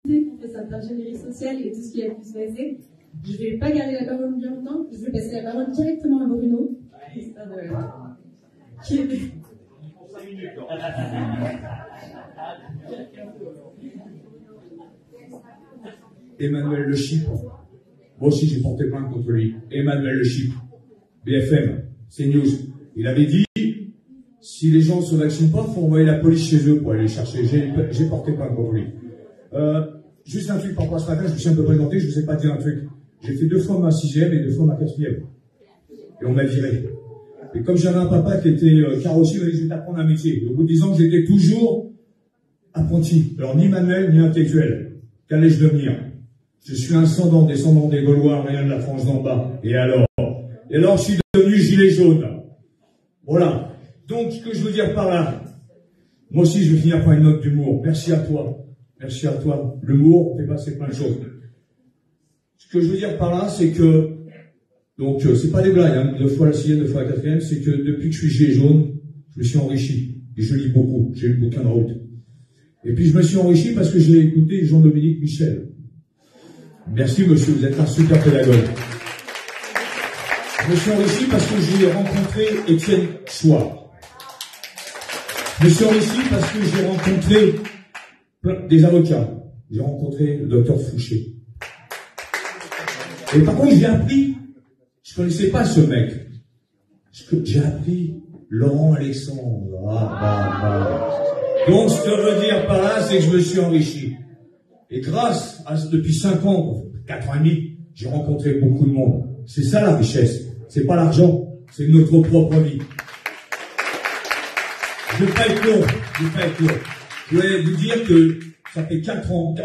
qui fait cette ingénierie sociale et tout ce qui a pu se passer. Je ne vais pas garder la parole bien longtemps, je vais passer la parole directement à Bruno. Qui est... Emmanuel Le Chypre. Moi aussi j'ai porté plainte contre lui. Emmanuel Le Chypre. BFM, CNews. Il avait dit, si les gens ne se vaccinent pas, il faut envoyer la police chez eux pour aller les chercher. J'ai porté plainte contre lui. Juste un truc par rapport à ce matin, je me suis un peu présenté, je ne vous ai pas dit un truc. J'ai fait 2 fois ma 6e et 2 fois ma 4e. Et on m'a viré. Et comme j'avais un papa qui était carrossier, il m'a dit, je vais t'apprendre un métier. Et au bout de 10 ans, j'étais toujours apprenti. Alors ni manuel, ni intellectuel. Qu'allais-je devenir? Je suis ascendant, descendant des Gaulois, rien de la France d'en bas. Et alors, je suis devenu gilet jaune. Voilà. Donc, ce que je veux dire par là, moi aussi, je vais finir par une note d'humour. Merci à toi. Merci à toi. L'humour fait passer plein de choses. Ce que je veux dire par là, c'est que, donc, c'est pas des blagues, hein, 2 fois la 6e, 2 fois la 4e, c'est que depuis que je suis gilet jaune, je me suis enrichi. Et je lis beaucoup. J'ai lu le bouquin de route. Et puis, je me suis enrichi parce que j'ai écouté Jean-Dominique Michel. Merci, monsieur, vous êtes un super pédagogue. Je me suis enrichi parce que j'ai rencontré Étienne Chouard. Je me suis enrichi parce que j'ai rencontré des avocats. J'ai rencontré le docteur Fouché. Et par contre, j'ai appris, je connaissais pas ce mec. J'ai appris Laurent Alexandre. Donc, ce que je veux dire par là, c'est que je me suis enrichi. Et grâce à, depuis 5 ans, 4 ans et demi, j'ai rencontré beaucoup de monde. C'est ça la richesse. C'est pas l'argent, c'est notre propre vie. Je vais pas être long. Je voulais vous dire que ça fait 4 ans et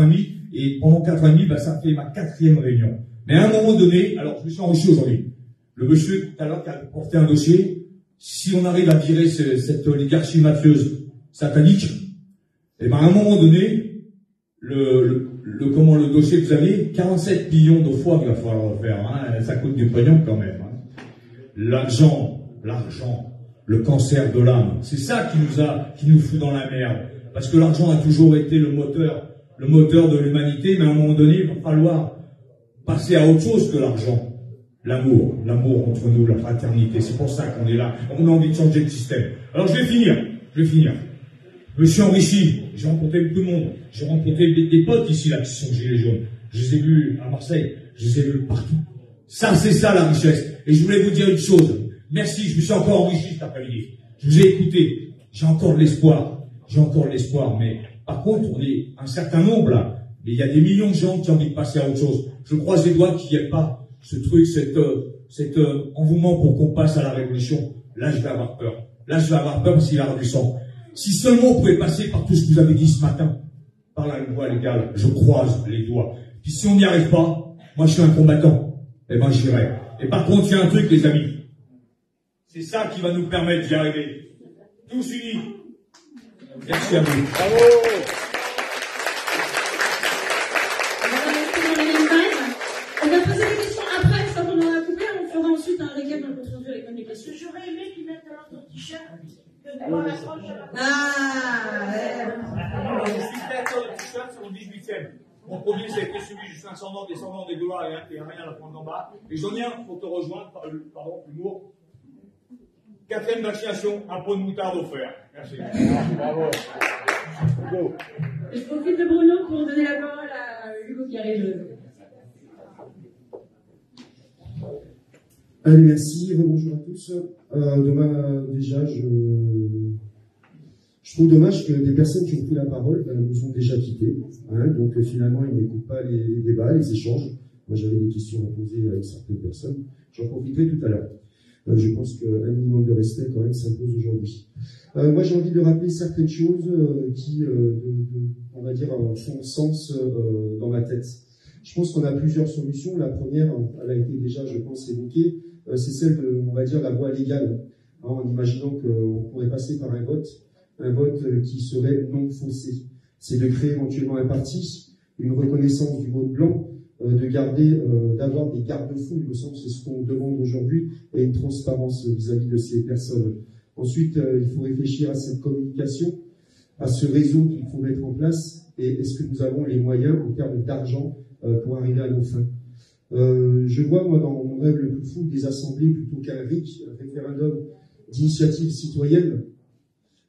demi, et pendant 4 ans et demi, ça fait ma 4e réunion. Mais à un moment donné, alors je me suis enrichi aujourd'hui. Le monsieur tout à l'heure qui a porté un dossier, si on arrive à virer cette oligarchie mafieuse satanique, et à un moment donné, le dossier que vous avez, 47 millions de fois qu'il va falloir le faire, hein, ça coûte du pognon quand même. Hein. L'argent, le cancer de l'âme, c'est ça qui nous fout dans la merde. Parce que l'argent a toujours été le moteur de l'humanité, mais à un moment donné, il va falloir passer à autre chose que l'argent. L'amour entre nous, la fraternité, c'est pour ça qu'on est là. On a envie de changer le système. Alors je vais finir. Je me suis enrichi, j'ai rencontré beaucoup de monde, j'ai rencontré des potes ici là qui sont gilets jaunes. Je les ai vus à Marseille, je les ai vus partout. Ça, c'est ça la richesse. Et je voulais vous dire une chose. Merci, je me suis encore enrichi cet après-midi. Je vous ai écouté, j'ai encore de l'espoir, mais par contre, on est un certain nombre là. Mais il y a des millions de gens qui ont envie de passer à autre chose. Je croise les doigts qu'il n'y ait pas ce truc, cet engouement pour qu'on passe à la révolution. Là, je vais avoir peur. Parce qu'il y aura du sang. Si seulement on pouvait passer par tout ce que vous avez dit ce matin, par la loi légale, je croise les doigts. Puis si on n'y arrive pas, moi je suis un combattant, j'irai. Et par contre, il y a un truc, les amis. C'est ça qui va nous permettre d'y arriver. Tous unis. Merci à vous. Bravo. On va poser des questions après, quand on en a coupé, on fera ensuite un récap dans le compte rendu avec les questions. J'aurais aimé qu'ils mettent alors ton t-shirt. Ah, ouais. Si créateur de t-shirt sur le 18e. Mon premier, ça a été celui, je suis ascendant, descendant des Gaulois et rien à prendre d'en bas. Et j'en ai un pour te rejoindre, pardon, l'humour. 4e vaccination, un pot de moutarde offert. Merci. Bravo. Je profite de Bruno pour donner la parole à Hugo qui arrive. Allez, merci, bonjour à tous. Déjà, je trouve dommage que des personnes qui ont pris la parole nous ont déjà quittés. Hein, donc finalement, ils n'écoutent pas les débats, les échanges. Moi, j'avais des questions à poser avec certaines personnes. J'en profiterai tout à l'heure. Je pense qu'un minimum de respect, quand même, s'impose aujourd'hui. Moi, j'ai envie de rappeler certaines choses qui, on va dire, font sens dans ma tête. Je pense qu'on a plusieurs solutions. La première, elle a été déjà, je pense, évoquée, c'est celle de, on va dire, la voie légale, hein, en imaginant qu'on pourrait passer par un vote qui serait non faussé. C'est de créer éventuellement un parti, une reconnaissance du vote blanc, d'avoir des garde-fous, il me semble, c'est ce qu'on demande aujourd'hui, et une transparence vis-à-vis de ces personnes. Ensuite, il faut réfléchir à cette communication, à ce réseau qu'il faut mettre en place, et est-ce que nous avons les moyens en termes d'argent pour arriver à nos fins. Je vois, moi, dans mon rêve le plus fou, des assemblées plutôt qu'un RIC, un référendum d'initiative citoyenne,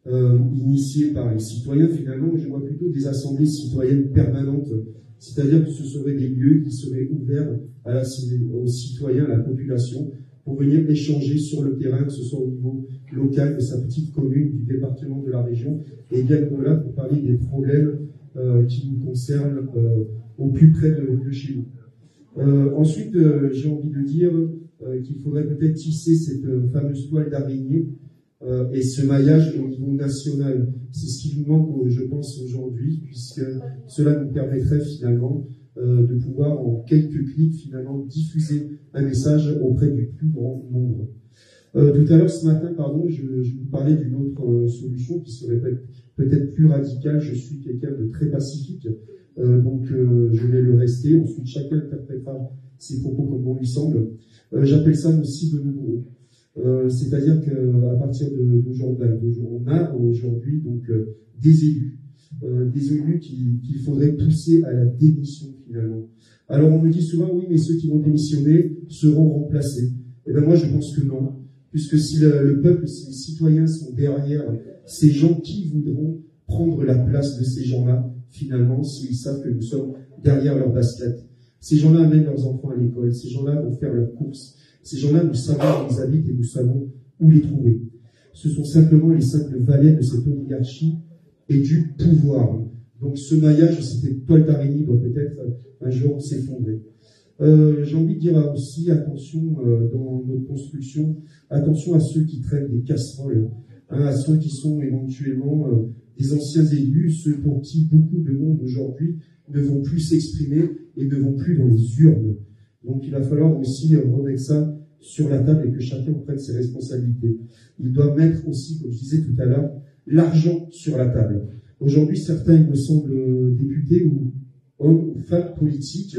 initié par les citoyens, finalement. Je vois plutôt des assemblées citoyennes permanentes, c'est-à-dire que ce seraient des lieux qui seraient ouverts aux citoyens, à la population, pour venir échanger sur le terrain, que ce soit au niveau local de sa petite commune, du département, de la région, et bien au-delà pour parler des problèmes qui nous concernent au plus près de chez nous. Ensuite, j'ai envie de dire qu'il faudrait peut-être tisser cette fameuse toile d'araignée et ce maillage au niveau national. C'est ce qui nous manque, je pense, aujourd'hui, puisque cela nous permettrait finalement de pouvoir, en quelques clics, finalement, diffuser un message auprès du plus grand nombre. Tout à l'heure, ce matin, je vous parlais d'une autre solution qui serait peut-être plus radicale. Je suis quelqu'un de très pacifique, donc je vais le rester. Ensuite, chacun interprétera ses propos comme bon lui semble. J'appelle ça une cible nouveau. C'est-à-dire qu'à partir d'aujourd'hui, on a aujourd'hui donc des élus qu'il faudrait pousser à la démission finalement. Alors on me dit souvent oui, mais ceux qui vont démissionner seront remplacés. Eh bien moi je pense que non, puisque si le peuple, si les citoyens sont derrière ces gens, qui voudront prendre la place de ces gens-là finalement s'ils savent que nous sommes derrière leur basket. Ces gens-là amènent leurs enfants à l'école, ces gens-là vont faire leurs courses. Ces gens-là, nous savons où ils habitent et nous savons où les trouver. Ce sont simplement les simples valets de cette oligarchie et du pouvoir. Donc ce maillage, cette toile d'araignée doit peut-être un jour s'effondrer. J'ai envie de dire aussi attention dans notre construction, attention à ceux qui traînent des casseroles, à ceux qui sont éventuellement des anciens élus, ceux pour qui beaucoup de monde aujourd'hui ne vont plus s'exprimer et ne vont plus dans les urnes. Donc il va falloir aussi remettre ça sur la table et que chacun prenne ses responsabilités. Il doit mettre aussi, comme je disais tout à l'heure, l'argent sur la table. Aujourd'hui, certains, il me semble, députés ou hommes ou femmes politiques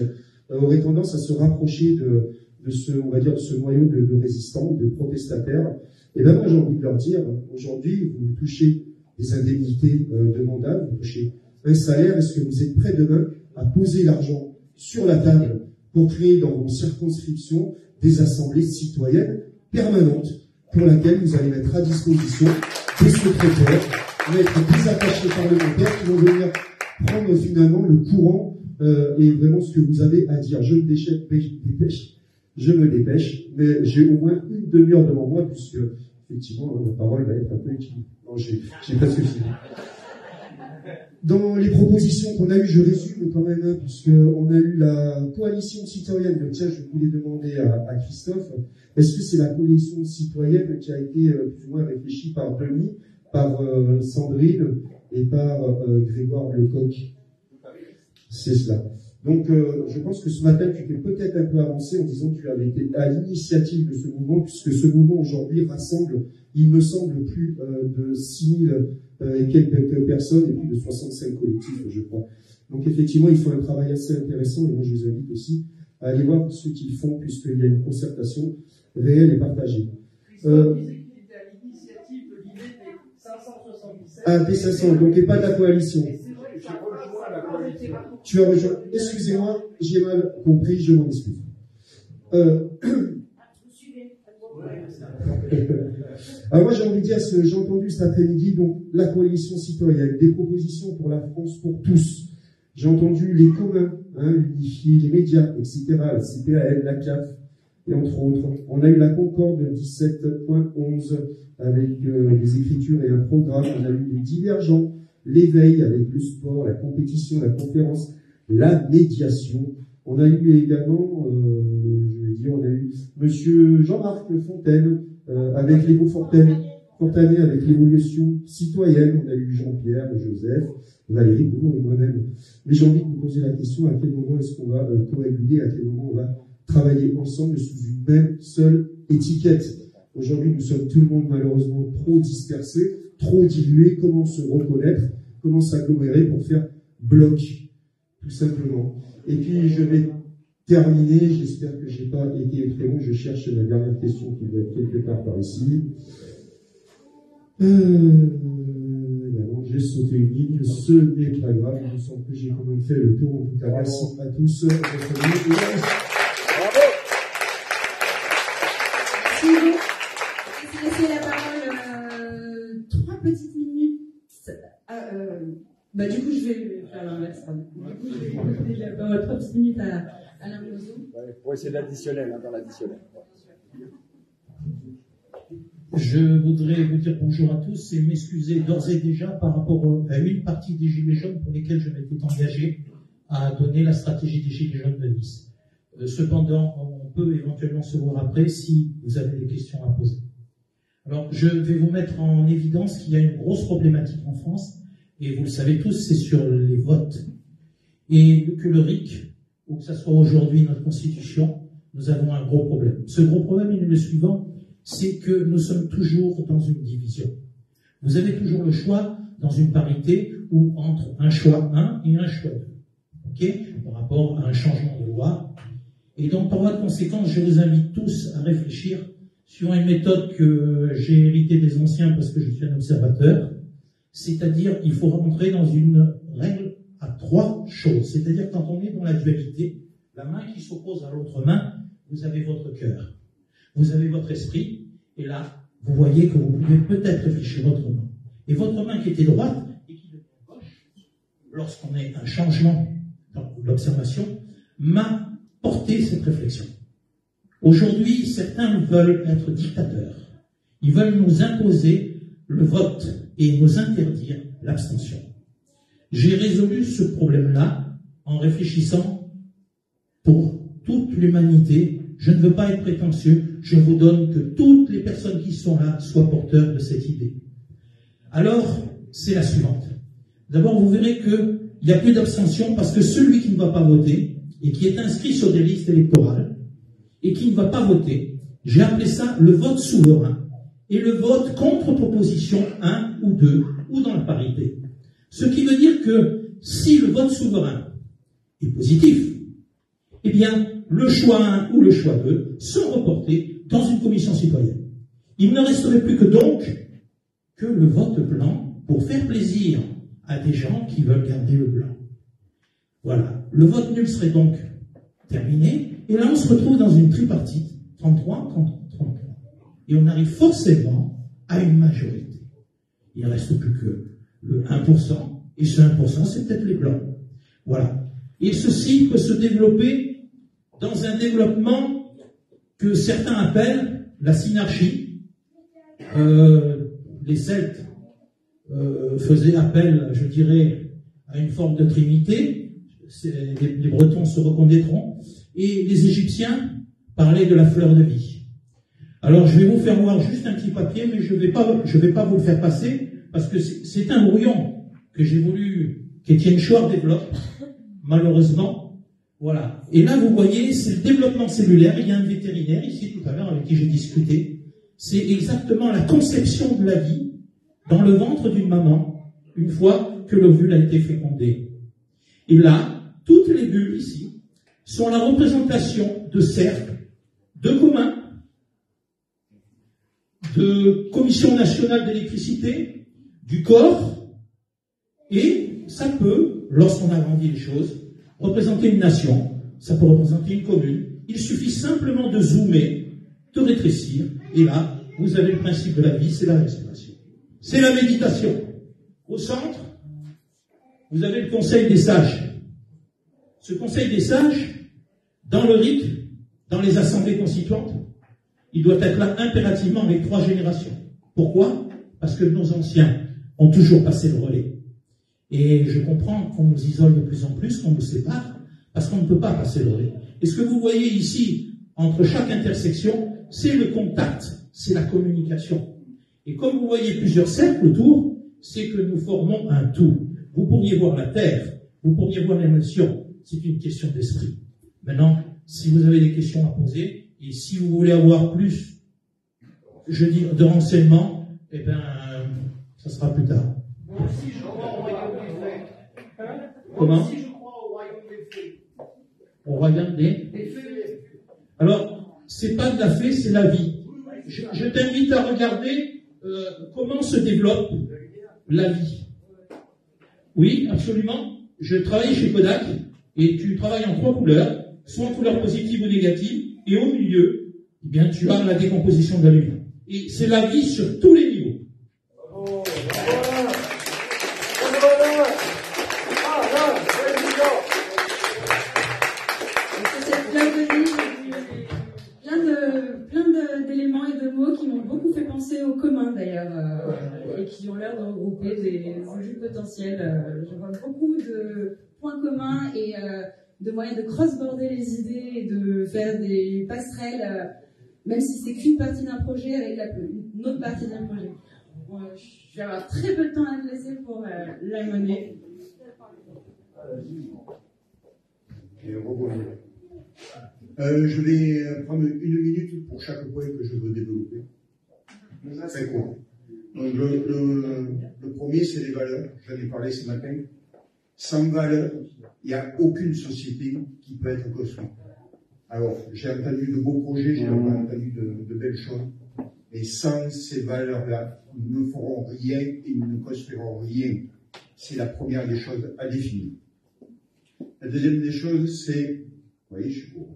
auraient tendance à se rapprocher de ce noyau de résistants, de protestataires. Et bien moi, j'ai envie de leur dire, aujourd'hui, vous touchez des indemnités de mandat, vous touchez un salaire, est-ce que vous êtes prêts demain à poser l'argent sur la table pour créer dans vos circonscriptions des assemblées citoyennes permanentes pour laquelle vous allez mettre à disposition des secrétaires, mettre des attachés parlementaires qui vont venir prendre finalement le courant et vraiment ce que vous avez à dire. Je me dépêche, mais j'ai au moins une demi-heure devant moi puisque effectivement ma parole va être un peu équilibrée. Non, j'ai presque fini. Dans les propositions qu'on a eues, je résume quand même, puisqu'on a eu la coalition citoyenne. Tiens, je voulais demander à Christophe, est-ce que c'est la coalition citoyenne qui a été plus ou moins réfléchie par Denis, par Sandrine et par Grégoire Lecoq? C'est cela. Donc, je pense que ce matin, tu t'es peut-être un peu avancé en disant que tu avais été à l'initiative de ce mouvement, puisque ce mouvement aujourd'hui rassemble, il me semble, plus de 6000 et quelques personnes et plus de 65 collectifs, je crois. Donc, effectivement, il faut un travail assez intéressant et moi, je vous invite aussi à aller voir ce qu'ils font, puisqu'il y a une concertation réelle et partagée. Christophe disait qu'il était à l'initiative de l'idée des 577. Ah, des 500, donc, et pas de la coalition. Je rejoins la coalition. Tu as rejoint. Excusez-moi, j'ai mal compris, je m'en excuse. Alors moi j'ai envie de dire, j'ai entendu cet après-midi donc la coalition citoyenne, des propositions pour la France pour tous. J'ai entendu les communs, l'unifier, les médias, etc., la CPAL, la CAF, et entre autres. On a eu la Concorde 17.11 avec des écritures et un programme. On a eu les divergents, l'éveil avec le sport, la compétition, la conférence, la médiation. On a eu également, on a eu Monsieur Jean-Marc Fontaine avec les mots Fontanet avec l'évolution citoyenne. On a eu Jean-Pierre, Joseph, Valérie Boulon et moi-même. Mais j'ai envie de vous poser la question, à quel moment est-ce qu'on va coréguler, à quel moment on va travailler ensemble sous une même seule étiquette. Aujourd'hui, nous sommes tout le monde malheureusement trop dispersés, trop dilués. Comment se reconnaître, comment s'agglomérer pour faire bloc, tout simplement. Et puis, je vais terminer. J'espère que je n'ai pas été très long. Je cherche la dernière question qui doit être quelque part par ici. juste sauté une ligne, ce n'est pas grave, il me semble que j'ai quand même fait le tour. En tout cas, merci à tous. Bravo. Laissez la parole 3 petites minutes. Du coup, je vais faire l'inverse. Je vais la parole 3 petites minutes à Alain Lozo. Pour essayer d'additionnel, dans l'additionnel. Je voudrais vous dire bonjour à tous et m'excuser d'ores et déjà par rapport à une partie des Gilets jaunes pour lesquels je m'étais engagé à donner la stratégie des Gilets jaunes de Nice. Cependant, on peut éventuellement se voir après si vous avez des questions à poser. Alors, je vais vous mettre en évidence qu'il y a une grosse problématique en France, et vous le savez tous, c'est sur les votes. Et que le RIC, ou que ce soit aujourd'hui notre Constitution, nous avons un gros problème. Ce gros problème, il est le suivant, c'est que nous sommes toujours dans une division. Vous avez toujours le choix dans une parité ou entre un choix 1 et un choix 2. Ok, par rapport à un changement de loi. Et donc, par voie de conséquence, je vous invite tous à réfléchir sur une méthode que j'ai héritée des anciens parce que je suis un observateur. C'est-à-dire, il faut rentrer dans une règle à 3 choses. C'est-à-dire, quand on est dans la dualité, la main qui s'oppose à l'autre main, vous avez votre cœur. Vous avez votre esprit, et là, vous voyez que vous pouvez peut-être réfléchir votre main. Et votre main qui était droite et qui devient gauche, lorsqu'on a un changement dans l'observation, m'a porté cette réflexion. Aujourd'hui, certains veulent être dictateurs. Ils veulent nous imposer le vote et nous interdire l'abstention. J'ai résolu ce problème-là en réfléchissant pour toute l'humanité. Je ne veux pas être prétentieux, je vous donne que toutes les personnes qui sont là soient porteurs de cette idée. Alors, c'est la suivante. D'abord, vous verrez qu'il n'y a plus d'abstention parce que celui qui ne va pas voter et qui est inscrit sur des listes électorales et qui ne va pas voter, j'ai appelé ça le vote souverain et le vote contre proposition 1 ou 2 ou dans la parité. Ce qui veut dire que si le vote souverain est positif, eh bien, le choix 1 ou le choix 2 sont reportés dans une commission citoyenne. Il ne resterait plus que donc que le vote blanc pour faire plaisir à des gens qui veulent garder le blanc. Voilà. Le vote nul serait donc terminé, et là on se retrouve dans une tripartite, 33, 33, 33. Et on arrive forcément à une majorité. Il ne reste plus que le 1%, et ce 1%, c'est peut-être les blancs. Voilà. Et ceci peut se développer dans un développement que certains appellent la synarchie. Les Celtes faisaient appel, je dirais, à une forme de trinité. Les Bretons se reconnaîtront. Et les Égyptiens parlaient de la fleur de vie. Alors, je vais vous faire voir juste un petit papier, mais je vais pas vous le faire passer, parce que c'est un brouillon que j'ai voulu qu'Étienne Chouard développe, malheureusement. Voilà. Et là, vous voyez, c'est le développement cellulaire. Il y a un vétérinaire ici tout à l'heure avec qui j'ai discuté. C'est exactement la conception de la vie dans le ventre d'une maman une fois que l'ovule a été fécondé. Et là, toutes les bulles ici sont la représentation de cercles, de communs, de commission nationale d'électricité, du corps, et ça peut, lorsqu'on agrandit les choses, représenter une nation, ça peut représenter une commune. Il suffit simplement de zoomer, de rétrécir, et là, vous avez le principe de la vie, c'est la respiration. C'est la méditation. Au centre, vous avez le Conseil des sages. Ce Conseil des sages, dans le RIC, dans les assemblées constituantes, il doit être là impérativement avec 3 générations. Pourquoi? Parce que nos anciens ont toujours passé le relais. Et je comprends qu'on nous isole de plus en plus, qu'on nous sépare, parce qu'on ne peut pas passer le relais. Et ce que vous voyez ici, entre chaque intersection, c'est le contact, c'est la communication. Et comme vous voyez plusieurs cercles autour, c'est que nous formons un tout. Vous pourriez voir la Terre, vous pourriez voir les nations, c'est une question d'esprit. Maintenant, si vous avez des questions à poser, et si vous voulez avoir plus, je dis, de renseignements, eh bien, ça sera plus tard. Moi aussi, je crois au royaume des fées. Comment? Moi aussi, je crois au royaume des fées. Au royaume des fées. Alors, c'est pas de la fée, c'est la vie. Je t'invite à regarder comment se développe la vie. Oui, absolument. Je travaille chez Kodak et tu travailles en 3 couleurs, soit en couleur positive ou négative, et au milieu, eh bien, tu as la décomposition de la lumière. Et c'est la vie sur tous les niveaux. D'éléments et de mots qui m'ont beaucoup fait penser au commun d'ailleurs et qui ont l'air de regrouper des enjeux potentiels. Je vois beaucoup de points communs et de moyens de cross-border les idées et de faire des passerelles, même si c'est qu'une partie d'un projet avec une autre partie d'un projet. Je vais avoir très peu de temps à te laisser pour la monnaie. Et rebondir. Je vais prendre 1 minute pour chaque point que je veux développer. Très court. Donc, le premier, c'est les valeurs. J'en ai parlé ce matin. Sans valeurs, il n'y a aucune société qui peut être construite. Alors, j'ai entendu de beaux projets, j'ai entendu de belles choses, mais sans ces valeurs-là, nous ne ferons rien et nous ne construirons rien. C'est la première des choses à définir. La deuxième des choses, c'est... Vous voyez, je suis beau.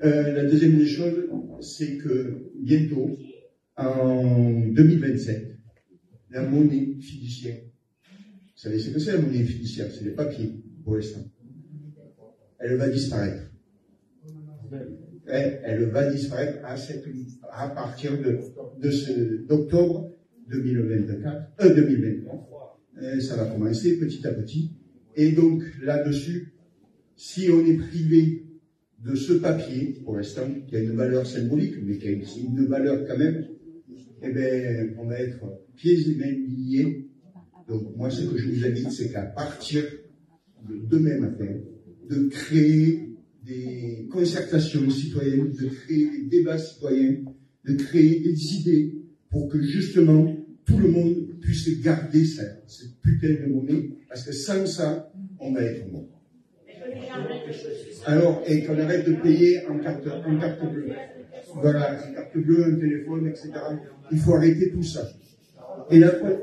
La deuxième des choses, c'est que bientôt, en 2027, la monnaie fiduciaire, vous savez ce que c'est la monnaie fiduciaire? C'est les papiers, pour l'instant. Elle va disparaître. Elle va disparaître à partir d'octobre 2023. Ça va commencer petit à petit. Et donc, là-dessus, si on est privé de ce papier, pour l'instant, qui a une valeur symbolique, mais qui a une valeur quand même, eh bien, on va être pieds et mains liés. Donc, moi, ce que je vous invite, c'est qu'à partir de demain matin, de créer des concertations citoyennes, de créer des débats citoyens, de créer des idées pour que, justement, tout le monde puisse garder cette putain de monnaie, parce que sans ça, on va être mort. Alors, et qu'on arrête de payer en carte bleue. Voilà, une carte bleue, un téléphone, etc. Il faut arrêter tout ça. Et la troisième,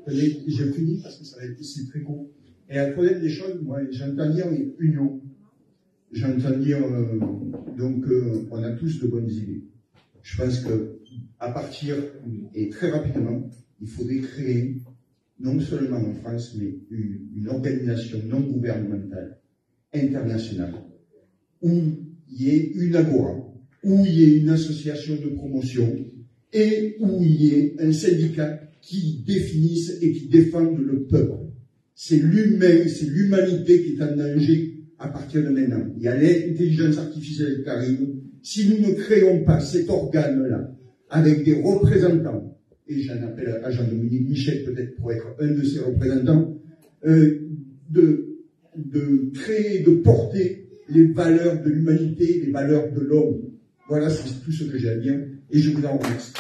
j'ai fini parce que c'est très court. Et la troisième des choses, moi, j'entends dire union. J'entends dire, on a tous de bonnes idées. Je pense que, à partir, et très rapidement, il faudrait créer, non seulement en France, mais une organisation non gouvernementale, internationale, où il y ait une agora, où il y ait une association de promotion, et où il y ait un syndicat qui définisse et qui défende le peuple. C'est l'humain, c'est l'humanité qui est en danger à partir de maintenant. Il y a l'intelligence artificielle qui arrive. Si nous ne créons pas cet organe-là, avec des représentants, et j'en appelle à Jean-Dominique Michel peut-être pour être un de ces représentants, de créer, de porter les valeurs de l'humanité, les valeurs de l'homme. Voilà, c'est tout ce que j'ai à dire, et je vous en remercie.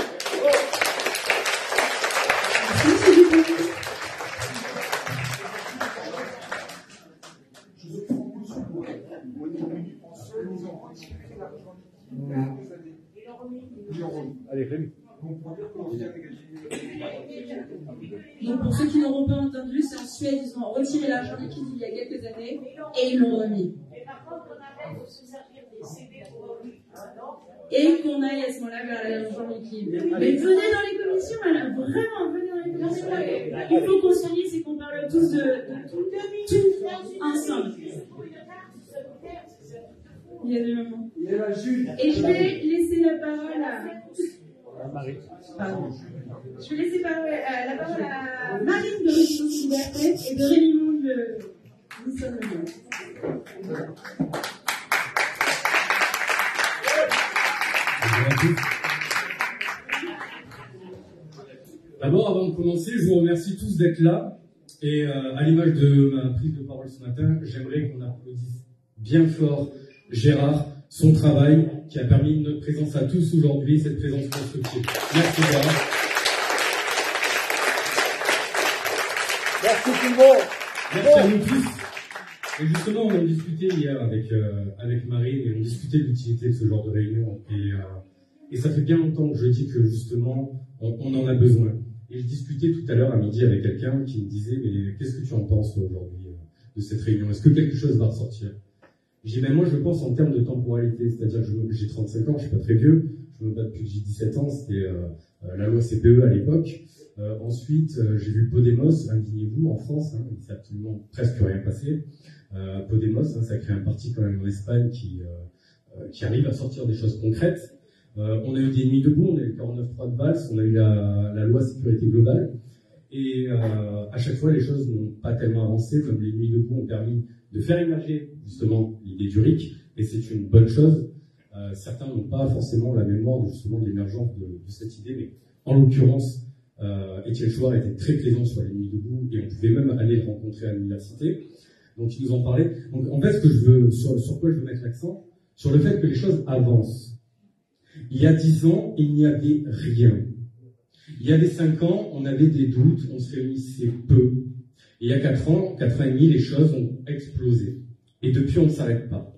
Allez, Rémi. Donc pour ceux qui n'auront pas entendu, c'est en Suède, ils ont retiré l'argent liquide il y a quelques années et ils l'ont remis. Et qu'on aille à ce moment-là vers l'argent liquide. Mais venez dans les commissions, alors, vraiment, venez dans les commissions. Il faut qu'on s'unisse et qu'on parle tous de tout ensemble. Il y a des moments. Et je vais laisser la parole à Marie. Pardon. Je vais laisser la parole à Marine de Résistance Liberté et de Rémi de Nissan Le D'abord, avant de commencer, je vous remercie tous d'être là. Et à l'image de ma prise de parole ce matin, j'aimerais qu'on applaudisse bien fort Gérard, son travail qui a permis notre présence à tous aujourd'hui, cette présence constructive. Merci Gérard. Merci tout le monde. Merci à nous tous. Et justement, on a discuté hier avec Marine et on discutait de l'utilité de ce genre de réunion. Et ça fait bien longtemps que je dis que justement, on en a besoin. Et je discutais tout à l'heure à midi avec quelqu'un qui me disait, mais qu'est-ce que tu en penses aujourd'hui de cette réunion? Est-ce que quelque chose va ressortir? J'ai dit, ben moi je pense en termes de temporalité, c'est-à-dire que j'ai 35 ans, je suis pas très vieux, je me bats depuis que j'ai 17 ans, c'était la loi CPE à l'époque. Ensuite, j'ai vu Podemos, indignez-vous, en France, hein, il s'est absolument presque rien passé. Podemos, hein, ça crée un parti quand même en Espagne qui arrive à sortir des choses concrètes. On a eu des nuits debout, on a eu le 49.3 de Valls, on a eu la loi sécurité globale, et à chaque fois les choses n'ont pas tellement avancé, comme les nuits debout ont permis de faire émerger justement l'idée du RIC, et c'est une bonne chose. Certains n'ont pas forcément la mémoire de l'émergence de cette idée, mais en l'occurrence, Étienne Chouard était très présent sur les nuits debout, et on pouvait même aller le rencontrer à l'université. Donc il nous en parlait. Donc en fait, sur quoi je veux mettre l'accent, sur le fait que les choses avancent. Il y a 10 ans, il n'y avait rien. Il y avait 5 ans, on avait des doutes, on se réunissait peu. Et il y a 4 ans et demi, les choses ont explosé. Et depuis, on ne s'arrête pas.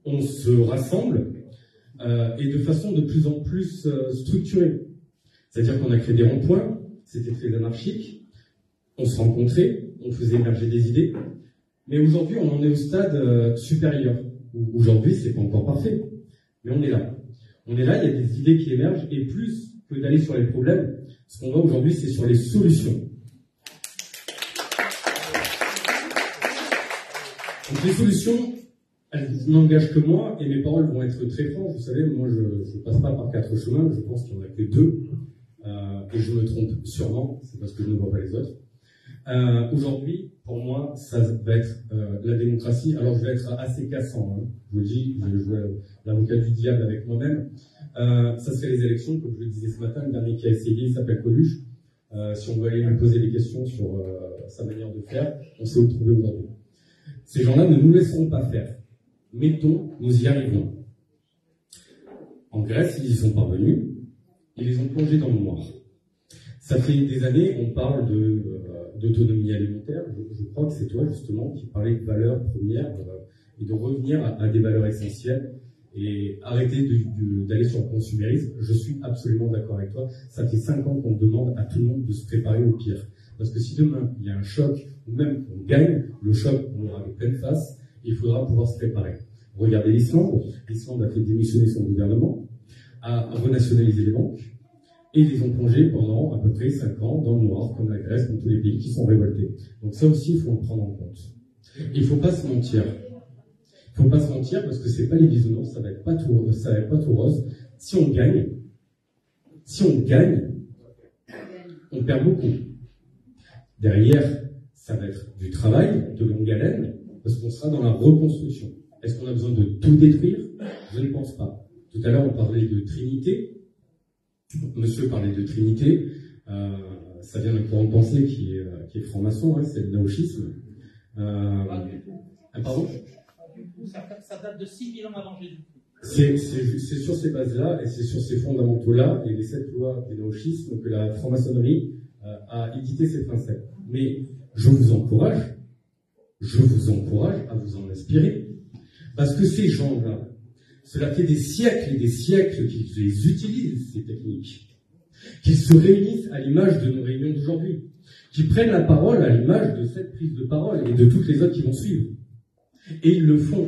On se rassemble, et de façon de plus en plus structurée. C'est-à-dire qu'on a créé des ronds-points, c'était très anarchique, on se rencontrait, on faisait émerger des idées. Mais aujourd'hui, on en est au stade supérieur. Aujourd'hui, c'est pas encore parfait, mais on est là. On est là, il y a des idées qui émergent, et plus que d'aller sur les problèmes, ce qu'on voit aujourd'hui, c'est sur les solutions. Donc les solutions, elles n'engagent que moi, et mes paroles vont être très franches. Vous savez, moi, je ne passe pas par 4 chemins, je pense qu'il n'y en a que 2, et je me trompe sûrement, c'est parce que je ne vois pas les autres. Aujourd'hui, pour moi, ça va être la démocratie. Alors, je vais être assez cassant, hein. Je vous le dis, je vais jouer l'avocat du diable avec moi-même. Ça serait les élections, comme je le disais ce matin, le dernier qui a essayé, il s'appelle Coluche. Si on veut aller lui poser des questions sur sa manière de faire, on sait où le trouver aujourd'hui. Ces gens-là ne nous laisseront pas faire. Mettons, nous y arrivons. En Grèce, ils y sont parvenus, ils les ont plongés dans le noir. Ça fait des années, on parle d'autonomie alimentaire. Je crois que c'est toi, justement, qui parlais de valeurs premières et de revenir à des valeurs essentielles et arrêter d'aller sur le consumérisme. Je suis absolument d'accord avec toi. Ça fait 5 ans qu'on demande à tout le monde de se préparer au pire. Parce que si demain, il y a un choc, ou même on gagne, le choc, on l'aura avec pleine face, il faudra pouvoir se préparer. Regardez l'Islande. L'Islande a fait démissionner son gouvernement, a renationalisé les banques, et ils les ont plongés pendant à peu près 5 ans dans le noir, comme la Grèce, comme tous les pays qui sont révoltés. Donc ça aussi, il faut le prendre en compte. Il ne faut pas se mentir. Il ne faut pas se mentir parce que c'est pas les bisounours, ça va être pas tout rose. Si on gagne, on perd beaucoup. Derrière, ça va être du travail, de longue haleine, parce qu'on sera dans la reconstruction. Est-ce qu'on a besoin de tout détruire? Je ne pense pas. Tout à l'heure, on parlait de Trinité. Monsieur parlait de Trinité, ça vient d'un courant de pensée qui est franc-maçon, hein, c'est le naochisme. Pardon? Ça date de 6000 ans avant Jésus. C'est sur ces bases-là et c'est sur ces fondamentaux-là et les 7 lois du naochisme que la franc-maçonnerie a édité ces principes. Mais je vous encourage à vous en inspirer, parce que ces gens-là, cela fait des siècles et des siècles qu'ils les utilisent, ces techniques, qu'ils se réunissent à l'image de nos réunions d'aujourd'hui, qu'ils prennent la parole à l'image de cette prise de parole et de toutes les autres qui vont suivre. Et ils le font.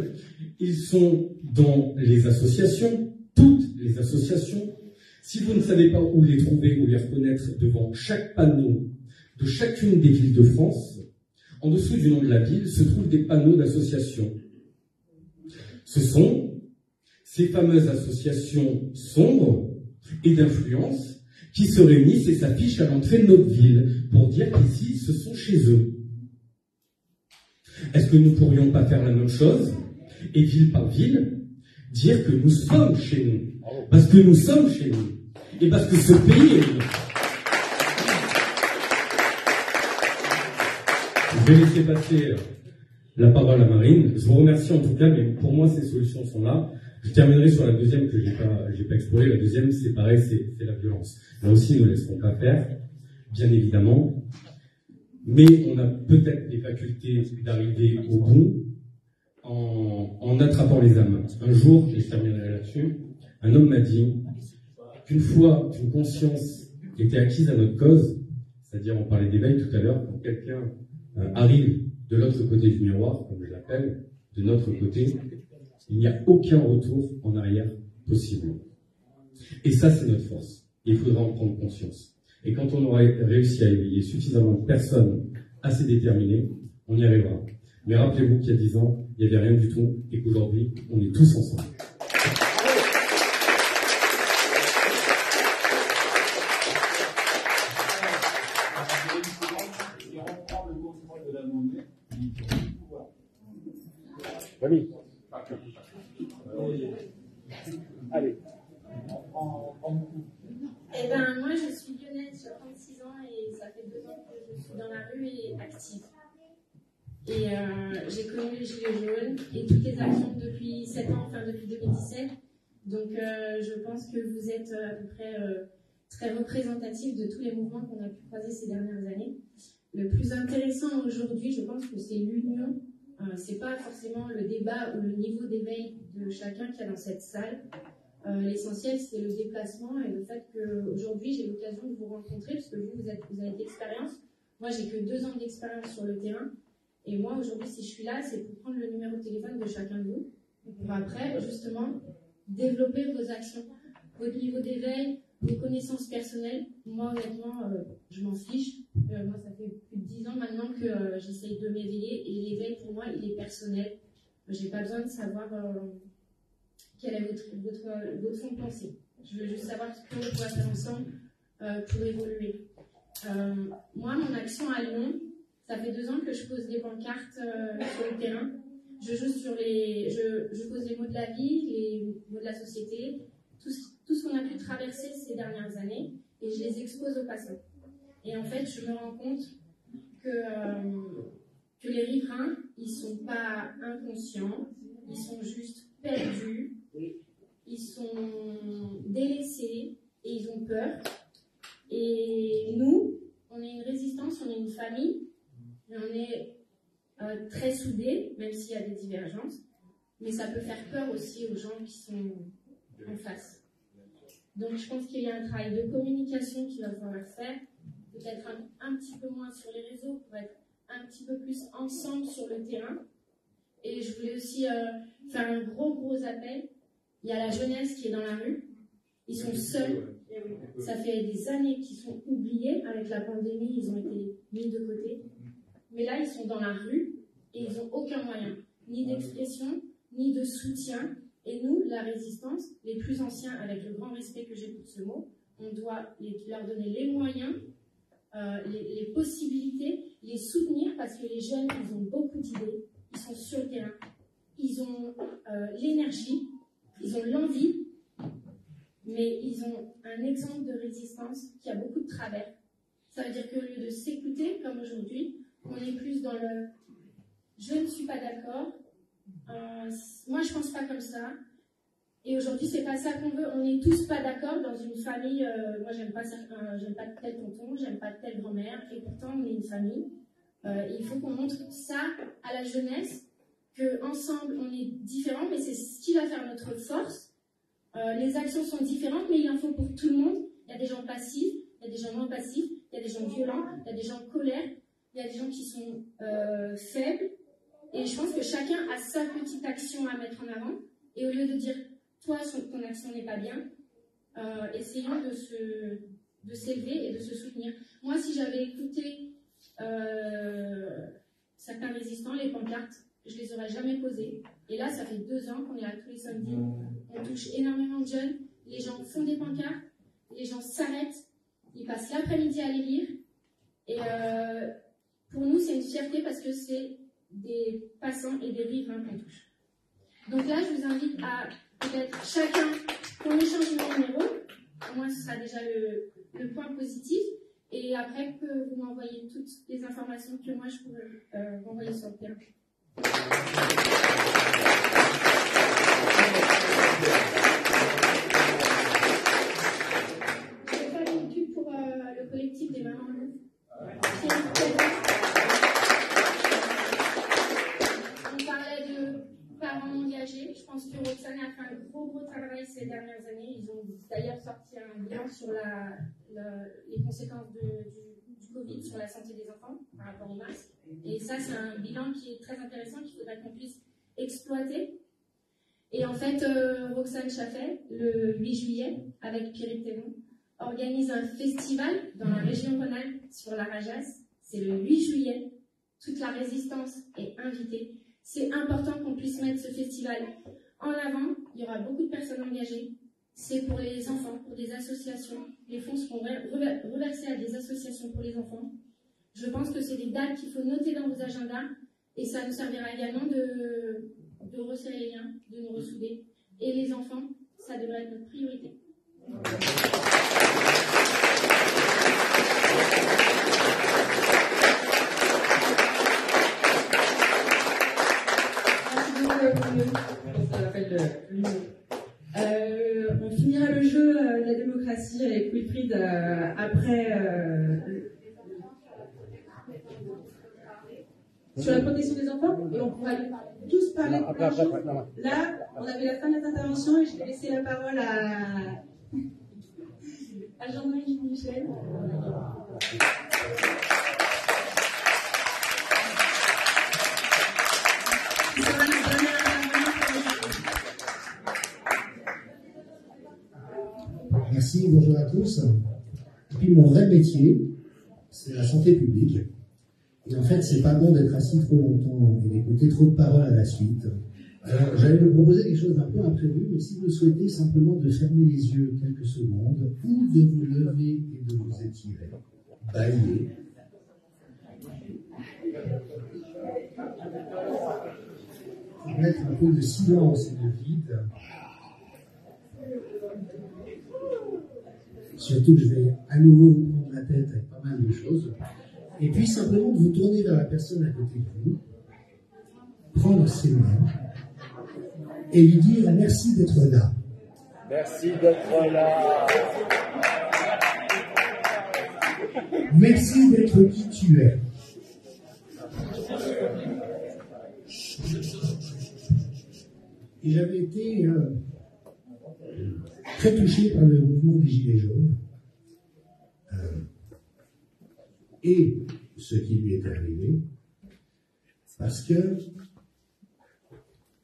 Ils sont dans les associations, toutes les associations. Si vous ne savez pas où les trouver, où les reconnaître devant chaque panneau de chacune des villes de France, en dessous du nom de la ville se trouvent des panneaux d'associations. Ce sont ces fameuses associations sombres et d'influence qui se réunissent et s'affichent à l'entrée de notre ville pour dire qu'ici, ce sont chez eux. Est-ce que nous ne pourrions pas faire la même chose et ville par ville, dire que nous sommes chez nous? Parce que nous sommes chez nous. Et parce que ce pays est nous. Je vais laisser passer la parole à Marine. Je vous remercie en tout cas, mais pour moi, ces solutions sont là. Je terminerai sur la deuxième que j'ai pas explorée. La deuxième, c'est pareil, c'est la violence. Là aussi, nous ne laisserons pas faire, bien évidemment. Mais on a peut-être les facultés d'arriver au bout en attrapant les âmes. Un jour, et je terminerai là-dessus, un homme m'a dit qu'une fois qu'une conscience était acquise à notre cause, C'est-à-dire, on parlait d'éveil tout à l'heure, quand quelqu'un arrive de l'autre côté du miroir, comme je l'appelle, de notre côté, il n'y a aucun retour en arrière possible. Et ça, c'est notre force. Il faudra en prendre conscience. Et quand on aura réussi à éveiller suffisamment de personnes assez déterminées, on y arrivera. Mais rappelez-vous qu'il y a 10 ans, il n'y avait rien du tout, et qu'aujourd'hui, on est tous ensemble. Oui. Allez. Eh ben, moi, je suis lyonnaise, j'ai 36 ans et ça fait 2 ans que je suis dans la rue et active. Et j'ai connu les Gilets jaunes et toutes les actions depuis 7 ans, enfin depuis 2017. Donc, je pense que vous êtes à peu près très représentatif de tous les mouvements qu'on a pu croiser ces dernières années. Le plus intéressant aujourd'hui, je pense que c'est l'union. C'est pas forcément le débat ou le niveau d'éveil de chacun qu'il y a dans cette salle. L'essentiel, c'est le déplacement et le fait qu'aujourd'hui, j'ai l'occasion de vous rencontrer, parce que vous avez de l'expérience. Moi, j'ai que 2 ans d'expérience sur le terrain. Et moi, aujourd'hui, si je suis là, c'est pour prendre le numéro de téléphone de chacun de vous, pour après, justement, développer vos actions, votre niveau d'éveil, vos connaissances personnelles. Moi, honnêtement, je m'en fiche. Moi, ça fait plus de 10 ans maintenant que j'essaye de m'éveiller. Et l'éveil, pour moi, il est personnel. Je n'ai pas besoin de savoir quel est votre fond de pensée. Je veux juste savoir ce qu'on pourra faire ensemble pour évoluer. Moi, mon action à Lyon, ça fait 2 ans que je pose des pancartes sur le terrain. Je joue sur je pose les mots de la vie, les mots de la société, tout ce qu'on a pu traverser ces dernières années, et je les expose aux passants. Et en fait, je me rends compte que les riverains, ils sont pas inconscients, ils sont juste perdus, ils sont délaissés et ils ont peur. Et nous, on est une résistance, on est une famille, et on est très soudés, même s'il y a des divergences, mais ça peut faire peur aussi aux gens qui sont en face. Donc je pense qu'il y a un travail de communication qu'il va falloir faire, peut-être un petit peu moins sur les réseaux pour être un petit peu plus ensemble sur le terrain. Et je voulais aussi faire un gros appel. Il y a la jeunesse qui est dans la rue, ils sont seuls, ça fait des années qu'ils sont oubliés, avec la pandémie ils ont été mis de côté. Mais là, ils sont dans la rue et ils n'ont aucun moyen, ni d'expression, ni de soutien. Et nous, la résistance, les plus anciens, avec le grand respect que j'ai pour ce mot, on doit leur donner les moyens, les possibilités, les soutenir, parce que les jeunes, ils ont beaucoup d'idées, ils sont sur le terrain, ils ont l'énergie, ils ont l'envie, mais ils ont un exemple de résistance qui a beaucoup de travers. Ça veut dire qu'au lieu de s'écouter, comme aujourd'hui, on est plus dans le « je ne suis pas d'accord », moi je pense pas comme ça, et aujourd'hui c'est pas ça qu'on veut, on n'est tous pas d'accord dans une famille, moi j'aime pas tel tonton, j'aime pas telle grand-mère, et pourtant on est une famille. Il faut qu'on montre ça à la jeunesse, qu'ensemble on est différents, mais c'est ce qui va faire notre force. Les actions sont différentes, mais il en faut pour tout le monde. Il y a des gens passifs, il y a des gens non passifs, il y a des gens violents, il y a des gens en colère, il y a des gens qui sont faibles, et je pense que chacun a sa petite action à mettre en avant, et au lieu de dire « toi, ton action n'est pas bien », essayons de s'élever et de se soutenir. Moi, si j'avais écouté certains résistants, les pancartes, je les aurais jamais posées, et là, ça fait 2 ans qu'on est là tous les samedis, on touche énormément de jeunes, les gens font des pancartes, les gens s'arrêtent, ils passent l'après-midi à les lire, et pour nous, c'est une fierté parce que c'est des passants et des riverains qu'on touche. Donc là, je vous invite à peut-être chacun qu'on échange nos numéros. Au moins, ce sera déjà le point positif. Et après, que vous m'envoyez toutes les informations que moi, je pourrais m'envoyer sur le terrain. Je vais faire une pub pour le collectif des mamans louves. On parlait de parents engagés. Je pense que Roxane a fait un gros travail ces dernières années. Ils ont d'ailleurs sorti un bilan sur les conséquences du Covid sur la santé des enfants par rapport aux masques. Et ça, c'est un bilan qui est très intéressant, qu'il faudra qu'on puisse exploiter. Et en fait, Roxane Chaffet, le 8 juillet, avec Pierrick Thémon, organise un festival dans la région Rhône-Alpes sur la Rajasse. C'est le 8 juillet. Toute la résistance est invitée. C'est important qu'on puisse mettre ce festival en avant. Il y aura beaucoup de personnes engagées. C'est pour les enfants, pour des associations. Les fonds seront reversés à des associations pour les enfants. Je pense que c'est des dates qu'il faut noter dans vos agendas. Et ça nous servira également de resserrer les liens, de nous ressouder. Et les enfants, ça devrait être notre priorité. On finira le jeu de la démocratie avec Wilfried après sur la protection des enfants et on pourra tous parler de plein de choses. Là, on avait la fin de notre intervention et je vais laisser la parole à Jean-Marie Michel. Merci, bonjour à tous. Et puis mon vrai métier, c'est la santé publique. Et en fait, c'est pas bon d'être assis trop longtemps et d'écouter trop de paroles à la suite. Alors, j'allais vous proposer quelque chose d'un peu imprévu, mais si vous le souhaitez, simplement de fermer les yeux quelques secondes, ou de vous lever et de vous étirer, bailler. Pour mettre un peu de silence et de vide. Surtout que je vais à nouveau vous prendre la tête avec pas mal de choses. Et puis simplement de vous tourner vers la personne à côté de vous, prendre ses mains et lui dire merci d'être là. Merci d'être là. Merci d'être qui tu es. Et j'avais été très touché par le mouvement des Gilets jaunes et ce qui lui est arrivé, parce que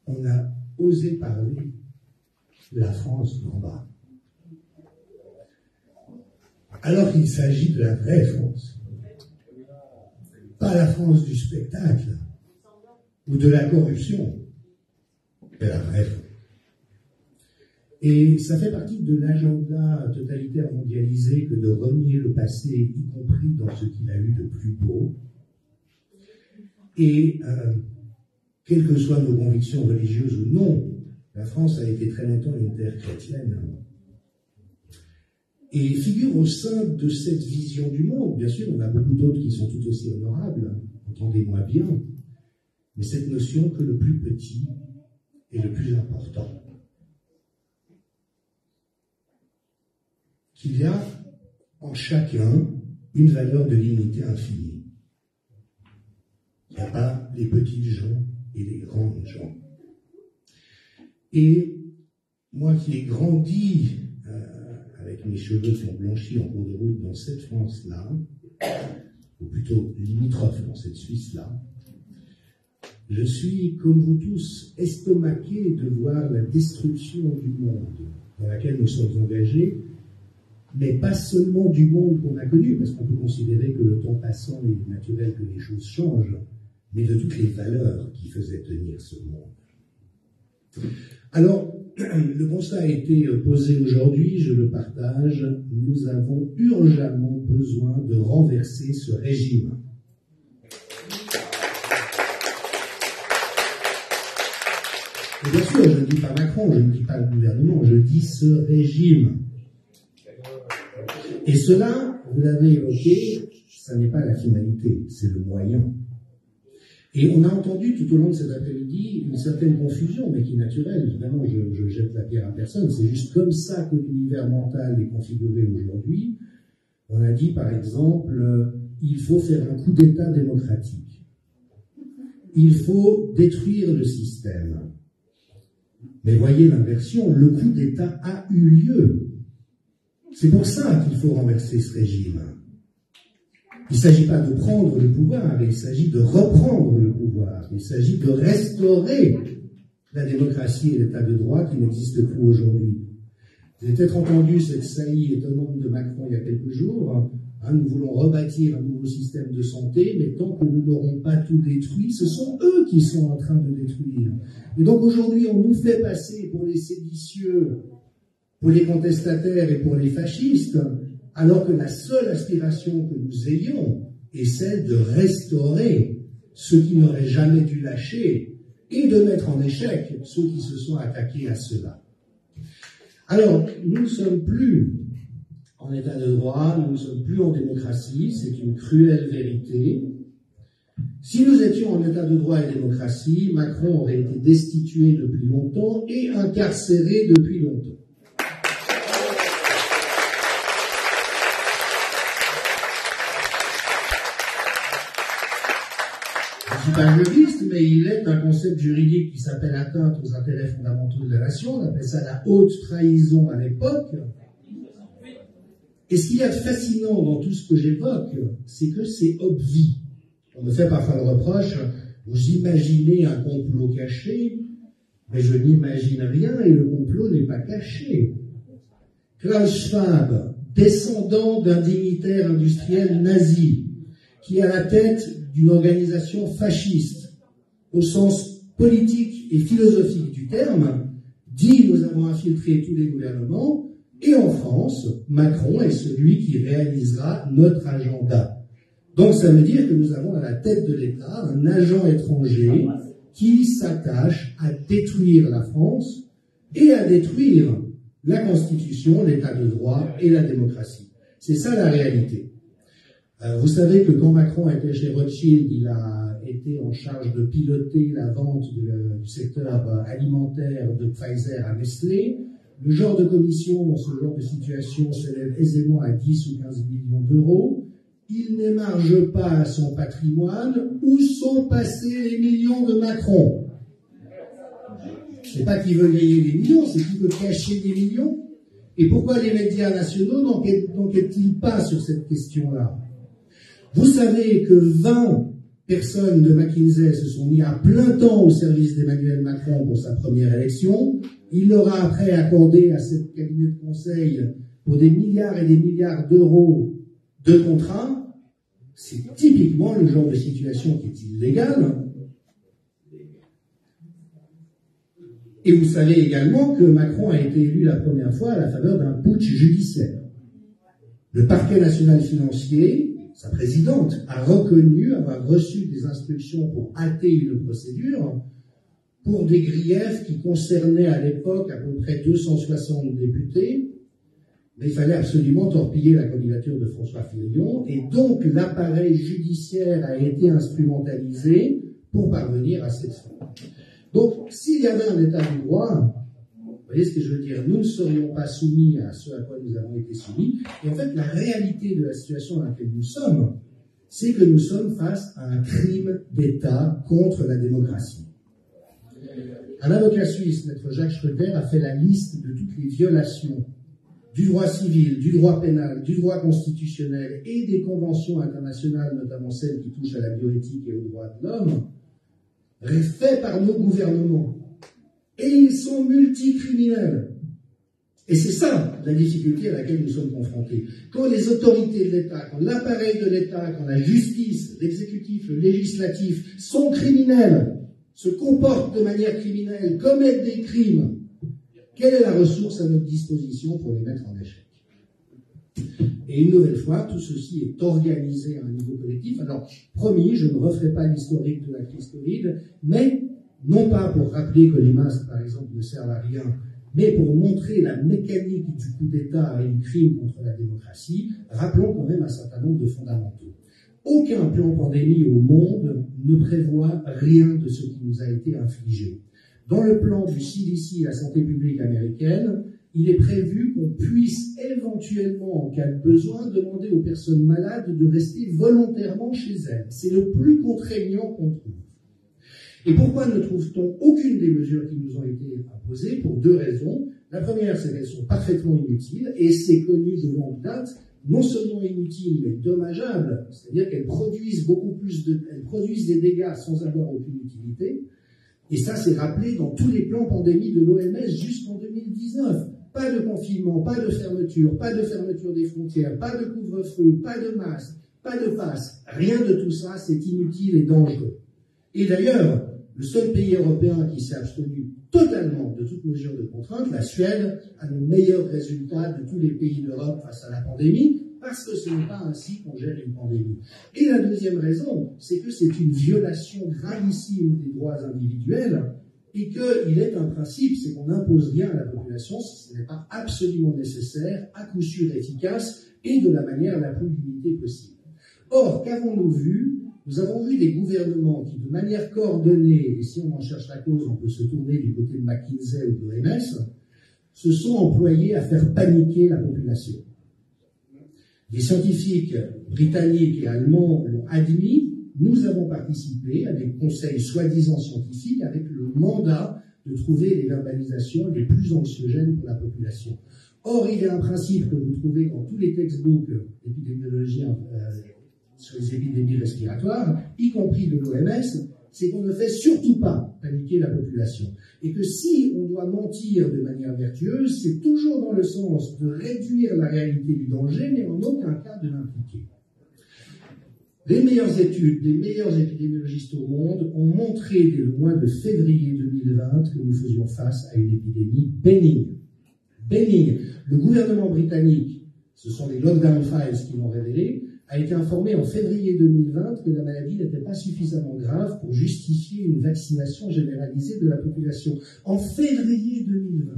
on a osé parler de la France d'en bas. Alors qu'il s'agit de la vraie France, pas la France du spectacle ou de la corruption, mais la vraie France. Et ça fait partie de l'agenda totalitaire mondialisé que de renier le passé, y compris dans ce qu'il a eu de plus beau. Et quelles que soient nos convictions religieuses ou non, la France a été très longtemps une terre chrétienne. Et figure au sein de cette vision du monde, bien sûr, on a beaucoup d'autres qui sont tout aussi honorables, entendez-moi bien, mais cette notion que le plus petit est le plus important. Qu'il y a en chacun une valeur de dignité infinie. Il n'y a pas les petits gens et les grands gens. Et moi qui ai grandi avec mes cheveux qui ont blanchi en cours de route dans cette France-là, ou plutôt limitrophe dans cette Suisse-là, je suis, comme vous tous, estomaqué de voir la destruction du monde dans laquelle nous sommes engagés, mais pas seulement du monde qu'on a connu, parce qu'on peut considérer que le temps passant, il est naturel que les choses changent, mais de toutes les valeurs qui faisaient tenir ce monde. Alors, le constat a été posé aujourd'hui, je le partage, nous avons urgemment besoin de renverser ce régime. Et bien sûr, je ne dis pas Macron, je ne dis pas le gouvernement, je dis ce régime. Et cela, vous l'avez évoqué, ça n'est pas la finalité, c'est le moyen. Et on a entendu tout au long de cet après-midi une certaine confusion, mais qui est naturelle. Vraiment, je jette la pierre à personne. C'est juste comme ça que l'univers mental est configuré aujourd'hui. On a dit, par exemple, il faut faire un coup d'État démocratique. Il faut détruire le système. Mais voyez l'inversion, le coup d'État a eu lieu. C'est pour ça qu'il faut renverser ce régime. Il ne s'agit pas de prendre le pouvoir, il s'agit de reprendre le pouvoir. Il s'agit de restaurer la démocratie et l'état de droit qui n'existent plus aujourd'hui. Vous avez peut-être entendu cette saillie étonnante de Macron il y a quelques jours. Nous voulons rebâtir un nouveau système de santé, mais tant que nous n'aurons pas tout détruit, ce sont eux qui sont en train de détruire. Et donc aujourd'hui, on nous fait passer pour les séditieux, pour les contestataires et pour les fascistes, alors que la seule aspiration que nous ayons est celle de restaurer ceux qui n'auraient jamais dû lâcher et de mettre en échec ceux qui se sont attaqués à cela. Alors, nous ne sommes plus en état de droit, nous ne sommes plus en démocratie, c'est une cruelle vérité. Si nous étions en état de droit et démocratie, Macron aurait été destitué depuis longtemps et incarcéré depuis longtemps. Je ne suis pas juriste, mais il est un concept juridique qui s'appelle atteinte aux intérêts fondamentaux de la nation. On appelle ça la haute trahison à l'époque. Et ce qu'il y a de fascinant dans tout ce que j'évoque, c'est que c'est obvi. On me fait parfois le reproche, vous imaginez un complot caché, mais je n'imagine rien et le complot n'est pas caché. Klaus Schwab, descendant d'un dignitaire industriel nazi, qui est à la tête d'une organisation fasciste, au sens politique et philosophique du terme, dit nous avons infiltré tous les gouvernements, et en France, Macron est celui qui réalisera notre agenda. Donc ça veut dire que nous avons à la tête de l'État un agent étranger qui s'attache à détruire la France et à détruire la Constitution, l'État de droit et la démocratie. C'est ça la réalité. Vous savez que quand Macron était chez Rothschild, il a été en charge de piloter la vente du secteur alimentaire de Pfizer à Nestlé. Le genre de commission dans ce genre de situation s'élève aisément à 10 ou 15 millions d'euros. Il n'émarge pas à son patrimoine. Où sont passés les millions de Macron? C'est pas qu'il veut gagner des millions, c'est qu'il veut cacher des millions. Et pourquoi les médias nationaux n'enquêtent-ils pas sur cette question-là? Vous savez que 20 personnes de McKinsey se sont mis à plein temps au service d'Emmanuel Macron pour sa première élection. Il leur a après accordé à cette cabinet de conseil pour des milliards et des milliards d'euros de contrats. C'est typiquement le genre de situation qui est illégale. Et vous savez également que Macron a été élu la première fois à la faveur d'un putsch judiciaire. Le parquet national financier, sa présidente, a reconnu avoir reçu des instructions pour hâter une procédure pour des griefs qui concernaient à l'époque à peu près 260 députés, mais il fallait absolument torpiller la candidature de François Fillon, et donc l'appareil judiciaire a été instrumentalisé pour parvenir à cette fin. Donc, s'il y avait un état du droit, vous voyez ce que je veux dire, nous ne serions pas soumis à ce à quoi nous avons été soumis, et en fait, la réalité de la situation dans laquelle nous sommes, c'est que nous sommes face à un crime d'État contre la démocratie. Un avocat suisse, maître Jacques Schroeder, a fait la liste de toutes les violations du droit civil, du droit pénal, du droit constitutionnel et des conventions internationales, notamment celles qui touchent à la bioéthique et aux droits de l'homme, faites par nos gouvernements. Et ils sont multicriminels. Et c'est ça la difficulté à laquelle nous sommes confrontés. Quand les autorités de l'État, quand l'appareil de l'État, quand la justice, l'exécutif, le législatif sont criminels, se comportent de manière criminelle, commettent des crimes, quelle est la ressource à notre disposition pour les mettre en échec? Et une nouvelle fois, tout ceci est organisé à un niveau collectif. Alors, promis, je ne referai pas l'historique de la crise Covid, mais non pas pour rappeler que les masques, par exemple, ne servent à rien, mais pour montrer la mécanique du coup d'État et du crime contre la démocratie, rappelons quand même un certain nombre de fondamentaux. Aucun plan pandémie au monde ne prévoit rien de ce qui nous a été infligé. Dans le plan du CDC, la santé publique américaine, il est prévu qu'on puisse éventuellement, en cas de besoin, demander aux personnes malades de rester volontairement chez elles. C'est le plus contraignant qu'on trouve. Et pourquoi ne trouve-t-on aucune des mesures qui nous ont été imposées? Pour deux raisons. La première, c'est qu'elles sont parfaitement inutiles, et c'est connu de longue date. non seulement inutiles, mais dommageables, c'est-à-dire qu'elles produisent elles produisent des dégâts sans avoir aucune utilité. Et ça, c'est rappelé dans tous les plans pandémie de l'OMS jusqu'en 2019. Pas de confinement, pas de fermeture des frontières, pas de couvre-feu, pas de masque, pas de passe. Rien de tout ça, c'est inutile et dangereux. Et d'ailleurs, le seul pays européen qui s'est abstenu totalement de toute mesure de contrainte, la Suède, a le meilleur résultat de tous les pays d'Europe face à la pandémie, parce que ce n'est pas ainsi qu'on gère une pandémie. Et la deuxième raison, c'est que c'est une violation gravissime des droits individuels, et qu'il est un principe, c'est qu'on n'impose rien à la population si ce n'est pas absolument nécessaire, à coup sûr efficace, et de la manière la plus limitée possible. Or, qu'avons-nous vu? Nous avons vu des gouvernements qui, de manière coordonnée, et si on en cherche la cause, on peut se tourner du côté de McKinsey ou de l'OMS, se sont employés à faire paniquer la population. Des scientifiques britanniques et allemands l'ont admis. Nous avons participé à des conseils soi-disant scientifiques avec le mandat de trouver les verbalisations les plus anxiogènes pour la population. Or, il y a un principe que vous trouvez dans tous les textbooks épidémiologiens sur les épidémies respiratoires, y compris de l'OMS, c'est qu'on ne fait surtout pas paniquer la population. Et que si on doit mentir de manière vertueuse, c'est toujours dans le sens de réduire la réalité du danger, mais en aucun cas de l'impliquer. Les meilleures études des meilleurs épidémiologistes au monde ont montré dès le mois de février 2020 que nous faisions face à une épidémie bénigne. Bénigne. Le gouvernement britannique, ce sont les Lockdown Files qui l'ont révélé, a été informé en février 2020 que la maladie n'était pas suffisamment grave pour justifier une vaccination généralisée de la population. En février 2020.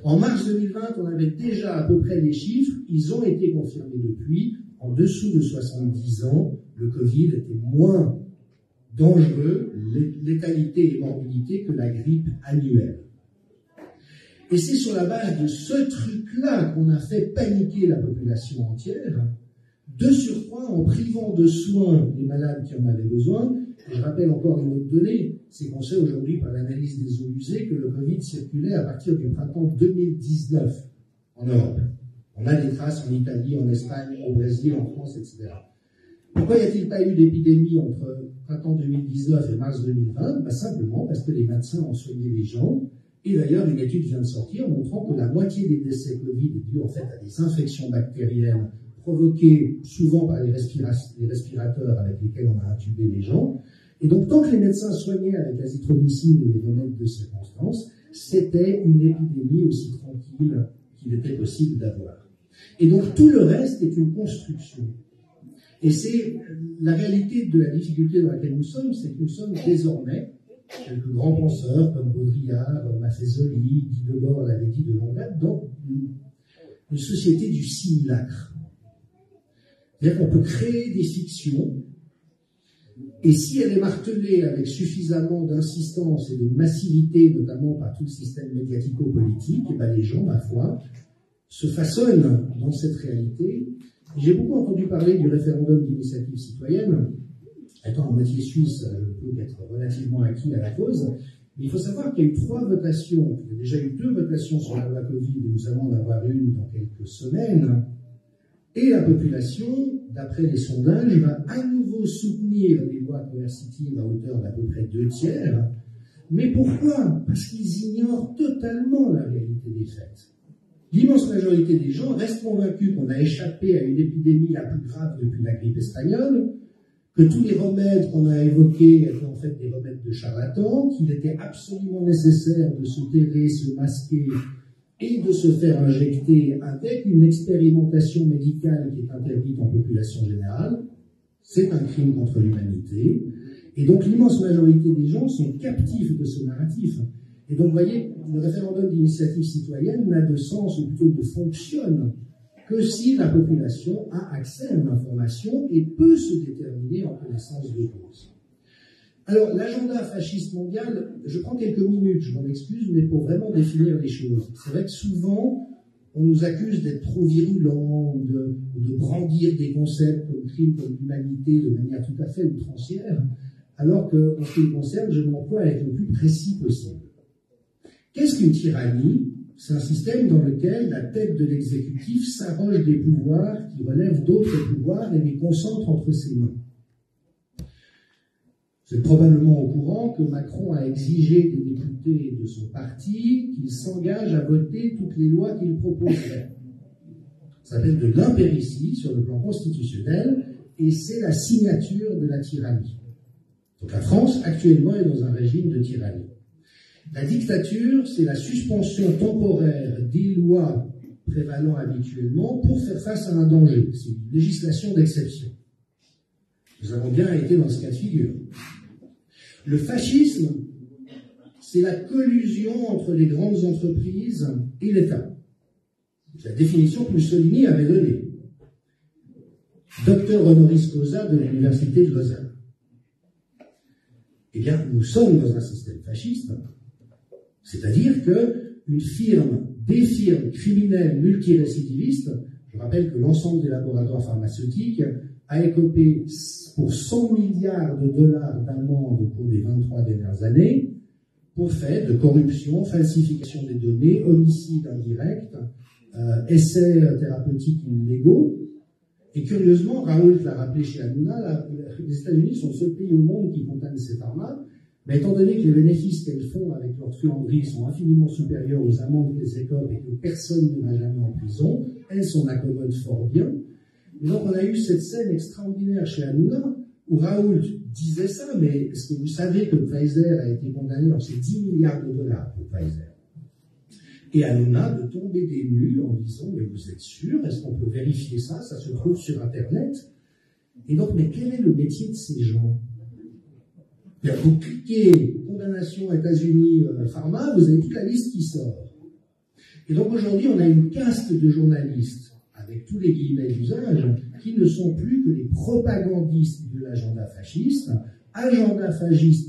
En mars 2020, on avait déjà à peu près les chiffres, ils ont été confirmés depuis. En dessous de 70 ans, le Covid était moins dangereux, létalité et morbidité que la grippe annuelle. Et c'est sur la base de ce truc-là qu'on a fait paniquer la population entière, de surcroît en privant de soins les malades qui en avaient besoin. Et je rappelle encore une autre donnée, c'est qu'on sait aujourd'hui par l'analyse des eaux usées que le Covid circulait à partir du printemps 2019 en Europe. On a des traces en Italie, en Espagne, au Brésil, en France, etc. Pourquoi n'y a-t-il pas eu d'épidémie entre printemps 2019 et mars 2020 ? Simplement parce que les médecins ont soigné les gens. Et d'ailleurs, une étude vient de sortir montrant que la moitié des décès Covid est due en fait à des infections bactériennes provoquées souvent par les respirateurs avec lesquels on a intubé les gens. Et donc, tant que les médecins soignaient avec l'azithromycine et les remèdes de circonstance, c'était une épidémie aussi tranquille qu'il était possible d'avoir. Et donc, tout le reste est une construction. Et c'est la réalité de la difficulté dans laquelle nous sommes, c'est que nous sommes désormais, quelques grands penseurs comme Baudrillard, Maffezoli, Guy Debord l'avait dit de longue date, dans une société du simulacre. C'est-à-dire qu'on peut créer des fictions, et si elle est martelée avec suffisamment d'insistance et de massivité, notamment par tout le système médiatico-politique, et ben les gens, ma foi, se façonnent dans cette réalité. J'ai beaucoup entendu parler du référendum d'initiative citoyenne. Étant en moitié suisse, je peux être relativement acquis à la cause. Mais il faut savoir qu'il y a eu 3 votations. Il y a déjà eu 2 votations sur la loi Covid, et nous allons en avoir une dans quelques semaines. Et la population, d'après les sondages, va à nouveau soutenir les lois coercitives à hauteur d'à peu près 2/3. Mais pourquoi ? Parce qu'ils ignorent totalement la réalité des faits. L'immense majorité des gens restent convaincus qu'on a échappé à une épidémie la plus grave depuis la grippe espagnole, que tous les remèdes qu'on a évoqués étaient en fait des remèdes de charlatans, qu'il était absolument nécessaire de se terrer, se masquer et de se faire injecter avec une expérimentation médicale qui est interdite en population générale. C'est un crime contre l'humanité. Et donc l'immense majorité des gens sont captifs de ce narratif. Et donc, vous voyez, le référendum d'initiative citoyenne n'a de sens, ou plutôt ne fonctionne, que si la population a accès à l'information et peut se déterminer en connaissance de cause. Alors, l'agenda fasciste mondial, je prends quelques minutes, je m'en excuse, mais pour vraiment définir les choses. C'est vrai que souvent, on nous accuse d'être trop virulents, ou de brandir des concepts comme crime contre l'humanité de manière tout à fait outrancière, alors qu'en ce qui me concerne, je m'emploie à être le plus précis possible. Qu'est-ce qu'une tyrannie ? C'est un système dans lequel la tête de l'exécutif s'arroge des pouvoirs qui relèvent d'autres pouvoirs et les concentre entre ses mains. Vous êtes probablement au courant que Macron a exigé des députés de son parti qu'ils s'engagent à voter toutes les lois qu'il proposerait. Ça s'appelle de l'impéritie sur le plan constitutionnel et c'est la signature de la tyrannie. Donc la France, actuellement, est dans un régime de tyrannie. La dictature, c'est la suspension temporaire des lois prévalant habituellement pour faire face à un danger. C'est une législation d'exception. Nous avons bien été dans ce cas de figure. Le fascisme, c'est la collusion entre les grandes entreprises et l'État. C'est la définition que Mussolini avait donnée. Docteur honoris causa de l'université de Lausanne. Eh bien, nous sommes dans un système fasciste, c'est-à-dire qu'une firme, des firmes criminelles multirécidivistes, je rappelle que l'ensemble des laboratoires pharmaceutiques a écopé pour 100 milliards de dollars d'amende au cours des 23 dernières années pour fait de corruption, falsification des données, homicide indirect, essais thérapeutiques illégaux. Et curieusement, Raoult l'a rappelé chez Hanouna, les États-Unis sont le seul pays au monde qui condamne ces pharma, mais étant donné que les bénéfices qu'elles font avec leur truanderie sont infiniment supérieurs aux amendes qu'elles écopent et que personne ne va jamais en prison, elles s'en accommodent fort bien. Et donc on a eu cette scène extraordinaire chez Hanouna, où Raoult disait ça, mais est-ce que vous savez que Pfizer a été condamné, alors c'est 10 milliards de dollars pour Pfizer. Et Hanouna de tomber des nues en disant, mais vous êtes sûr, est-ce qu'on peut vérifier ça? Ça se trouve sur Internet. Et donc, mais quel est le métier de ces gens? Vous cliquez condamnation États-Unis pharma, vous avez toute la liste qui sort. Et donc aujourd'hui, on a une caste de journalistes, avec tous les guillemets d'usage, qui ne sont plus que les propagandistes de l'agenda fasciste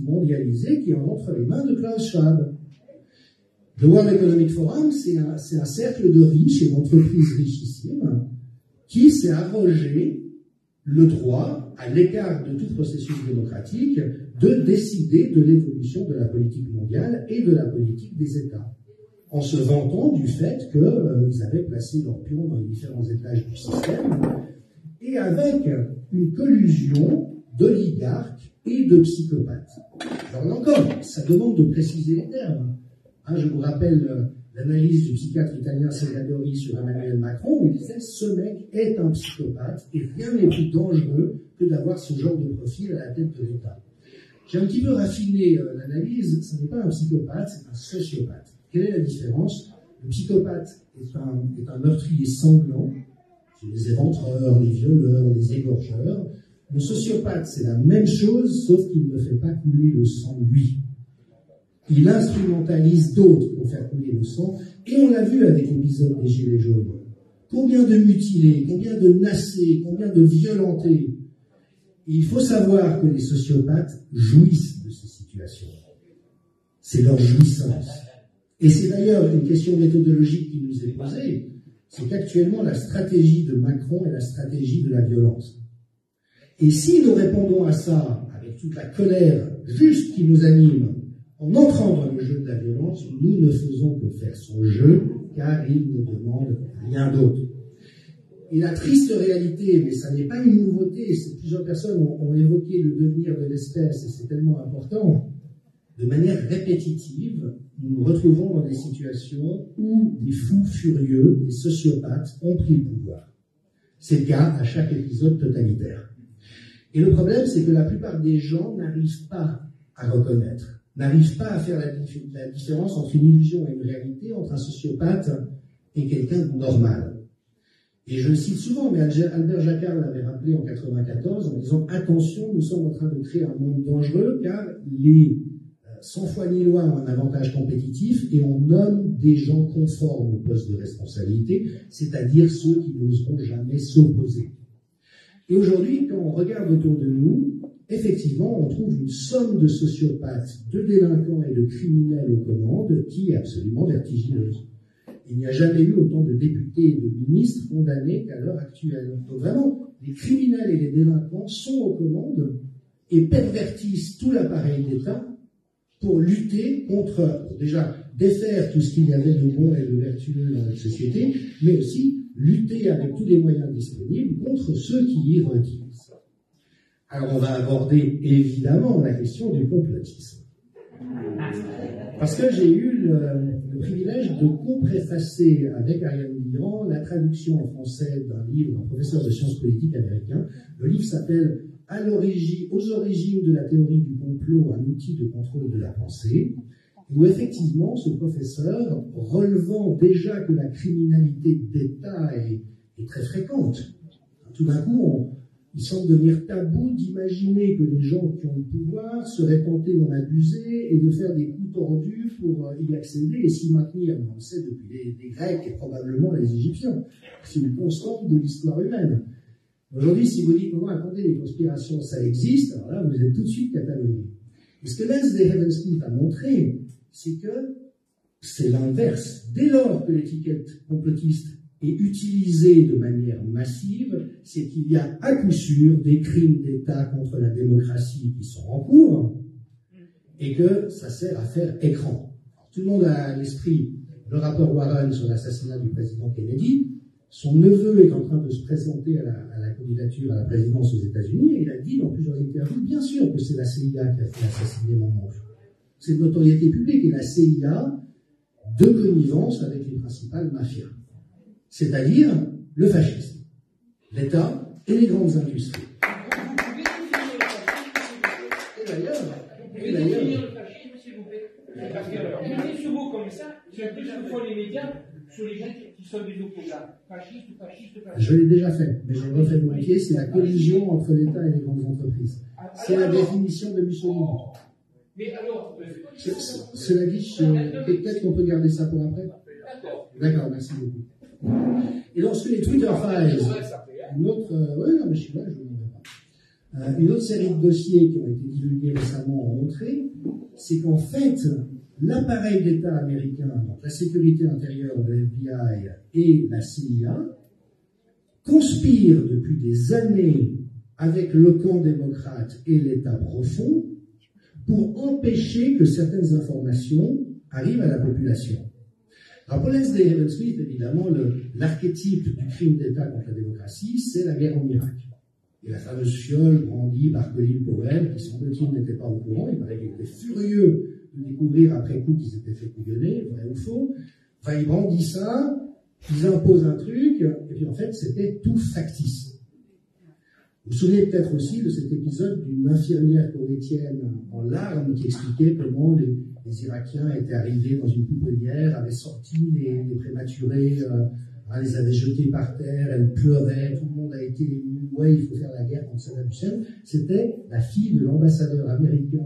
mondialisé qui est entre les mains de Klaus Schwab. Le World Economic Forum, c'est un cercle de riches et d'entreprises richissimes qui s'est arrogé le droit, à l'écart de tout processus démocratique, de décider de l'évolution de la politique mondiale et de la politique des États, en se vantant du fait qu'ils avaient placé leurs pions dans les différents étages du système, et avec une collusion d'oligarques et de psychopathes. Alors là encore, ça demande de préciser les termes. Je vous rappelle l'analyse du psychiatre italien Segadori sur Emmanuel Macron, où il disait « Ce mec est un psychopathe et rien n'est plus dangereux que d'avoir ce genre de profil à la tête de l'État. » J'ai un petit peu raffiné l'analyse, ce n'est pas un psychopathe, c'est un sociopathe. Quelle est la différence? Le psychopathe est un meurtrier sanglant, c'est les éventreurs, les violeurs, les égorgeurs. Le sociopathe, c'est la même chose, sauf qu'il ne fait pas couler le sang lui. Il instrumentalise d'autres pour faire couler le sang, et on l'a vu avec l'épisode des Gilets jaunes. Combien de mutilés, combien de nassés, combien de violentés. Et il faut savoir que les sociopathes jouissent de ces situations. C'est leur jouissance. Et c'est d'ailleurs une question méthodologique qui nous est posée, c'est qu'actuellement la stratégie de Macron est la stratégie de la violence. Et si nous répondons à ça avec toute la colère juste qui nous anime, en entrant dans le jeu de la violence, nous ne faisons que faire son jeu, car il ne demande rien d'autre. Et la triste réalité, mais ça n'est pas une nouveauté, plusieurs personnes ont évoqué le devenir de l'espèce, et c'est tellement important, de manière répétitive, nous nous retrouvons dans des situations où des fous furieux, des sociopathes ont pris le pouvoir. C'est le cas à chaque épisode totalitaire. Et le problème, c'est que la plupart des gens n'arrivent pas à reconnaître, n'arrivent pas à faire la différence entre une illusion et une réalité, entre un sociopathe et quelqu'un de normal. Et je le cite souvent, mais Albert Jacquard l'avait rappelé en 1994 en disant « Attention, nous sommes en train de créer un monde dangereux car les sans foi ni loi ont un avantage compétitif et on nomme des gens conformes au poste de responsabilité, c'est-à-dire ceux qui n'oseront jamais s'opposer. » Et aujourd'hui, quand on regarde autour de nous, effectivement, on trouve une somme de sociopathes, de délinquants et de criminels aux commandes qui est absolument vertigineuse. Il n'y a jamais eu autant de députés et de ministres condamnés qu'à l'heure actuelle. Donc vraiment, les criminels et les délinquants sont aux commandes et pervertissent tout l'appareil d'État pour lutter contre, déjà, défaire tout ce qu'il y avait de bon et de vertueux dans notre société, mais aussi lutter avec tous les moyens disponibles contre ceux qui y retiennent. Alors on va aborder évidemment la question du complotisme. Parce que j'ai eu le privilège de co-préfacer avec Ariane Milgrand la traduction en français d'un livre d'un professeur de sciences politiques américain. Le livre s'appelle « Aux origines de la théorie du complot, un outil de contrôle de la pensée », où effectivement ce professeur, relevant déjà que la criminalité d'État est très fréquente, tout d'un coup il semble devenir tabou d'imaginer que les gens qui ont le pouvoir seraient tentés d'en abuser et de faire des coups tordus pour y accéder et s'y maintenir. On le sait depuis les Grecs et probablement les Égyptiens. C'est une constante de l'histoire humaine. Aujourd'hui, si vous dites comment raconter les conspirations, ça existe, alors là, vous êtes tout de suite catalogé. Et ce que Leslie Heaven's a montré, c'est que c'est l'inverse. Dès lors que l'étiquette complotiste est utilisée de manière massive, c'est qu'il y a à coup sûr des crimes d'État contre la démocratie qui sont en cours et que ça sert à faire écran. Alors, tout le monde a à l'esprit le rapport Warren sur l'assassinat du président Kennedy. Son neveu est en train de se présenter à la candidature à la présidence aux États-Unis et il a dit dans plusieurs interviews, bien sûr que c'est la CIA qui a fait assassiner mon oncle. C'est de notoriété publique et la CIA de connivence avec les principales mafias. C'est-à-dire le fascisme, l'État et les grandes industries. Et d'ailleurs, parce que mettez ce mot comme ça, c'est plus que font les médias sur les gens qui sont des opposants. Fascistes. Je l'ai déjà fait, mais je le refais volontiers, c'est la collusion entre l'État et les grandes entreprises. C'est la définition de Mussolini. Mais alors, cela dit, peut-être qu'on peut garder ça pour après. D'accord, merci beaucoup. Et lorsque les Twitter Files, une autre série de dossiers qui ont été divulgués récemment ont montré, c'est qu'en fait, l'appareil d'État américain, donc la sécurité intérieure de l'FBI et la CIA, conspirent depuis des années avec le camp démocrate et l'État profond pour empêcher que certaines informations arrivent à la population. Alors pour Leslie Heaven-Smith, évidemment, l'archétype du crime d'État contre la démocratie, c'est la guerre en Irak. Et la fameuse fiole brandie par Colin Powell, qui semble-t-il n'était pas au courant, il paraît qu'il était furieux de découvrir après coup qu'ils s'étaient fait couillonner, vrai ou faux. Enfin, il brandit ça, ils imposent un truc, et puis en fait, c'était tout factice. Vous vous souvenez peut-être aussi de cet épisode d'une infirmière koweïtienne en larmes qui expliquait comment les Irakiens étaient arrivés dans une pouponnière, avaient sorti les prématurés, les avaient jetés par terre, elle pleurait, tout le monde a été ému, ouais, il faut faire la guerre contre Saddam Hussein. C'était la fille de l'ambassadeur américain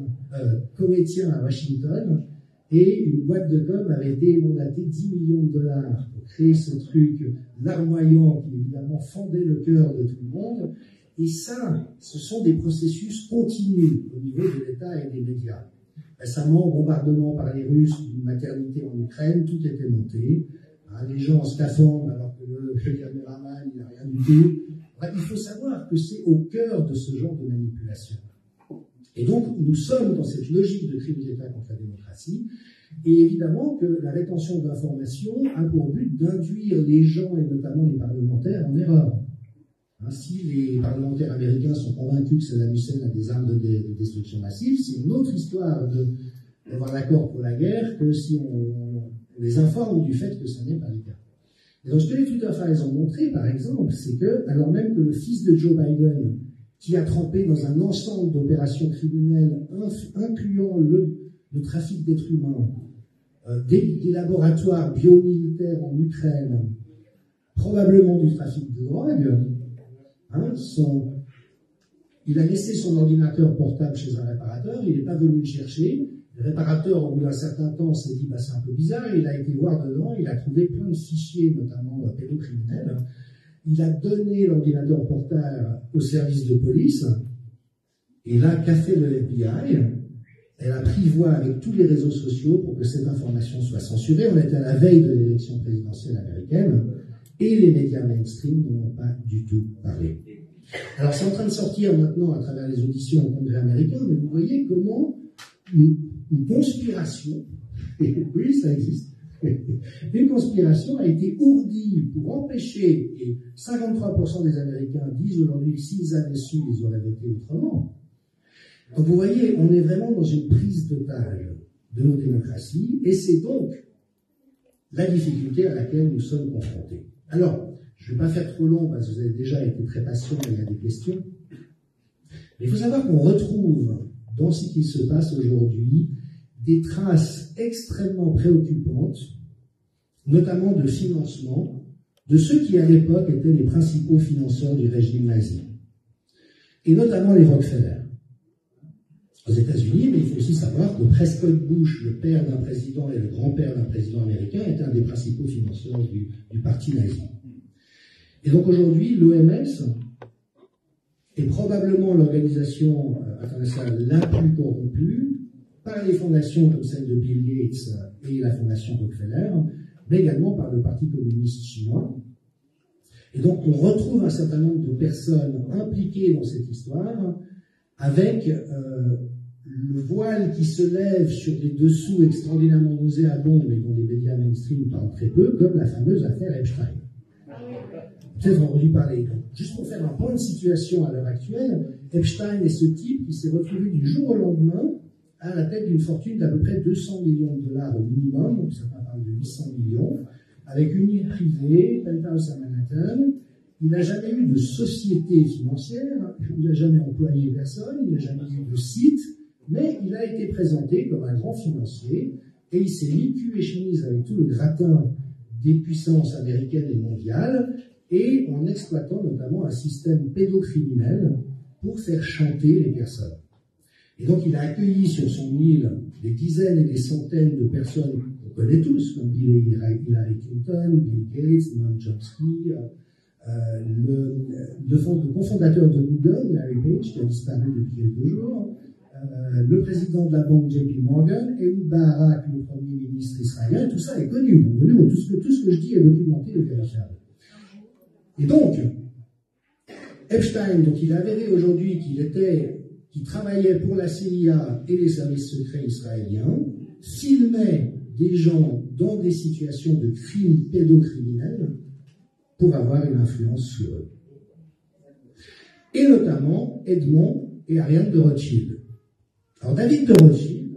koweïtien à Washington, et une boîte de com avait été mandatée 10 millions de dollars pour créer ce truc larmoyant qui évidemment fendait le cœur de tout le monde. Et ça, ce sont des processus continus au niveau de l'État et des médias. Récemment, bombardement par les Russes d'une maternité en Ukraine, tout était monté. Les gens en scaphandre alors que le caméraman, il n'a rien du tout. Il faut savoir que c'est au cœur de ce genre de manipulation. Et donc, nous sommes dans cette logique de crime d'État contre la démocratie. Et évidemment que la rétention d'informations a pour but d'induire les gens, et notamment les parlementaires, en erreur. Si les parlementaires américains sont convaincus que Saddam Hussein a des armes de destruction massive, c'est une autre histoire d'avoir l'accord pour la guerre que si on les informe du fait que ce n'est pas le cas. Et donc ce que les Twitter Files ont montré, par exemple, c'est que, alors même que le fils de Joe Biden, qui a trempé dans un ensemble d'opérations criminelles, incluant le trafic d'êtres humains, des laboratoires biomilitaires en Ukraine, probablement du trafic de drogue, il a laissé son ordinateur portable chez un réparateur, il n'est pas venu le chercher. Le réparateur, au bout d'un certain temps, s'est dit c'est un peu bizarre, il a été voir dedans, il a trouvé plein de fichiers, notamment pédocriminels. Il a donné l'ordinateur portable au service de police, et là, qu'a fait le FBI? Elle a pris voix avec tous les réseaux sociaux pour que cette information soit censurée. On était à la veille de l'élection présidentielle américaine, et les médias mainstream n'en ont pas du tout parlé. Alors c'est en train de sortir maintenant à travers les auditions au Congrès américain, mais vous voyez comment une conspiration, oui, ça existe, une conspiration a été ourdie pour empêcher, et 53% des Américains disent aujourd'hui que s'ils avaient su, ils auraient voté autrement. Donc vous voyez, on est vraiment dans une prise d'otage de nos démocraties, et c'est donc la difficulté à laquelle nous sommes confrontés. Alors, je ne vais pas faire trop long, parce que vous avez déjà été très patient, il y a des questions. Mais il faut savoir qu'on retrouve dans ce qui se passe aujourd'hui des traces extrêmement préoccupantes, notamment de financement, de ceux qui à l'époque étaient les principaux financeurs du régime nazi, et notamment les Rockefeller. Aux États-Unis, mais il faut aussi savoir que Prescott Bush, le père d'un président et le grand-père d'un président américain, était un des principaux financeurs du parti nazi. Et donc aujourd'hui, l'OMS est probablement l'organisation internationale la plus corrompue par les fondations comme celle de Bill Gates et la fondation Rockefeller, mais également par le Parti communiste chinois. Et donc on retrouve un certain nombre de personnes impliquées dans cette histoire avec le voile qui se lève sur des dessous extraordinairement nauséabonds, mais dont les médias mainstream parlent très peu, comme la fameuse affaire Epstein. Peut-être entendu parler. Donc, juste pour faire un point de situation à l'heure actuelle, Epstein est ce type qui s'est retrouvé du jour au lendemain à la tête d'une fortune d'à peu près 200 millions de dollars au minimum, donc ça parle de 800 millions, avec une île privée, penthouse à Manhattan. Il n'a jamais eu de société financière, il n'a jamais employé personne, il n'a jamais eu de site, mais il a été présenté comme un grand financier, et il s'est mis cul et chemise avec tout le gratin des puissances américaines et mondiales, et en exploitant notamment un système pédocriminel pour faire chanter les personnes. Et donc il a accueilli sur son île des dizaines et des centaines de personnes qu'on connaît tous, comme Hillary Clinton, Bill Gates, Noam Chomsky, le cofondateur de Google, Larry Page, qui a disparu depuis quelques jours, le président de la banque JP Morgan, Ehud Barak, le premier ministre israélien, tout ça est connu. Tout ce que je dis est documenté et vérifiable. Et donc, Epstein, donc il a avéré aujourd'hui qu'il travaillait pour la CIA et les services secrets israéliens, filmait des gens dans des situations de crimes pédocriminels pour avoir une influence sur eux. Et notamment Edmond et Ariane de Rothschild. Alors David de Rothschild,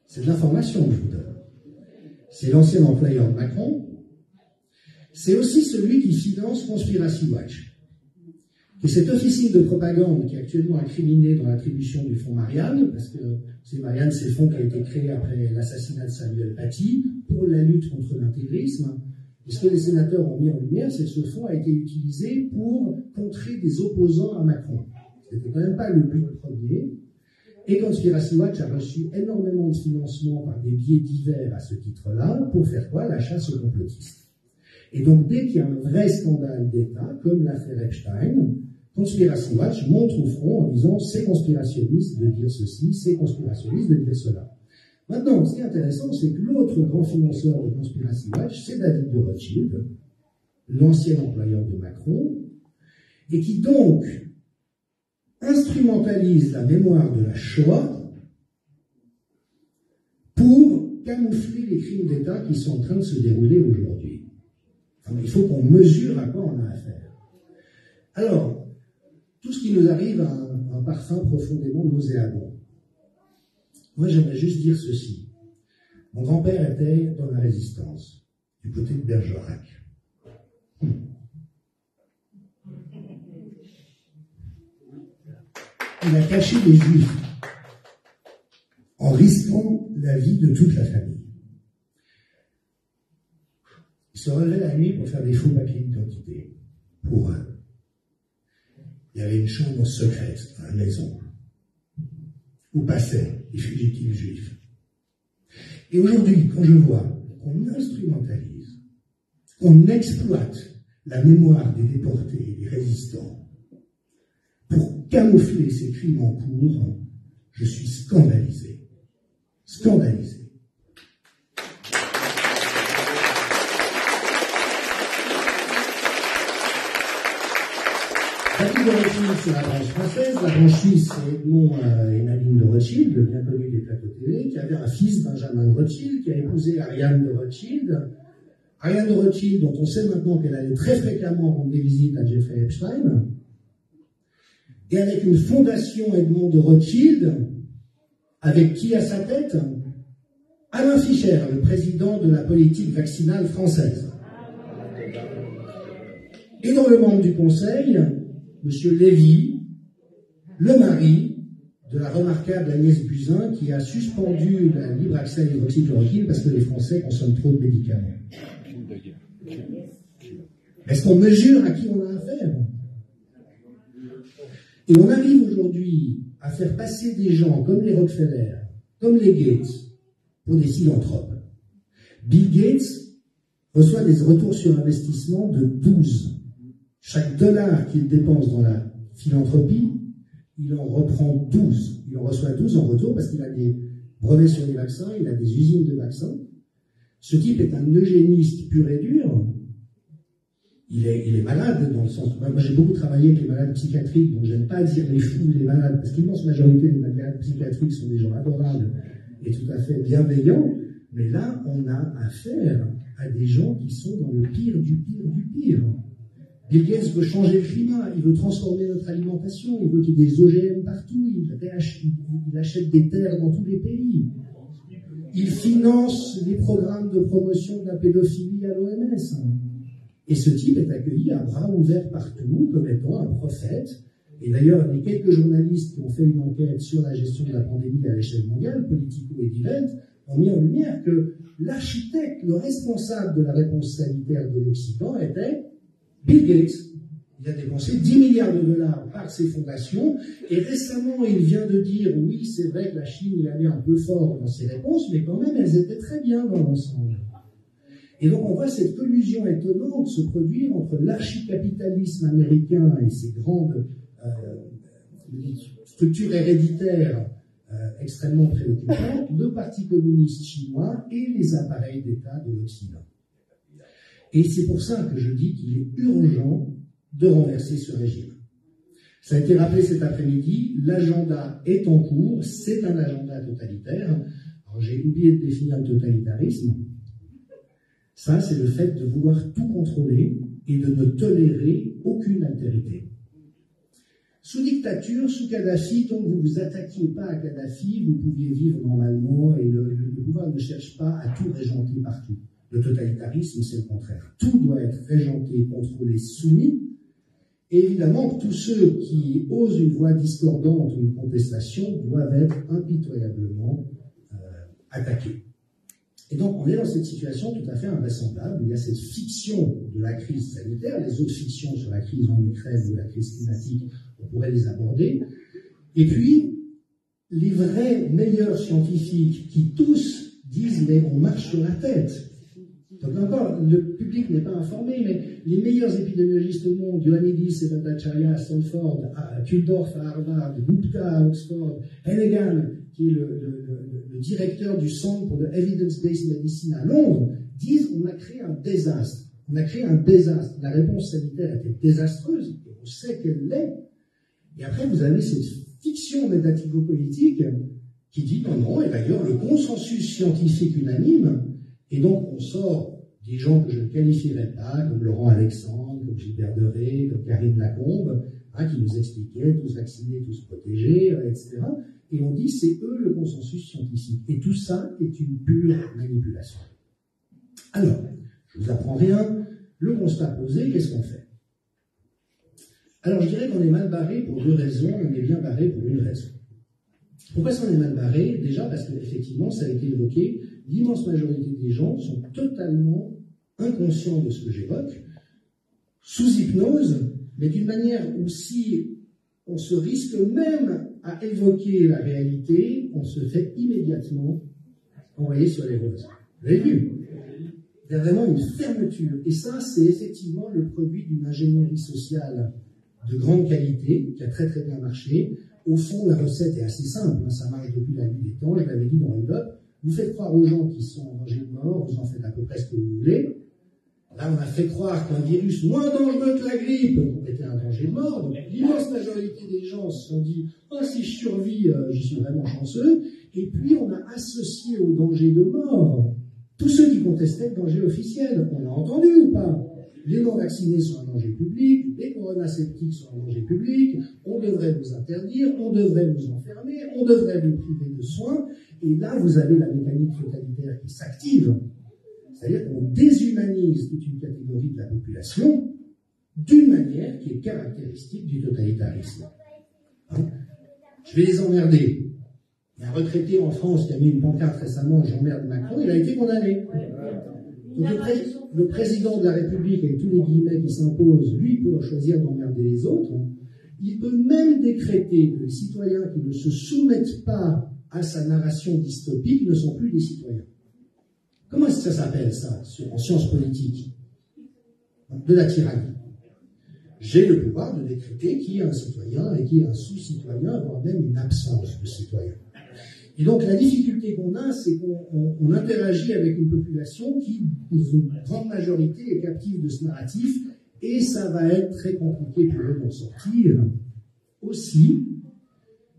c'est de l'information que je vous donne. C'est l'ancien employeur de Macron. C'est aussi celui qui finance Conspiracy Watch. Et cette officine de propagande qui est actuellement incriminée dans l'attribution du fonds Marianne, parce que c'est le fonds qui a été créé après l'assassinat de Samuel Paty pour la lutte contre l'intégrisme. Et ce que les sénateurs ont mis en lumière, c'est que ce fonds a été utilisé pour contrer des opposants à Macron. Ce n'était quand même pas le but premier. Et Conspiracy Watch a reçu énormément de financement par des biais divers à ce titre-là, pour faire quoi? La chasse aux complotistes. Et donc, dès qu'il y a un vrai scandale d'État, comme l'affaire Epstein, Conspiracy Watch montre au front en disant c'est conspirationniste de dire ceci, c'est conspirationniste de dire cela. Maintenant, ce qui est intéressant, c'est que l'autre grand financeur de Conspiracy Watch, c'est David de Rothschild, l'ancien employeur de Macron, et qui donc instrumentalise la mémoire de la Shoah pour camoufler les crimes d'État qui sont en train de se dérouler aujourd'hui. Donc, il faut qu'on mesure à quoi on a affaire. Alors, tout ce qui nous arrive a un parfum profondément nauséabond. Moi, j'aimerais juste dire ceci. Mon grand-père était dans la Résistance, du côté de Bergerac. Il a caché les Juifs en risquant la vie de toute la famille. Il se relevait la nuit pour faire des faux papiers d'identité pour eux. Il y avait une chambre secrète dans la maison où passaient les fugitifs juifs. Et aujourd'hui, quand je vois qu'on instrumentalise, qu'on exploite la mémoire des déportés et des résistants pour camoufler ces crimes en cours, je suis scandalisé. Scandalisé. David de Rothschild, c'est la branche française. La branche suisse, c'est Edmond et Nadine de Rothschild, bien connu des plateaux télé, qui avait un fils, Benjamin de Rothschild, qui a épousé Ariane de Rothschild. Ariane de Rothschild, dont on sait maintenant qu'elle allait très fréquemment rendre des visites à Jeffrey Epstein, et avec une fondation Edmond de Rothschild, avec qui à sa tête? Alain Fischer, le président de la politique vaccinale française. Et dans le membre du Conseil, M. Lévy, le mari de la remarquable Agnès Buzyn, qui a suspendu le libre accès à l'hydroxychloroquine parce que les Français consomment trop de médicaments. Est-ce qu'on mesure à qui on a affaire? Et on arrive aujourd'hui à faire passer des gens comme les Rockefeller, comme les Gates, pour des philanthropes. Bill Gates reçoit des retours sur investissement de 12. Chaque dollar qu'il dépense dans la philanthropie, il en reprend 12. Il en reçoit 12 en retour parce qu'il a des brevets sur les vaccins, il a des usines de vaccins. Ce type est un eugéniste pur et dur. Il est malade dans le sens... Moi, j'ai beaucoup travaillé avec les malades psychiatriques, donc j'aime pas dire les fous, les malades, parce qu'immense majorité des malades psychiatriques sont des gens adorables et tout à fait bienveillants. Mais là, on a affaire à des gens qui sont dans le pire du pire du pire. Bill Gates veut changer le climat, il veut transformer notre alimentation, il veut qu'il y ait des OGM partout, il achète des terres dans tous les pays. Il finance les programmes de promotion de la pédophilie à l'OMS. Et ce type est accueilli à bras ouverts partout comme étant un prophète. Et d'ailleurs, les quelques journalistes qui ont fait une enquête sur la gestion de la pandémie à l'échelle mondiale, Politico et Divent, ont mis en lumière que l'architecte, le responsable de la réponse sanitaire de l'Occident était Bill Gates. Il a dépensé 10 milliards de dollars par ses fondations, et récemment, il vient de dire, oui, c'est vrai que la Chine y allait un peu fort dans ses réponses, mais quand même, elles étaient très bien dans l'ensemble. Et donc, on voit cette collusion étonnante se produire entre l'archicapitalisme américain et ses grandes structures héréditaires extrêmement préoccupantes, le Parti communiste chinois et les appareils d'État de l'Occident. Et c'est pour ça que je dis qu'il est urgent de renverser ce régime. Ça a été rappelé cet après-midi, l'agenda est en cours, c'est un agenda totalitaire. Alors j'ai oublié de définir le totalitarisme. Ça, c'est le fait de vouloir tout contrôler et de ne tolérer aucune altérité. Sous dictature, sous Kadhafi, tant que vous ne vous attaquiez pas à Kadhafi, vous pouviez vivre normalement et le pouvoir ne cherche pas à tout régenter partout. Le totalitarisme, c'est le contraire. Tout doit être régenté, contrôlé, soumis. Et évidemment, tous ceux qui osent une voix discordante ou une contestation doivent être impitoyablement attaqués. Et donc, on est dans cette situation tout à fait invraisemblable. Il y a cette fiction de la crise sanitaire, les autres fictions sur la crise en Ukraine ou la crise climatique, on pourrait les aborder. Et puis, les vrais meilleurs scientifiques qui tous disent « mais on marche sur la tête ». Donc encore, le public n'est pas informé, mais les meilleurs épidémiologistes au monde, Ioannidis et Bhattacharya à Stanford, Kuldorf à Harvard, Gupta à Oxford, Hennegan, qui est le directeur du Centre pour le Evidence-Based Medicine à Londres, disent on a créé un désastre. On a créé un désastre. La réponse sanitaire était désastreuse, et on sait qu'elle l'est. Et après, vous avez cette fiction métatico-politique qui dit non, et d'ailleurs, le consensus scientifique unanime, et donc on sort des gens que je ne qualifierais pas, comme Laurent Alexandre, comme Gilbert Deray, comme Karine Lacombe, qui nous expliquaient tous vaccinés, tous protégés, etc. Et on dit c'est eux le consensus scientifique. Et tout ça est une pure manipulation. Alors, je ne vous apprends rien, le constat posé, qu'est-ce qu'on fait? Alors je dirais qu'on est mal barré pour deux raisons, on est bien barré pour une raison. Pourquoi est-ce qu'on est mal barré? Déjà parce qu'effectivement, ça a été évoqué, l'immense majorité des gens sont totalement inconscients de ce que j'évoque, sous hypnose, mais d'une manière où si on se risque même à évoquer la réalité, on se fait immédiatement envoyer sur les roses. Vous l'avez vu? Il y a vraiment une fermeture. Et ça, c'est effectivement le produit d'une ingénierie sociale de grande qualité, qui a très très bien marché. Au fond, la recette est assez simple, ça marche depuis la nuit des temps, je l'avais dit dans le doc. Vous faites croire aux gens qui sont en danger de mort, vous en faites à peu près ce que vous voulez, Là, on a fait croire qu'un virus moins dangereux que la grippe était un danger de mort. Donc, l'immense majorité des gens se sont dit « Oh, si je survis, je suis vraiment chanceux ». Et puis, on a associé au danger de mort tous ceux qui contestaient le danger officiel. On l'a entendu ou pas? Les non-vaccinés sont un danger public, les coronasceptiques sont un danger public, on devrait vous interdire, on devrait vous enfermer, on devrait vous priver de soins. Et là, vous avez la mécanique totalitaire qui s'active. C'est-à-dire qu'on déshumanise toute une catégorie de la population d'une manière qui est caractéristique du totalitarisme. Hein? Je vais les emmerder. Il y a un retraité en France qui a mis une pancarte récemment, j'emmerde Macron, il a été condamné. Donc le président de la République, avec tous les guillemets qui s'imposent, lui peut choisir d'emmerder les autres. Il peut même décréter que les citoyens qui ne se soumettent pas à sa narration dystopique ne sont plus des citoyens. Comment ça s'appelle ça en sciences politiques? De la tyrannie. J'ai le pouvoir de décréter qui est un citoyen et qui est un sous-citoyen, voire même une absence de citoyen. Et donc la difficulté qu'on a, c'est qu'on interagit avec une population qui, dans une grande majorité, est captive de ce narratif, et ça va être très compliqué pour eux d'en sortir. Aussi,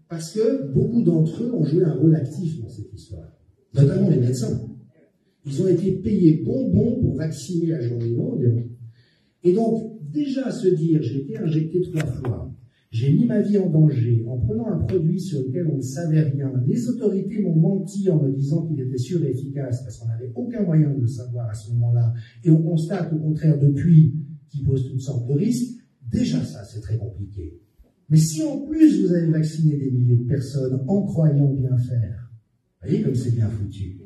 parce que beaucoup d'entre eux ont joué un rôle actif dans cette histoire, notamment les médecins. Ils ont été payés bonbons pour vacciner à journée longue. Et donc, déjà se dire, j'ai été injecté 3 fois, j'ai mis ma vie en danger en prenant un produit sur lequel on ne savait rien. Les autorités m'ont menti en me disant qu'il était sûr et efficace parce qu'on n'avait aucun moyen de le savoir à ce moment-là. Et on constate au contraire depuis qu'il pose toutes sortes de risques. Déjà ça, c'est très compliqué. Mais si en plus vous avez vacciné des milliers de personnes en croyant bien faire, vous voyez comme c'est bien foutu.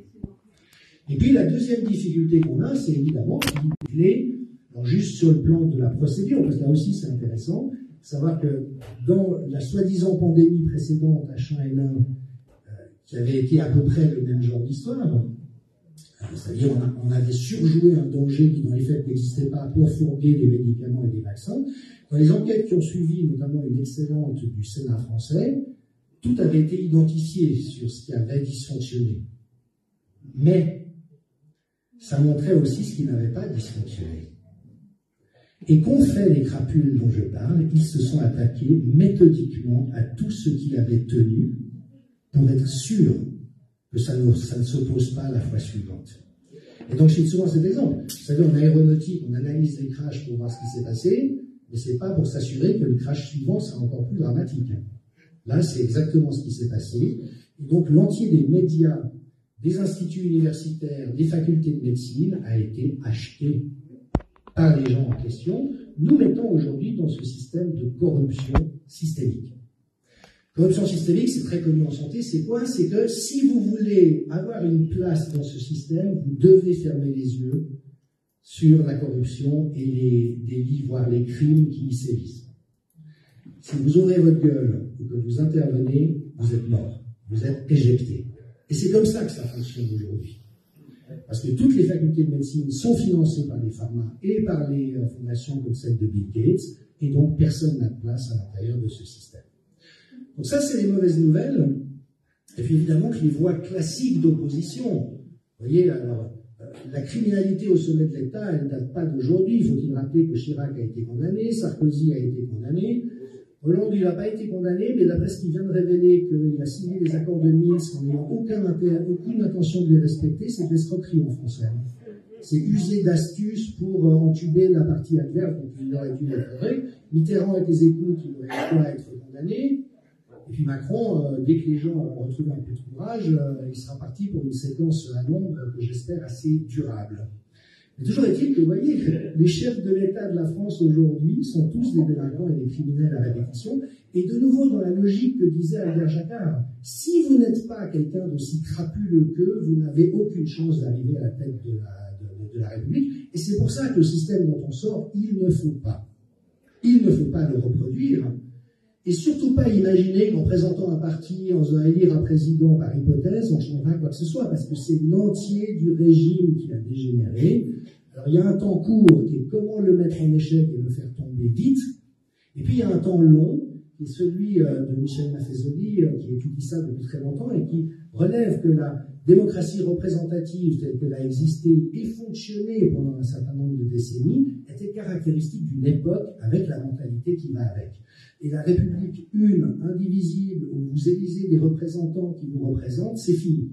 Et puis la deuxième difficulté qu'on a, c'est évidemment qu'il est, alors juste sur le plan de la procédure, parce que là aussi c'est intéressant, savoir que dans la soi-disant pandémie précédente H1N1, qui avait été à peu près le même genre d'histoire, c'est-à-dire on avait surjoué un danger qui dans les faits n'existait pas pour fourguer des médicaments et des vaccins. Dans les enquêtes qui ont suivi, notamment une excellente du Sénat français, tout avait été identifié sur ce qui avait dysfonctionné. Mais ça montrait aussi ce qui n'avait pas dysfonctionné. Et qu'ont fait les crapules dont je parle? Ils se sont attaqués méthodiquement à tout ce qui avait tenu pour être sûr que ça ne s'oppose pas à la fois suivante. Et donc, je cite souvent cet exemple. Vous savez, en aéronautique, on analyse les crashs pour voir ce qui s'est passé, mais ce n'est pas pour s'assurer que le crash suivant sera encore plus dramatique. Là, c'est exactement ce qui s'est passé. Et donc, l'entier des médias, des instituts universitaires, des facultés de médecine a été acheté par les gens en question, nous mettons aujourd'hui dans ce système de corruption systémique. Corruption systémique, c'est très connu en santé, c'est quoi? C'est que si vous voulez avoir une place dans ce système, vous devez fermer les yeux sur la corruption et les délits, voire les crimes qui y sévissent. Si vous ouvrez votre gueule ou que vous intervenez, vous êtes mort, vous êtes éjecté. Et c'est comme ça que ça fonctionne aujourd'hui. Parce que toutes les facultés de médecine sont financées par les pharma et par les fondations comme celle de Bill Gates, et donc personne n'a de place à l'intérieur de ce système. Donc ça, c'est les mauvaises nouvelles. Et puis évidemment que les voies classiques d'opposition, vous voyez, alors, la criminalité au sommet de l'État, elle ne date pas d'aujourd'hui. Faut-il rappeler que Chirac a été condamné, Sarkozy a été condamné, Hollande, il n'a pas été condamné, mais d'après ce qu'il vient de révéler qu'il a signé les accords de Minsk en n'ayant aucune intention de les respecter, c'est de l'escroquerie en français. C'est user d'astuces pour entuber la partie adverse, donc il aurait dû être vrai. Mitterrand avec les écoutes, il aurait dû être condamné. Et puis Macron, dès que les gens auront retrouvé un peu de courage, il sera parti pour une séquence à l'ombre que j'espère assez durable. Mais toujours est-il que, vous voyez, les chefs de l'État de la France aujourd'hui sont tous des délinquants et des criminels à répétition. Et de nouveau, dans la logique que disait Albert Jacquard, si vous n'êtes pas quelqu'un d'aussi crapuleux qu'eux, vous n'avez aucune chance d'arriver à la tête de la République. Et c'est pour ça que le système dont on sort, il ne faut pas le reproduire. Et surtout pas imaginer qu'en présentant un parti, en faisant élire un président par hypothèse, on changera quoi que ce soit, parce que c'est l'entier du régime qui a dégénéré. Alors il y a un temps court qui est comment le mettre en échec et le faire tomber vite, et puis il y a un temps long qui est celui de Michel Maffezoli, qui étudie ça depuis très longtemps et qui relève que la démocratie représentative telle qu'elle a existé et fonctionné pendant un certain nombre de décennies était caractéristique d'une époque avec la mentalité qui va avec. Et la République une, indivisible, où vous élisez des représentants qui vous représentent, c'est fini.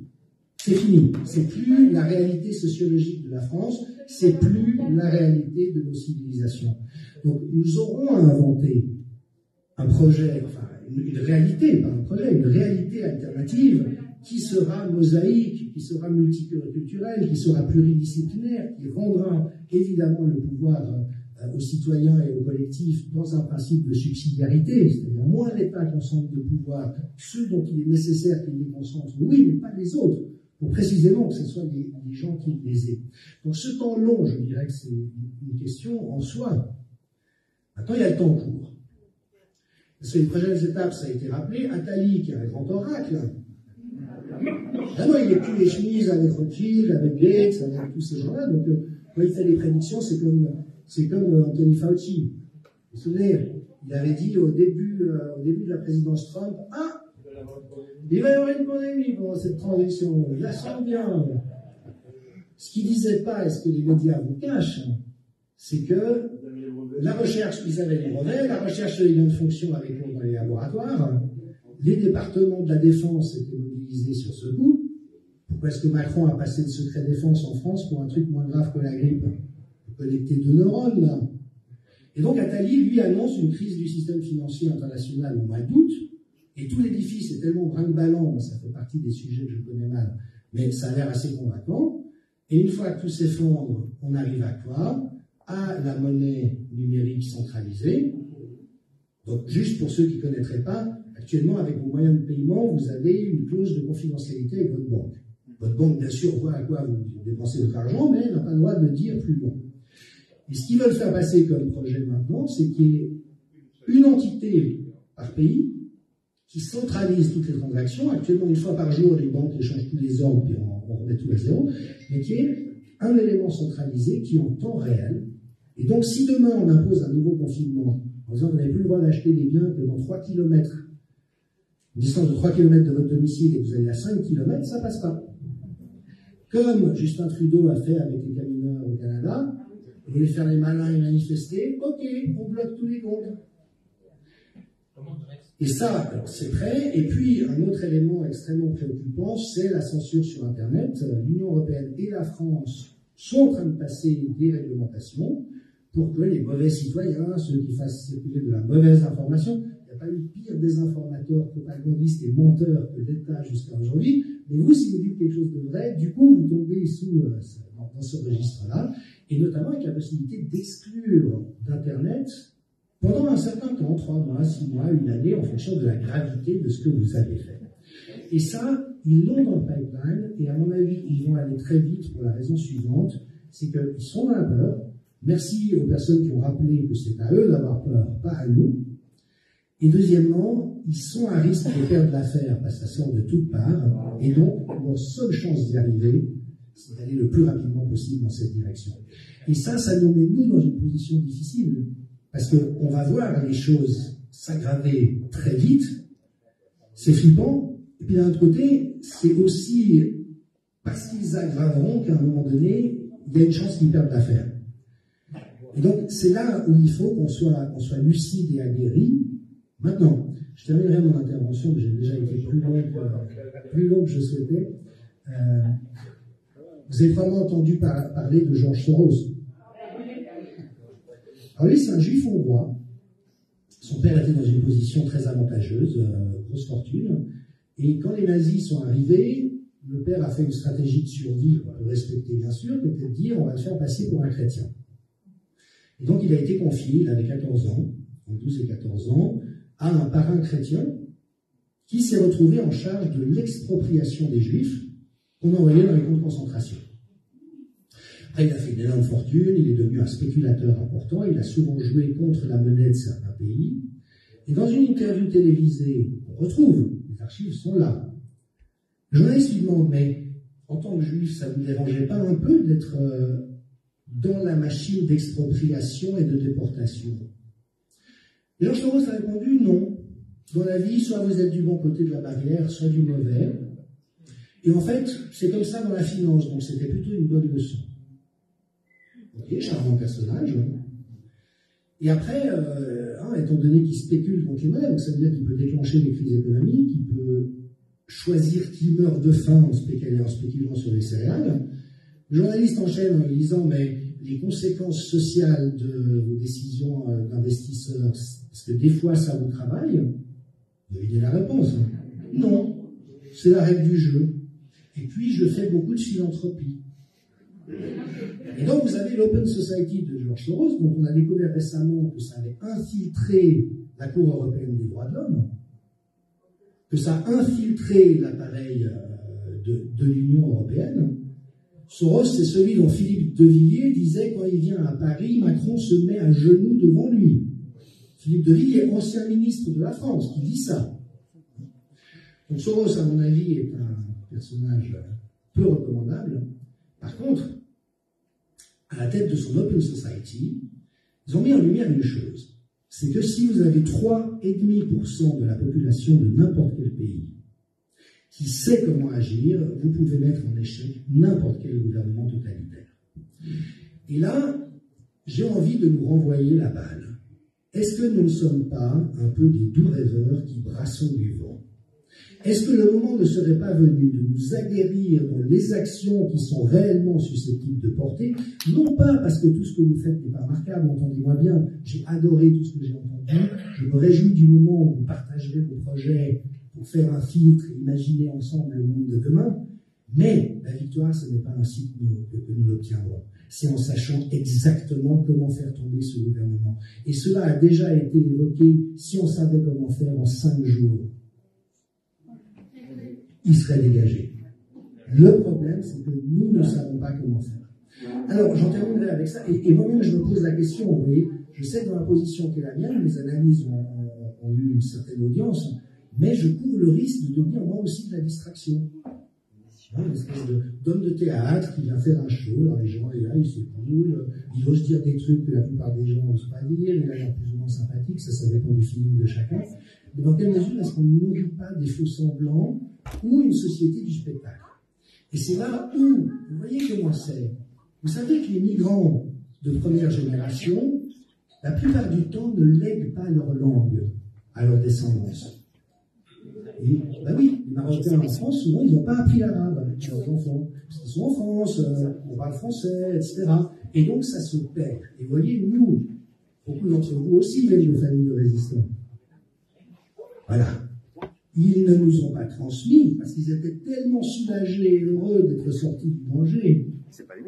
C'est fini. C'est plus la réalité sociologique de la France, c'est plus la réalité de nos civilisations. Donc nous aurons à inventer un projet, enfin une réalité, pas un projet, une réalité alternative qui sera mosaïque, qui sera multiculturelle, qui sera pluridisciplinaire, qui rendra évidemment le pouvoir aux citoyens et aux collectifs dans un principe de subsidiarité, c'est-à-dire moins l'État concentre de pouvoir, ceux dont il est nécessaire qu'il les concentre, oui, mais pas les autres, pour précisément que ce soit des gens qui les aient. Donc ce temps long, je dirais que c'est une question en soi. Maintenant, il y a le temps court. Parce que les prochaines étapes, ça a été rappelé, Attali, qui est un grand oracle, ah non, il n'est plus les chemises avec Rothschild, avec Gates, avec tous ces gens-là, donc quand il fait des prédictions, c'est comme Anthony Fauci. Vous vous souvenez, il avait dit au début de la présidence Trump, ah, il va y avoir une pandémie pendant cette transition, je la sens bien. Ce qu'il ne disait pas, et ce que les médias vous cachent, c'est que la recherche, ils avaient les brevets, la recherche des liens de fonction avec nous dans les laboratoires, les départements de la défense étaient mobilisés sur ce coup. Pourquoi est-ce que Macron a passé le secret défense en France pour un truc moins grave que la grippe? Connecter deux neurones, là. Et donc Attali, lui, annonce une crise du système financier international au mois d'août, et tout l'édifice est tellement brinque-ballant, ça fait partie des sujets que je connais mal, mais ça a l'air assez convaincant. Et une fois que tout s'effondre, on arrive à quoi? À la monnaie numérique centralisée. Donc, juste pour ceux qui ne connaîtraient pas, actuellement, avec vos moyens de paiement, vous avez une clause de confidentialité avec votre banque. Votre banque, bien sûr, voit à quoi vous dépensez votre argent, mais elle n'a pas le droit de dire plus loin. Et ce qu'ils veulent faire passer comme projet maintenant, c'est qu'il y ait une entité par pays qui centralise toutes les transactions. Actuellement, une fois par jour, les banques échangent tous les ordres, puis on remet tout à zéro, mais qui est un élément centralisé qui est en temps réel. Et donc, si demain on impose un nouveau confinement, en disant que vous n'avez plus le droit d'acheter des biens que dans 3 km, une distance de 3 km de votre domicile, et que vous allez à 5 km, ça passe pas. Comme Justin Trudeau a fait avec les camionneurs au Canada, vous voulez faire les malins et manifester, ok, on bloque tous les comptes. Et ça, c'est prêt. Et puis, un autre élément extrêmement préoccupant, c'est la censure sur Internet. L'Union européenne et la France sont en train de passer des réglementations pour que les mauvais citoyens, ceux qui fassent circuler de la mauvaise information, il n'y a pas eu pire désinformateur, propagandiste et menteur que l'État jusqu'à aujourd'hui. Mais vous, si vous dites quelque chose de vrai, du coup, vous tombez dans ce registre-là, et notamment avec la possibilité d'exclure d'Internet pendant un certain temps, 3 mois, 6 mois, 1 année, en fonction de la gravité de ce que vous avez fait. Et ça, ils l'ont dans le pipeline, et à mon avis, ils vont aller très vite pour la raison suivante, c'est qu'ils sont dans la peur. Merci aux personnes qui ont rappelé que c'est à eux d'avoir peur, pas à nous. Et deuxièmement, ils sont à risque de perdre l'affaire parce que ça sort de toutes parts, et donc leur seule chance d'y arriver, c'est d'aller le plus rapidement possible dans cette direction. Et ça nous met nous dans une position difficile, parce qu'on va voir les choses s'aggraver très vite, c'est flippant, et puis d'un autre côté, c'est aussi parce qu'ils aggraveront qu'à un moment donné, il y a une chance qu'ils perdent l'affaire. Et donc, c'est là où il faut qu'on soit lucide et aguerri. Maintenant, je terminerai mon intervention, mais j'ai déjà été plus long que je souhaitais. Vous avez vraiment entendu parler de George Soros. Alors lui, c'est un juif hongrois. Son père était dans une position très avantageuse, grosse fortune. Et quand les nazis sont arrivés, le père a fait une stratégie de survie, qu'on peut respecter bien sûr, qui était de dire on va le faire passer pour un chrétien. Et donc il a été confié, il avait 14 ans, entre 12 et 14 ans, à un parrain chrétien qui s'est retrouvé en charge de l'expropriation des juifs qu'on envoyait dans les camps de concentration. Après, il a fait une énorme fortune, il est devenu un spéculateur important, il a souvent joué contre la monnaie de certains pays. Et dans une interview télévisée, on retrouve, les archives sont là. Le journaliste lui demande, mais en tant que juif, ça ne vous dérangeait pas un peu d'être dans la machine d'expropriation et de déportation? Et George Soros a répondu, non. Dans la vie, soit vous êtes du bon côté de la barrière, soit du mauvais. Et en fait, c'est comme ça dans la finance, donc c'était plutôt une bonne leçon. Ok, charmant personnage. Et après, étant donné qu'il spécule contre les monnaies, donc ça veut dire qu'il peut déclencher des crises économiques, il peut choisir qui meurt de faim en spéculant sur les céréales. Le journaliste enchaîne en lui disant, mais les conséquences sociales de vos décisions d'investisseurs, est-ce que des fois ça vous travaille? Vous avez dit la réponse. Non, c'est la règle du jeu. Et puis, je fais beaucoup de philanthropie. Et donc, vous avez l'Open Society de George Soros, dont on a découvert récemment que ça avait infiltré la Cour européenne des droits de l'homme, que ça a infiltré l'appareil de l'Union européenne. Soros, c'est celui dont Philippe de Villiers disait quand il vient à Paris, Macron se met à genoux devant lui. Philippe de Villiers, ancien ministre de la France, qui dit ça. Donc Soros, à mon avis, est un personnage peu recommandable. Par contre, à la tête de son Open Society, ils ont mis en lumière une chose. C'est que si vous avez 3,5% de la population de n'importe quel pays qui sait comment agir, vous pouvez mettre en échec n'importe quel gouvernement totalitaire. Et là, j'ai envie de nous renvoyer la balle. Est-ce que nous ne sommes pas un peu des doux rêveurs qui brassons du vent? Est-ce que le moment ne serait pas venu de nous aguerrir dans les actions qui sont réellement susceptibles de porter, non pas parce que tout ce que vous faites n'est pas remarquable, entendez-moi bien, j'ai adoré tout ce que j'ai entendu, je me réjouis du moment où vous partagerez vos projets pour faire un filtre et imaginer ensemble le monde de demain, mais la victoire, ce n'est pas ainsi que nous l'obtiendrons. C'est en sachant exactement comment faire tomber ce gouvernement. Et cela a déjà été évoqué, si on savait comment faire en 5 jours. Il serait dégagé. Le problème, c'est que nous ne savons pas comment faire. Alors, j'en terminerai avec ça, et moi-même, je me pose la question, vous voyez, je sais que dans la position qui est la mienne, mes analyses ont eu une certaine audience, mais je cours le risque de devenir moi aussi de la distraction. Une espèce d'homme de théâtre qui vient faire un show, alors les gens, et là, ils s'écoulent, il ose dire des trucs que la plupart des gens n'osent pas dire, il a l'air plus ou moins sympathique, ça dépend du feeling de chacun. Mais dans quelle mesure est-ce qu'on ne nourrit pas des faux semblants ou une société du spectacle? Et c'est là où, vous voyez comment c'est. Vous savez que les migrants de première génération, la plupart du temps, ne lèguent pas leur langue à leur descendance. Et, ben oui, les Marocains en France, souvent, ils n'ont pas appris l'arabe avec leurs enfants. Parce qu'ils sont en France, on parle français, etc. Et donc, ça se perd. Et vous voyez, nous, beaucoup d'entre vous aussi viennent de familles de résistants. Voilà. Ils ne nous ont pas transmis, parce qu'ils étaient tellement soulagés et heureux d'être sortis du danger,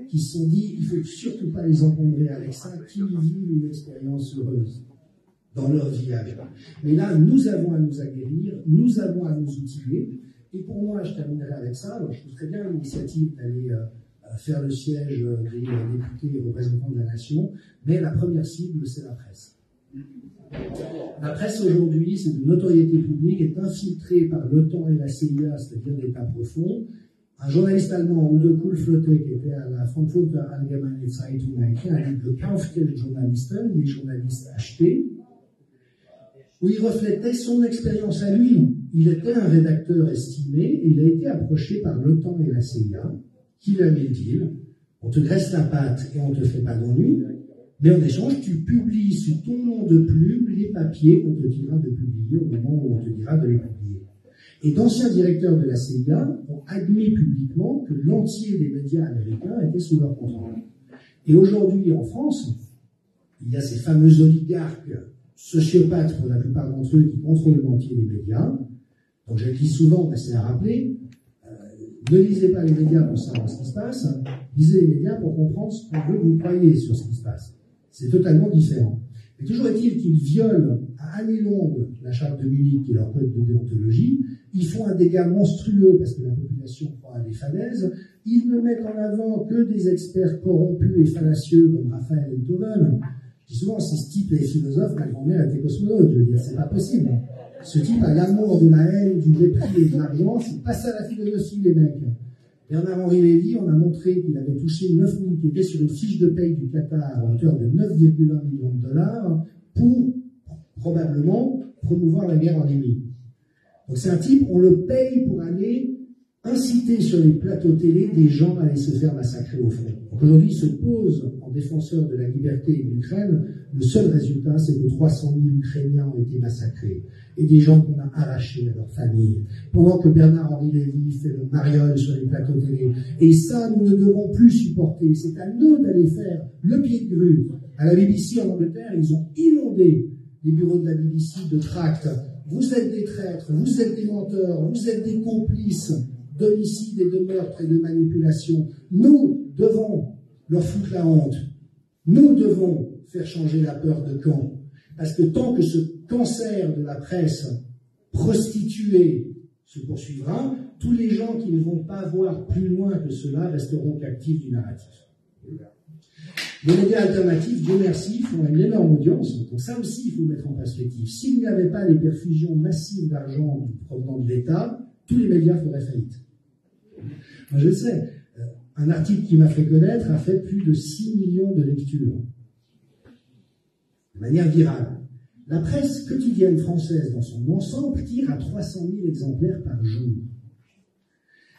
qu'ils se sont dit, il ne faut surtout pas les encombrer avec ça, qu'ils vivent une expérience heureuse dans leur vie. Mais là, nous avons à nous aguerrir, nous avons à nous outiller, et pour moi, je terminerai avec ça. Alors, je trouve très bien l'initiative d'aller faire le siège des députés et représentants de la nation, mais la première cible, c'est la presse. La presse aujourd'hui, c'est de notoriété publique, est infiltrée par l'OTAN et la CIA, c'est-à-dire l'État profond. Un journaliste allemand, Udo Kulflotte, qui était à la Frankfurter Allgemeine Zeitung, a écrit un livre, Gekaufte Journalisten, les journalistes achetés, où il reflétait son expérience à lui. Il était un rédacteur estimé, et il a été approché par l'OTAN et la CIA, qui lui avaient dit, on te graisse la patte et on te fait pas d'ennui, mais en échange, tu publies sous ton nom de plume les papiers qu'on te dira de publier au moment où on te dira de les publier. Et d'anciens directeurs de la CIA ont admis publiquement que l'entier des médias américains était sous leur contrôle. Et aujourd'hui, en France, il y a ces fameux oligarques sociopathes, pour la plupart d'entre eux, qui contrôlent l'entier des médias. Donc je le dis souvent, mais c'est à rappeler, ne lisez pas les médias pour savoir ce qui se passe, lisez les médias pour comprendre ce qu'on veut que vous croyez sur ce qui se passe. C'est totalement différent. Mais toujours est-il qu'ils violent à année longue la charte de Munich, qui est leur code de déontologie. Ils font un dégât monstrueux parce que la population croit à des falaises. Ils ne mettent en avant que des experts corrompus et fallacieux comme Raphaël Enthoven. Je dis souvent, si ce type est philosophe, ma grand-mère était cosmonaute. Je veux dire, c'est pas possible. Ce type a l'amour de la haine, du mépris et de l'argent. C'est pas ça la philosophie, les mecs. Bernard-Henri Lévy, on a montré qu'il avait touché 9 000, qui était sur une fiche de paye du Qatar à hauteur de 9,1 millions de dollars pour, probablement, promouvoir la guerre en Libye. Donc c'est un type, on le paye pour aller inciter sur les plateaux télé des gens à aller se faire massacrer au front. Aujourd'hui, se pose en défenseur de la liberté et de l'Ukraine. Le seul résultat, c'est que 300 000 Ukrainiens ont été massacrés et des gens qu'on a arrachés à leur famille. Pendant que Bernard-Henri Lévy fait le mariole sur les plateaux télé. Et ça, nous ne devons plus supporter. C'est à nous d'aller faire le pied de grue. À la BBC en Angleterre, ils ont inondé les bureaux de la BBC de tracts. Vous êtes des traîtres, vous êtes des menteurs, vous êtes des complices d'homicides et de meurtres et de manipulations. Nous devons leur foutre la honte. Nous devons faire changer la peur de camp. Parce que tant que ce cancer de la presse prostituée se poursuivra, tous les gens qui ne vont pas voir plus loin que cela resteront captifs du narratif. Les médias alternatifs, Dieu merci, font une énorme audience. Donc ça aussi, il faut mettre en perspective. S'il n'y avait pas les perfusions massives d'argent provenant de l'État, tous les médias feraient faillite. Moi, je sais, un article qui m'a fait connaître a fait plus de 6 millions de lectures, de manière virale. La presse quotidienne française, dans son ensemble, tire à 300 000 exemplaires par jour.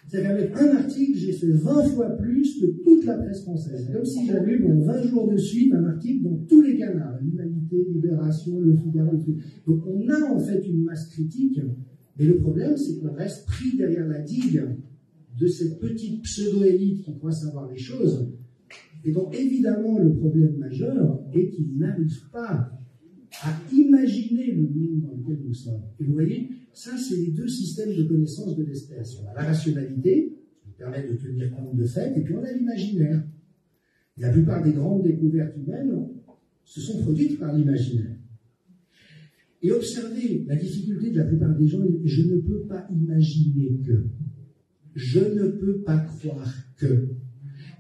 C'est-à-dire qu'avec un article, j'ai fait 20 fois plus que toute la presse française. Comme si j'avais eu, 20 jours de suite, un article dans tous les canaux. L'Humanité, Libération, Le Figaro, le truc. Donc on a en fait une masse critique, mais le problème, c'est qu'on reste pris derrière la digue de cette petite pseudo-élite qui croit savoir les choses. Et donc évidemment, le problème majeur est qu'ils n'arrivent pas à imaginer le monde dans lequel nous sommes. Et vous voyez, ça, c'est les deux systèmes de connaissance de l'espèce. On a la rationalité, qui nous permet de tenir compte de faits, et puis on a l'imaginaire. La plupart des grandes découvertes humaines se sont produites par l'imaginaire. Et observez la difficulté de la plupart des gens, je ne peux pas imaginer que, je ne peux pas croire que.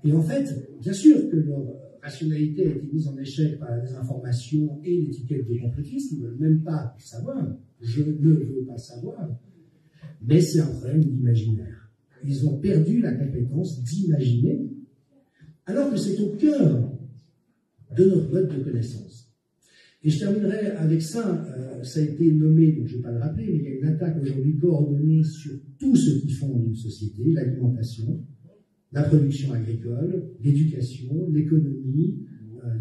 Et en fait, bien sûr que leur rationalité a été mise en échec par la désinformation et l'étiquette de complotiste, ils ne veulent même pas savoir. Je ne veux pas savoir. Mais c'est un problème d'imaginaire. Ils ont perdu la compétence d'imaginer, alors que c'est au cœur de notre mode de connaissance. Et je terminerai avec ça. Ça a été nommé, donc je ne vais pas le rappeler, mais il y a une attaque aujourd'hui coordonnée sur tout ce qui fonde une société, l'alimentation, la production agricole, l'éducation, l'économie,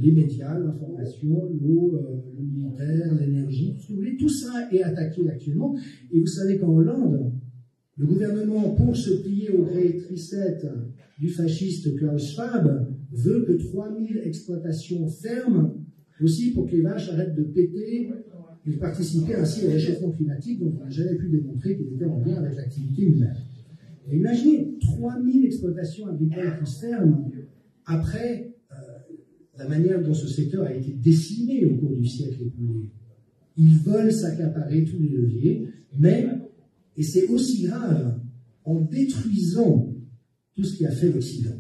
les médias, l'information, l'eau, le militaire, l'énergie, tout ce que vous voulez, tout ça est attaqué actuellement. Et vous savez qu'en Hollande, le gouvernement, pour se plier aux directricettes du fasciste Klaus Schwab, veut que 3000 exploitations ferment, aussi pour que les vaches arrêtent de péter et de participer ainsi au réchauffement climatique dont on n'a jamais pu démontrer qu'il était en lien avec l'activité humaine. Et imaginez 3000 exploitations agricoles qui se ferment après la manière dont ce secteur a été décimé au cours du siècle écoulé. Ils veulent s'accaparer tous les leviers, mais, et c'est aussi grave, en détruisant tout ce qui a fait l'Occident.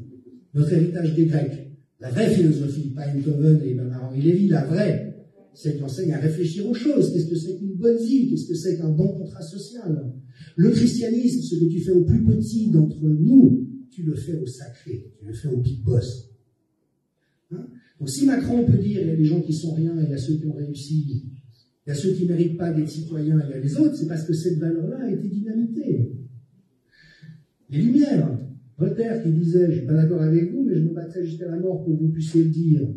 Notre héritage des Grecs, la vraie philosophie, pas Einthoven et Bernard-Henri Lévy, la vraie, c'est qu'il enseigne à réfléchir aux choses. Qu'est-ce que c'est qu'une bonne vie? Qu'est-ce que c'est qu'un bon contrat social? Le christianisme, ce que tu fais au plus petit d'entre nous, tu le fais au sacré, tu le fais au big boss. Hein? Donc si Macron peut dire, il y a des gens qui sont rien, et il y a ceux qui ont réussi, il y a ceux qui ne méritent pas d'être citoyens, et il y a les autres, c'est parce que cette valeur-là a été dynamitée. Les Lumières, Voltaire qui disait, je ne suis pas d'accord avec vous, mais je me battrai jusqu'à la mort pour que vous puissiez le dire.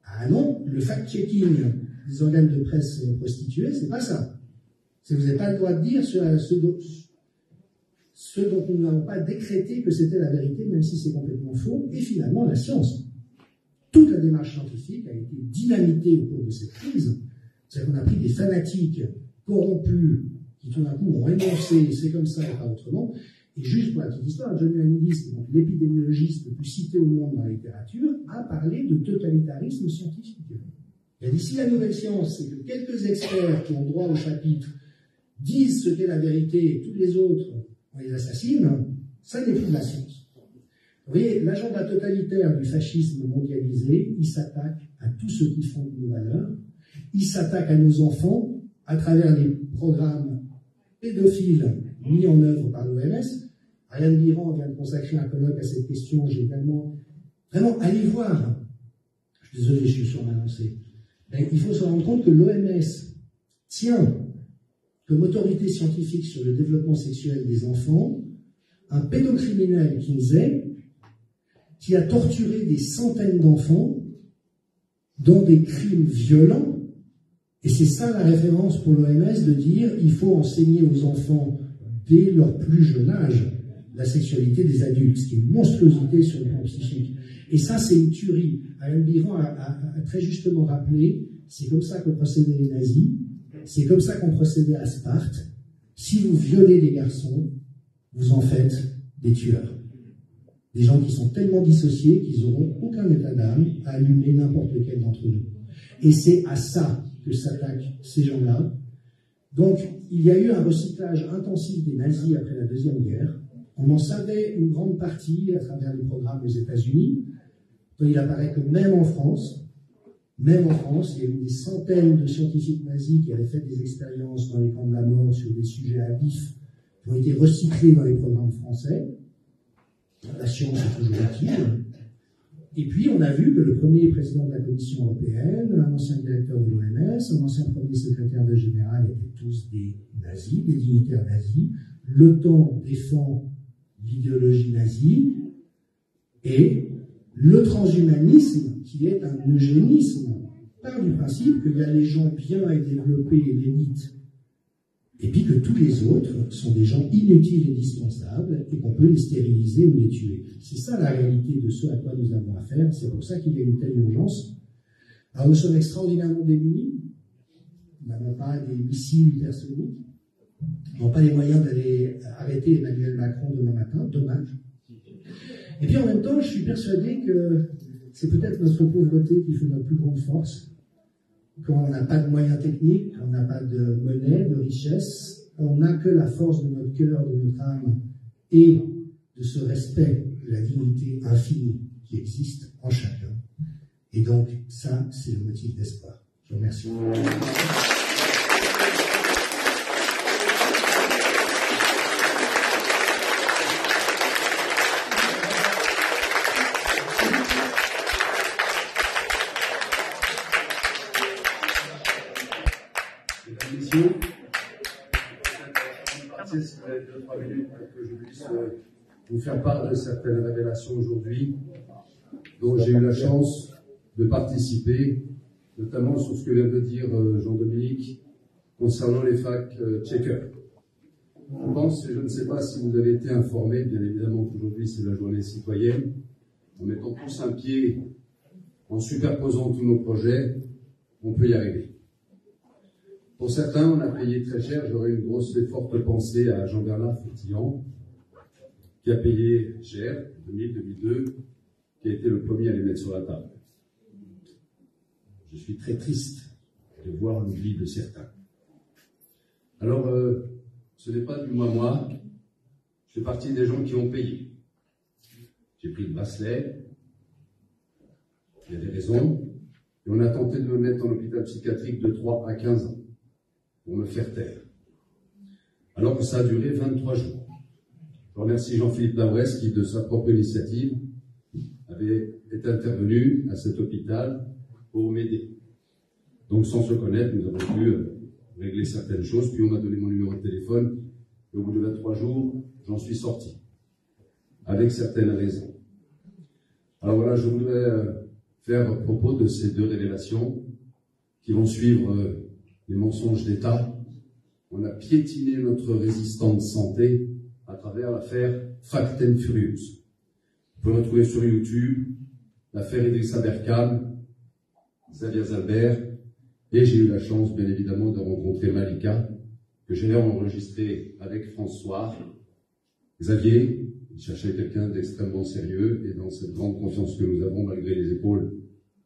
Ah non, le fact-checking des organes de presse prostitués, c'est pas ça. Vous n'avez pas le droit de dire ce dont nous n'avons pas décrété que c'était la vérité, même si c'est complètement faux, et finalement la science. Toute la démarche scientifique a été dynamitée au cours de cette crise. C'est-à-dire qu'on a pris des fanatiques corrompus qui tout d'un coup ont énoncé, c'est comme ça et pas autrement. Et juste pour la petite histoire, John Ioannidis, donc l'épidémiologiste le plus cité au monde dans la littérature, a parlé de totalitarisme scientifique. Il a dit, si la nouvelle science, c'est que quelques experts qui ont droit au chapitre disent ce qu'est la vérité et tous les autres, on les assassine, ça n'est plus de la science. Vous voyez, l'agenda totalitaire du fascisme mondialisé, il s'attaque à tous ceux qui font nos valeurs, il s'attaque à nos enfants à travers les programmes pédophiles mis en œuvre par l'OMS. Ariane Biran vient de consacrer un colloque à cette question. J'ai également... Vraiment, allez voir. Je suis désolé, je suis sur ma lancée. Il faut se rendre compte que l'OMS tient comme autorité scientifique sur le développement sexuel des enfants un pédocriminel qui a torturé des centaines d'enfants dans des crimes violents. Et c'est ça la référence pour l'OMS, de dire il faut enseigner aux enfants dès leur plus jeune âge la sexualité des adultes, ce qui est une monstruosité sur le plan psychique. Et ça, c'est une tuerie. Alain Biran a très justement rappelé, c'est comme ça que procédaient les nazis, c'est comme ça qu'on procédait à Sparte. Si vous violez des garçons, vous en faites des tueurs. Des gens qui sont tellement dissociés qu'ils n'auront aucun état d'âme à allumer n'importe lequel d'entre nous. Et c'est à ça que s'attaquent ces gens-là. Donc, il y a eu un recyclage intensif des nazis après la Deuxième Guerre. On en savait une grande partie à travers les programmes aux États-Unis. Donc, il apparaît que même en France, il y a eu des centaines de scientifiques nazis qui avaient fait des expériences dans les camps de la mort sur des sujets à vif, qui ont été recyclés dans les programmes français. La science est toujours utile. Et puis, on a vu que le premier président de la Commission européenne, un ancien directeur de l'OMS, un ancien premier secrétaire de général étaient tous des nazis, des dignitaires nazis. L'OTAN défend l'idéologie nazie. Et le transhumanisme, qui est un eugénisme, part du principe qu'il y a les gens bien et développés et l'élite, et puis que tous les autres sont des gens inutiles et dispensables et qu'on peut les stériliser ou les tuer. C'est ça la réalité de ce à quoi nous avons affaire. C'est pour ça qu'il y a une telle urgence. Alors nous sommes extraordinairement démunis. Nous n'avons pas des missiles hypersoniques. Nous n'avons pas les moyens d'aller arrêter Emmanuel Macron demain matin. Dommage. Et puis en même temps, je suis persuadé que c'est peut-être notre pauvreté qui fait notre plus grande force. Quand on n'a pas de moyens techniques, quand on n'a pas de monnaie, de richesse, on n'a que la force de notre cœur, de notre âme et de ce respect de la dignité infinie qui existe en chacun. Et donc, ça, c'est le motif d'espoir. Je vous remercie. Si vous avez 2-3 minutes pour que je puisse vous faire part de certaines révélations aujourd'hui, dont j'ai eu la chance de participer, notamment sur ce que vient de dire Jean-Dominique concernant les fact-checkers. Je pense, et je ne sais pas si vous avez été informés, bien évidemment qu'aujourd'hui c'est la journée citoyenne, en mettant tous un pied, en superposant tous nos projets, on peut y arriver. Pour certains, on a payé très cher. J'aurais une grosse et forte pensée à Jean-Bernard Fourtillan, qui a payé cher, 2000-2002, qui a été le premier à les mettre sur la table. Je suis très triste de voir l'oubli de certains. Alors, ce n'est pas du moi, je fais partie des gens qui ont payé. J'ai pris le bracelet, il y a des raisons, et on a tenté de me mettre en hôpital psychiatrique de 3 à 15 ans. Pour me faire taire. Alors que ça a duré 23 jours. Je remercie Jean-Philippe Lavresse qui, de sa propre initiative, avait été intervenu à cet hôpital pour m'aider. Donc sans se connaître, nous avons pu régler certaines choses, puis on m'a donné mon numéro de téléphone, et au bout de 23 jours, j'en suis sorti, avec certaines raisons. Alors voilà, je voudrais faire à propos de ces deux révélations qui vont suivre les mensonges d'État. On a piétiné notre résistance santé à travers l'affaire Fact and Furious. Vous pouvez retrouver sur YouTube l'affaire Idrissa Berkane, Xavier Zalbert, et j'ai eu la chance, bien évidemment, de rencontrer Malika, que j'ai enregistré avec François. Xavier, il cherchait quelqu'un d'extrêmement sérieux, et dans cette grande confiance que nous avons, malgré les épaules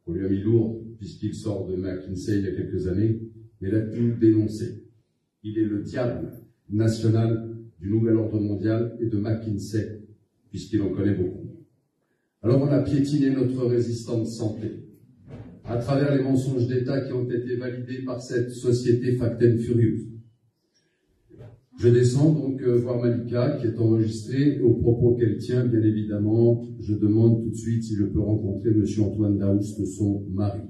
qu'on lui a mis lourdes, puisqu'il sort de McKinsey il y a quelques années, mais il a tout dénoncé. Il est le diable national du Nouvel Ordre Mondial et de McKinsey, puisqu'il en connaît beaucoup. Alors on a piétiné notre résistance santé à travers les mensonges d'État qui ont été validés par cette société Fact and Furious. Je descends donc voir Malika qui est enregistrée. Au propos qu'elle tient, bien évidemment, je demande tout de suite si je peux rencontrer M. Antoine Daoust, son mari.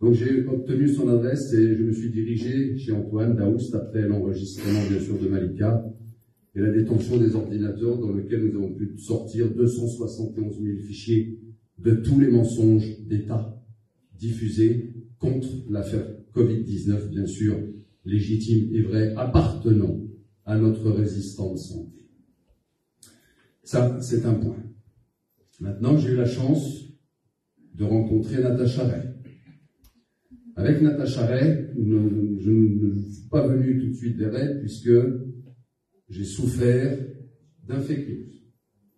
Donc j'ai obtenu son adresse et je me suis dirigé chez Antoine Daoust après l'enregistrement bien sûr de Malika. et la détention des ordinateurs dans lesquels nous avons pu sortir 271 000 fichiers de tous les mensonges d'État diffusés contre l'affaire Covid-19, bien sûr, légitime et vrai, appartenant à notre résistance santé. Ça, c'est un point. Maintenant, j'ai eu la chance de rencontrer Natacha Ray. Avec Natacha Ray, je ne suis pas venu tout de suite vers elle puisque j'ai souffert d'un fake news.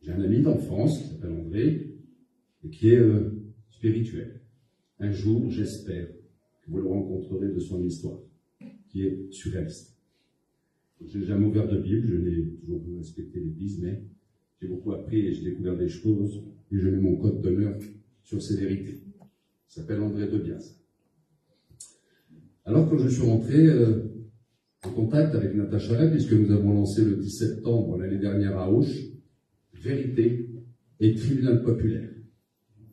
J'ai un ami d'enfance qui s'appelle André et qui est spirituel. Un jour, j'espère que vous le rencontrerez de son histoire, qui est surréaliste. Je n'ai jamais ouvert de Bible, je n'ai toujours pas respecté l'Église, mais j'ai beaucoup appris et j'ai découvert des choses et je mets mon code d'honneur sur ces vérités. Il s'appelle André Debias. Alors, quand je suis rentré en contact avec Natacha Ray, puisque nous avons lancé le 10 septembre l'année dernière à Auch, Vérité et Tribunal populaire.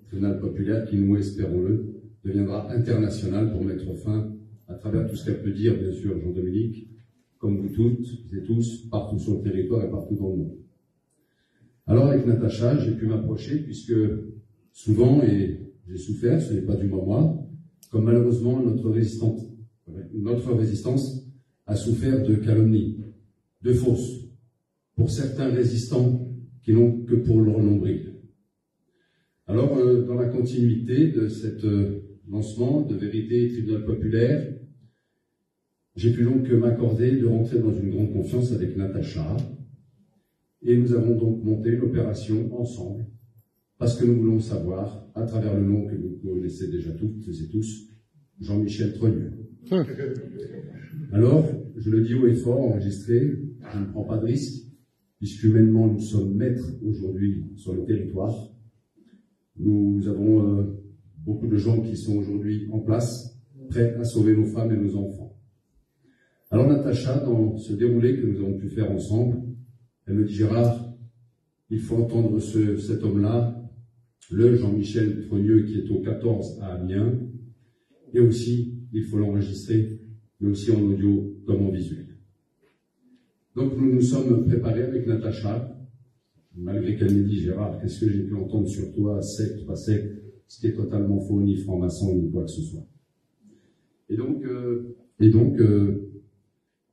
Tribunal populaire qui, nous espérons-le, deviendra international pour mettre fin à travers tout ce qu'elle peut dire, bien sûr, Jean-Dominique, comme vous toutes et tous, partout sur le territoire et partout dans le monde. Alors, avec Natacha, j'ai pu m'approcher, puisque souvent, et j'ai souffert, ce n'est pas du moi, comme malheureusement notre résistance a souffert de calomnies, de fausses, pour certains résistants qui n'ont que pour leur nombril. Alors, dans la continuité de cet lancement de Vérité et Tribunal populaire, j'ai pu donc m'accorder de rentrer dans une grande confiance avec Natacha, et nous avons donc monté l'opération ensemble, parce que nous voulons savoir, à travers le nom que vous connaissez déjà toutes et tous, Jean-Michel Trogneux. Alors, je le dis haut et fort, enregistré, je ne prends pas de risque, puisque humainement nous sommes maîtres aujourd'hui sur le territoire. Nous avons beaucoup de gens qui sont aujourd'hui en place, prêts à sauver nos femmes et nos enfants. Alors Natacha, dans ce déroulé que nous avons pu faire ensemble, elle me dit: Gérard, il faut entendre cet homme-là, le Jean-Michel Trogneux qui est au 14 à Amiens, et aussi, il faut l'enregistrer, mais aussi en audio comme en visuel. Donc nous nous sommes préparés avec Natacha, malgré qu'elle m'ait dit: Gérard, qu'est-ce que j'ai pu entendre sur toi, secte, pas secte, ce qui est totalement faux, ni franc-maçon, ni quoi que ce soit. Et donc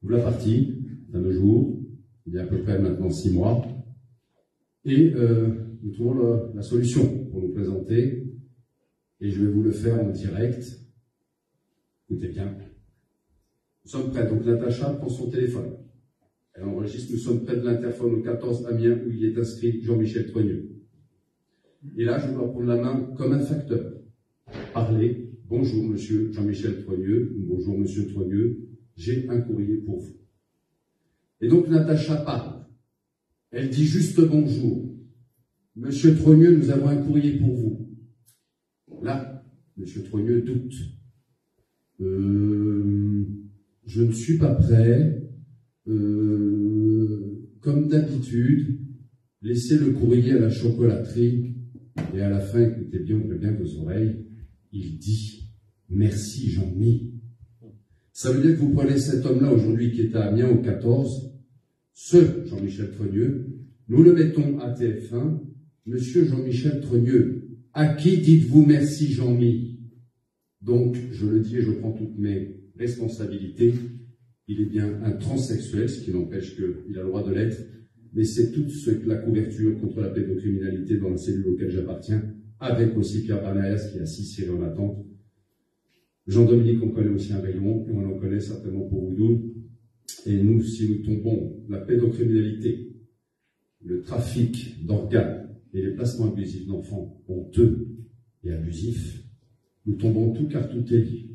voilà parti, d'un jour, il y a à peu près maintenant 6 mois, et nous trouvons la solution pour nous présenter, et je vais vous le faire en direct. Écoutez bien. Nous sommes prêts. Donc Natacha prend son téléphone. Elle enregistre. Nous sommes près de l'interphone au 14 Amiens où il est inscrit Jean-Michel Trogneux. Et là, je dois prendre la main comme un facteur. Parler. Bonjour, monsieur Jean-Michel Trogneux. Bonjour, monsieur Trogneux. J'ai un courrier pour vous. Et donc Natacha parle. Elle dit juste bonjour. Monsieur Trogneux, nous avons un courrier pour vous. Là, monsieur Trogneux doute. Je ne suis pas prêt. Comme d'habitude, laissez le courrier à la chocolaterie et à la fin, écoutez bien, ouvrez bien vos oreilles, il dit « Merci Jean-Mi ». Ça veut dire que vous prenez cet homme-là aujourd'hui qui est à Amiens au 14, ce Jean-Michel Trogneux, nous le mettons à TF1, monsieur Jean-Michel Trogneux, à qui dites-vous merci Jean-Mi? Donc, je le dis et je prends toutes mes responsabilités, il est bien un transsexuel, ce qui n'empêche qu'il a le droit de l'être, mais c'est toute la couverture contre la pédocriminalité dans la cellule auquel j'appartiens, avec aussi Pierre Banaès qui est assis serré en attente. Jean-Dominique, on connaît aussi un rayon, et on en connaît certainement pour Oudoun. Et nous, si nous tombons la pédocriminalité, le trafic d'organes et les placements abusifs d'enfants honteux et abusifs, nous tombons tout car tout est lié.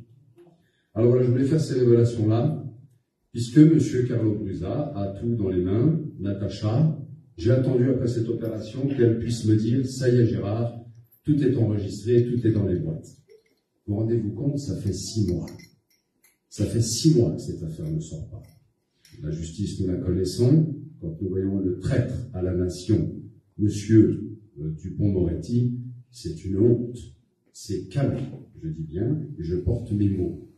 Alors voilà, je voulais faire ces révélations-là, puisque M. Carlo Brusa a tout dans les mains, Natacha, j'ai attendu après cette opération qu'elle puisse me dire « Ça y est Gérard, tout est enregistré, tout est dans les boîtes ». Vous rendez-vous compte, ça fait 6 mois. Ça fait 6 mois que cette affaire ne sort pas. La justice, nous la connaissons. Quand nous voyons le traître à la nation, M. Dupond-Moretti, c'est une honte. C'est calme, je dis bien, et je porte mes mots.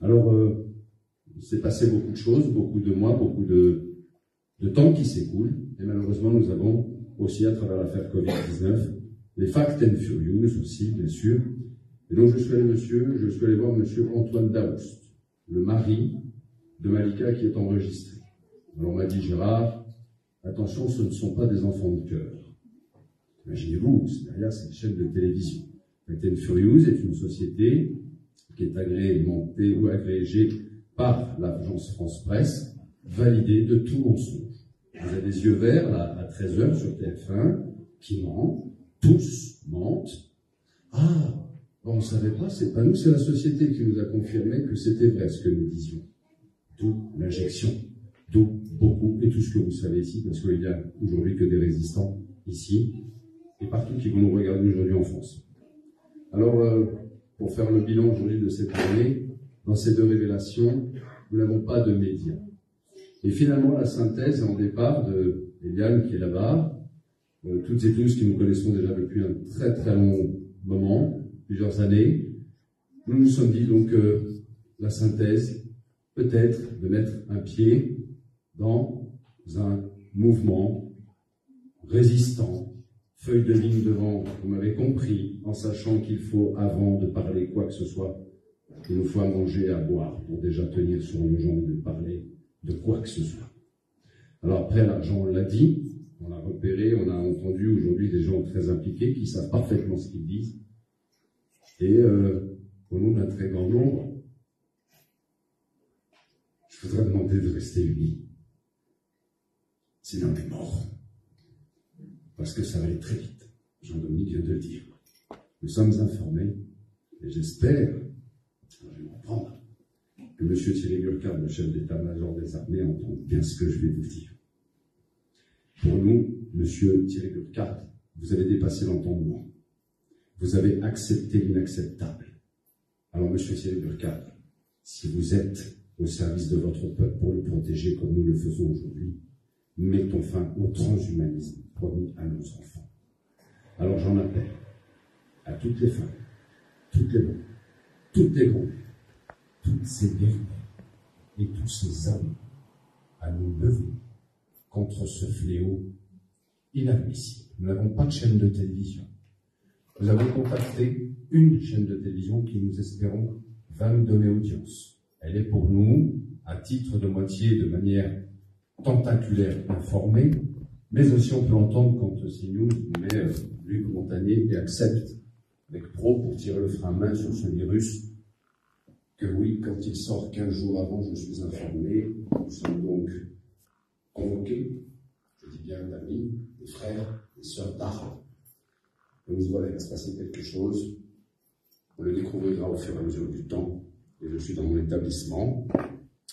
Alors, il s'est passé beaucoup de choses, beaucoup de mois, beaucoup de de temps qui s'écoule, et malheureusement nous avons aussi à travers l'affaire Covid-19 les Fast and Furious aussi, bien sûr. Et donc je suis allé voir monsieur Antoine Daoust, le mari de Malika qui est enregistré. Alors on m'a dit, Gérard, attention, ce ne sont pas des enfants de cœur. Imaginez-vous, derrière cette chaîne de télévision. Fast and Furious est une société qui est agrémentée ou agrégée par l'agence France Presse, validée de tout mensonge. Vous avez des yeux verts là, à 13h sur TF1 qui mentent, tous mentent. Ah, bon, on ne savait pas, c'est pas nous, c'est la société qui nous a confirmé que c'était vrai ce que nous disions. D'où l'injection, d'où beaucoup, et tout ce que vous savez ici, parce qu'il n'y a aujourd'hui que des résistants ici, et partout qui vont nous regarder aujourd'hui en France. Alors, pour faire le bilan aujourd'hui de cette année, dans ces deux révélations, nous n'avons pas de médias. Et finalement, la synthèse en départ de Eliane qui est là-bas, toutes et tous qui nous connaissons déjà depuis un très très long moment, plusieurs années, nous nous sommes dit donc la synthèse, peut-être de mettre un pied dans un mouvement résistant, feuille de ligne devant, vous m'avez compris, en sachant qu'il faut, avant de parler quoi que ce soit, il nous faut à manger et à boire pour déjà tenir sur nos jambes et de parler de quoi que ce soit. Alors après, l'argent, on l'a dit, on l'a repéré, on a entendu aujourd'hui des gens très impliqués qui savent parfaitement ce qu'ils disent. Et au nom d'un très grand nombre, je voudrais demander de rester unis. Sinon on est mort. Parce que ça va aller très vite. Jean-Dominique vient de le dire. Nous sommes informés, et j'espère, je vais m'en prendre, que M. Thierry Burkhardt, le chef d'état-major des armées, entend bien ce que je vais vous dire. Pour nous, M. Thierry Burkhardt, vous avez dépassé l'entendement. Vous avez accepté l'inacceptable. Alors, M. Thierry Burkhardt, si vous êtes au service de votre peuple pour le protéger comme nous le faisons aujourd'hui, mettons fin au transhumanisme promis à nos enfants. Alors, j'en appelle à toutes les femmes, toutes les bonnes, toutes les grandes, toutes ces guerriers et tous ces hommes à nous lever contre ce fléau inadmissible. Nous n'avons pas de chaîne de télévision. Nous avons contacté une chaîne de télévision qui, nous espérons, va nous donner audience. Elle est pour nous, à titre de moitié, de manière tentaculaire, informée, mais aussi on peut entendre quand CNews met Luc Montagnier et accepte avec pro pour tirer le frein à main sur ce virus, que oui, quand il sort 15 jours avant, je suis informé, nous sommes donc convoqués, je dis bien d'amis, des frères, des sœurs d'armes. On nous voit, il va se passer quelque chose, on le découvrira au fur et à mesure du temps, et je suis dans mon établissement,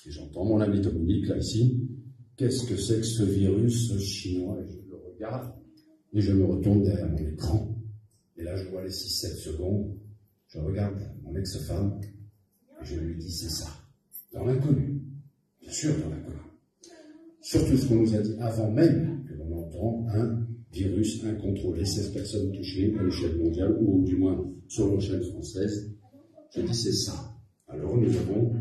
et j'entends mon ami Dominique, là, ici, qu'est-ce que c'est que ce virus chinois? Et je le regarde, et je me retourne derrière mon écran, et là, je vois les 6-7 secondes, je regarde mon ex-femme, et je lui dis, c'est ça, dans l'inconnu, bien sûr dans l'inconnu. Surtout ce qu'on nous a dit avant même que l'on entend un virus incontrôlé, 16 personnes touchées à l'échelle mondiale, ou du moins sur l'échelle française. Je dis c'est ça. Alors nous avons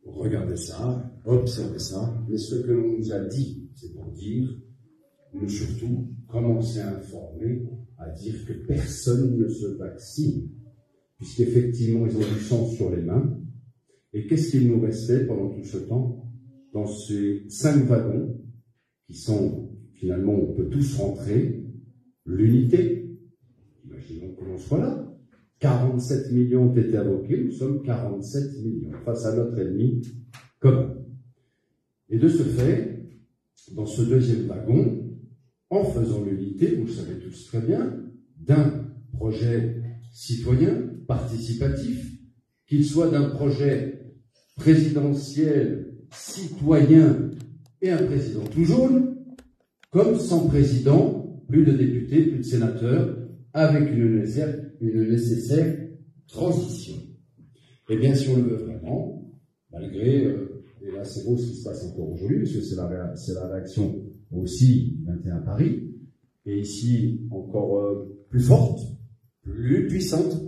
regardé ça, observé ça, mais ce que l'on nous a dit, c'est pour dire, nous surtout commencer à informer, à dire que personne ne se vaccine, puisqu'effectivement ils ont du sang sur les mains. Et qu'est-ce qu'il nous restait pendant tout ce temps? Dans ces 5 wagons, qui sont, finalement, on peut tous rentrer, l'unité, imaginons que l'on soit là, 47 millions ont été invoqués, nous sommes 47 millions, face à notre ennemi commun. Et de ce fait, dans ce deuxième wagon, en faisant l'unité, vous le savez tous très bien, d'un projet citoyen, participatif, qu'il soit d'un projet présidentiel, citoyen et un président tout jaune, comme sans président, plus de députés, plus de sénateurs, avec une nécessaire transition. Et bien, si on le veut vraiment, malgré, et là c'est beau ce qui se passe encore aujourd'hui, parce que c'est la réaction aussi 21 Paris, et ici encore plus forte, plus puissante.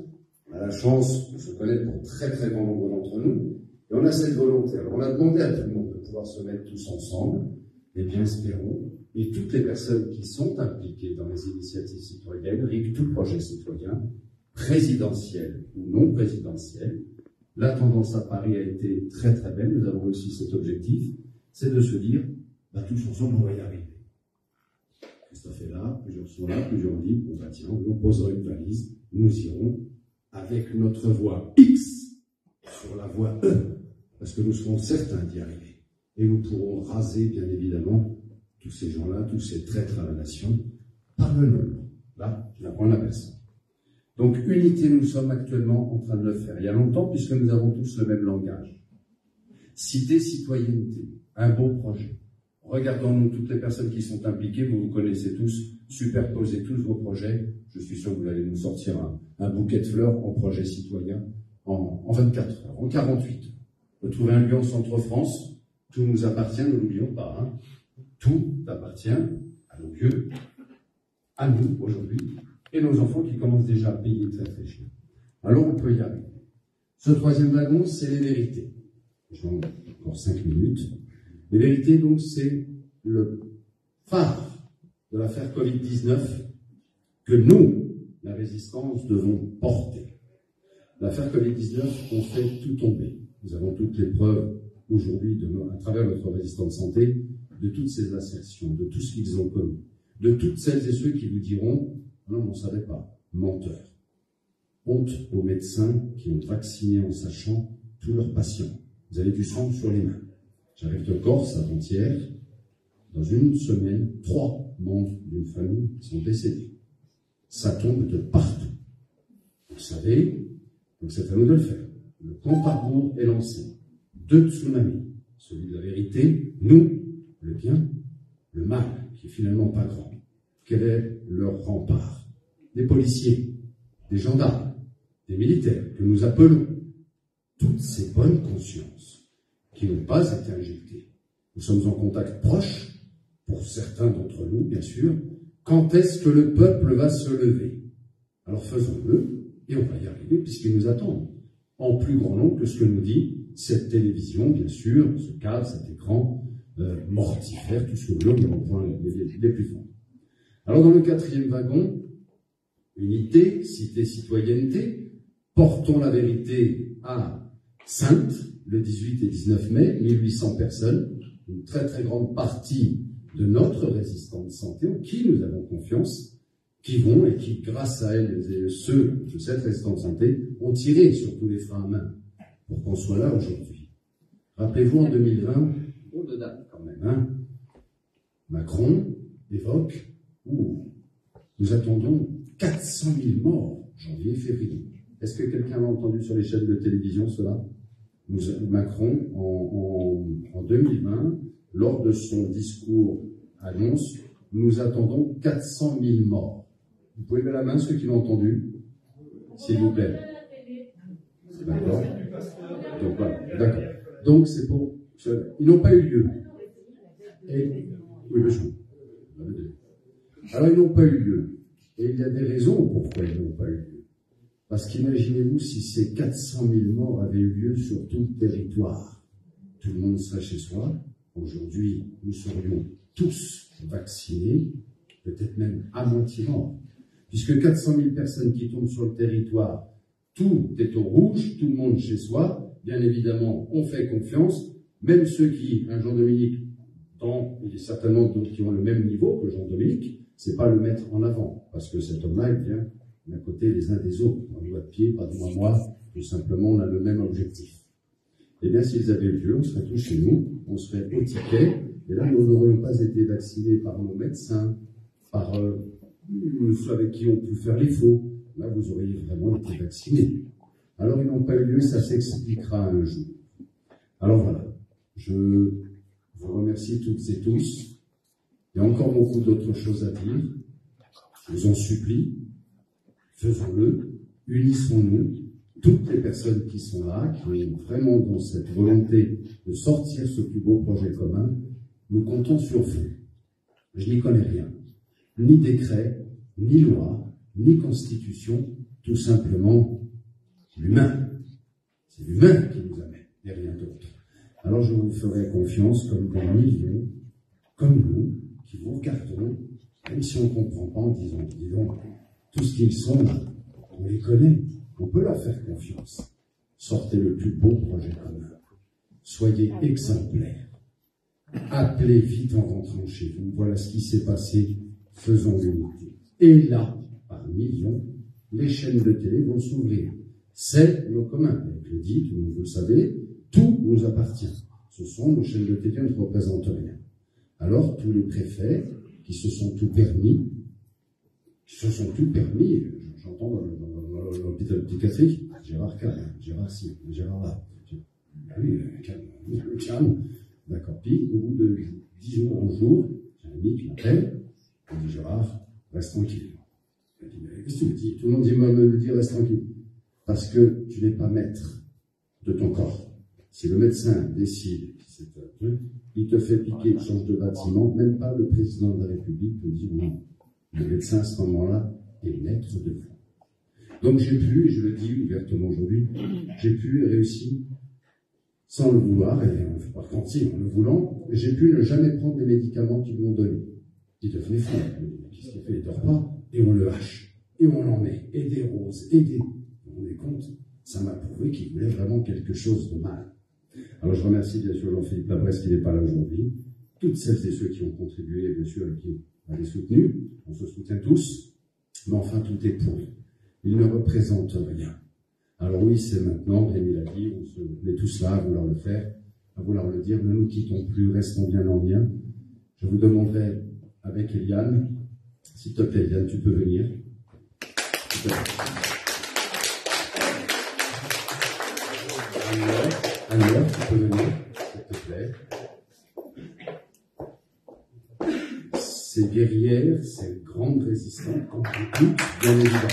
On a la chance de se connaître pour très très grand nombre d'entre nous, et on a cette volonté. Alors on a demandé à tout le monde de pouvoir se mettre tous ensemble, eh bien, espérons, et toutes les personnes qui sont impliquées dans les initiatives citoyennes, RIC, tout projet citoyen, présidentiel ou non présidentiel, la tendance à Paris a été très très belle, nous avons aussi cet objectif, c'est de se dire, bah, tous ensemble, on va y arriver. Christophe est là, plusieurs sont là, plusieurs ont dit, bon bah tiens, on posera une valise, nous irons avec notre voie X sur la voie E, parce que nous serons certains d'y arriver. Et nous pourrons raser, bien évidemment, tous ces gens-là, tous ces traîtres à la nation, par le nombre. Là, je n'apprends la personne. Donc, unité, nous sommes actuellement en train de le faire. Il y a longtemps, puisque nous avons tous le même langage. Cité, citoyenneté, un beau projet. Regardons-nous toutes les personnes qui sont impliquées, vous vous connaissez tous, superposez tous vos projets. Je suis sûr que vous allez nous sortir un bouquet de fleurs en projet citoyen en 24 heures, en 48 heures. Retrouver un lieu en Centre-France, tout nous appartient, ne l'oublions pas. Hein. Tout appartient à nos vieux, à nous aujourd'hui, et nos enfants qui commencent déjà à payer très très cher. Alors on peut y arriver. Ce troisième wagon, c'est les vérités. J'ai encore 5 minutes. Les vérités, donc, c'est le phare de l'affaire Covid-19 que nous, la résistance, devons porter. L'affaire Covid-19, on fait tout tomber. Nous avons toutes les preuves aujourd'hui, à travers notre résistance santé, de toutes ces assertions, de tout ce qu'ils ont commis, de toutes celles et ceux qui vous diront « Non, on ne savait pas, menteur ». Honte aux médecins qui ont vacciné en sachant tous leurs patients. Vous avez du sang sur les mains. J'arrive de Corse avant-hier. Dans une semaine, 3 membres d'une famille sont décédés. Ça tombe de partout. Vous savez, donc c'est à nous de le faire. Le compte à rebours est lancé. 2 tsunamis. Celui de la vérité, nous, le bien, le mal, qui est finalement pas grand. Quel est leur rempart? Des policiers, des gendarmes, des militaires, que nous appelons. Toutes ces bonnes consciences qui n'ont pas été injectées. Nous sommes en contact proche, pour certains d'entre nous, bien sûr. Quand est-ce que le peuple va se lever? Alors faisons-le, et on va y arriver, puisqu'ils nous attendent. En plus grand nombre que ce que nous dit cette télévision, bien sûr, ce cadre, cet écran, mortifère, tout ce que vous voulez, on prend les plus forts. Alors dans le 4e wagon, unité, cité, citoyenneté, portons la vérité à Saintes, le 18 et 19 mai, 1800 personnes, une très très grande partie de notre résistance santé, en qui nous avons confiance, qui vont et qui, grâce à elles et ceux de cette résistance santé, ont tiré sur tous les freins à main pour qu'on soit là aujourd'hui. Rappelez-vous, en 2020, de date quand même, hein, Macron évoque, nous attendons 400 000 morts, janvier, février. Est-ce que quelqu'un a entendu sur les chaînes de télévision cela? Macron, en 2020, lors de son discours annonce, nous attendons 400 000 morts. Vous pouvez lever la main, ceux qui l'ont entendu, s'il vous plaît. D'accord. Donc voilà, d'accord. Donc c'est pour... Ils n'ont pas eu lieu. Oui, monsieur. Alors ils n'ont pas eu lieu. Et il y a des raisons pourquoi ils n'ont pas eu lieu. Parce qu'imaginez-vous si ces 400 000 morts avaient eu lieu sur tout le territoire. Tout le monde serait chez soi. Aujourd'hui, nous serions tous vaccinés, peut-être même à moitié morts. Puisque 400 000 personnes qui tombent sur le territoire, tout est au rouge, tout le monde chez soi. Bien évidemment, on fait confiance. Même ceux qui, un Jean-Dominique, il y a certainement d'autres qui ont le même niveau que Jean-Dominique, c'est pas le mettre en avant. Parce que cet homme-là, il vient d'un côté les uns des autres. On doit de pied, pas de moi, tout simplement, on a le même objectif. Eh bien, s'ils avaient eu lieu, on serait tous chez nous, on serait au ticket, et là, nous n'aurions pas été vaccinés par nos médecins, par ceux avec qui on peut faire les faux. Là, vous auriez vraiment été vaccinés. Alors, ils n'ont pas eu lieu, ça s'expliquera un jour. Alors voilà, je vous remercie toutes et tous. Il y a encore beaucoup d'autres choses à dire. Je vous en supplie, faisons-le, unissons-nous. Toutes les personnes qui sont là, qui ont vraiment dans cette volonté de sortir ce plus beau projet commun, nous comptons sur vous. Je n'y connais rien. Ni décret, ni loi, ni constitution, tout simplement l'humain. C'est l'humain qui nous amène, et rien d'autre. Alors je vous ferai confiance comme des millions comme nous, qui vous regardons, même si on ne comprend pas, en disant, dis donc, tout ce qu'ils sont là, on les connaît, on peut leur faire confiance. Sortez le plus beau projet commun. Soyez exemplaires. Appelez vite en rentrant chez vous. Voilà ce qui s'est passé. Faisons l'unité. Et là, par millions, les chaînes de télé vont s'ouvrir. C'est nos communs. Je le dis, tout le monde, vous le savez, tout nous appartient. Ce sont nos chaînes de télé, on ne représente rien. Alors, tous les préfets qui se sont tout permis, j'entends dans l'hôpital psychiatrique, Gérard Carré, Gérard Cyr, Gérard là. Oui, calme. D'accord. Puis, au bout de 10 jours, 11 jours, j'ai un ami qui m'appelle, il me dit Gérard, reste tranquille. Il dit, mais qu'est-ce que tu me dis? Tout le monde me dit reste tranquille. Parce que tu n'es pas maître de ton corps. Si le médecin décide, il te fait piquer, il change de bâtiment, même pas le président de la République peut dire non. Le médecin à ce moment-là est maître de vous. Donc j'ai pu, et je le dis ouvertement aujourd'hui, j'ai pu et réussi, sans le vouloir, et par contre si, en le voulant, j'ai pu ne jamais prendre les médicaments qu'ils m'ont donnés. Il devenait fou. Qu'est-ce qu'il fait? Il dort pas, et on le hache, et on en met, et des roses, et des... Vous vous rendez compte? Ça m'a prouvé qu'il voulait vraiment quelque chose de mal. Alors je remercie bien sûr Jean-Philippe Labresse qui n'est pas là aujourd'hui, toutes celles et ceux qui ont contribué, bien sûr, qui m'avaient soutenu, on se soutient tous, mais enfin tout est pourri. Il ne représente rien. Alors oui, c'est maintenant, Rémi l'a dit, on est tous là à vouloir le faire, à vouloir le dire, ne nous quittons plus, restons bien en lien. Je vous demanderai avec Eliane, s'il te plaît Eliane, tu peux venir. Alors, tu peux venir, s'il te plaît. Ces guerrières, ces grandes résistantes, comme toutes, bien évidemment.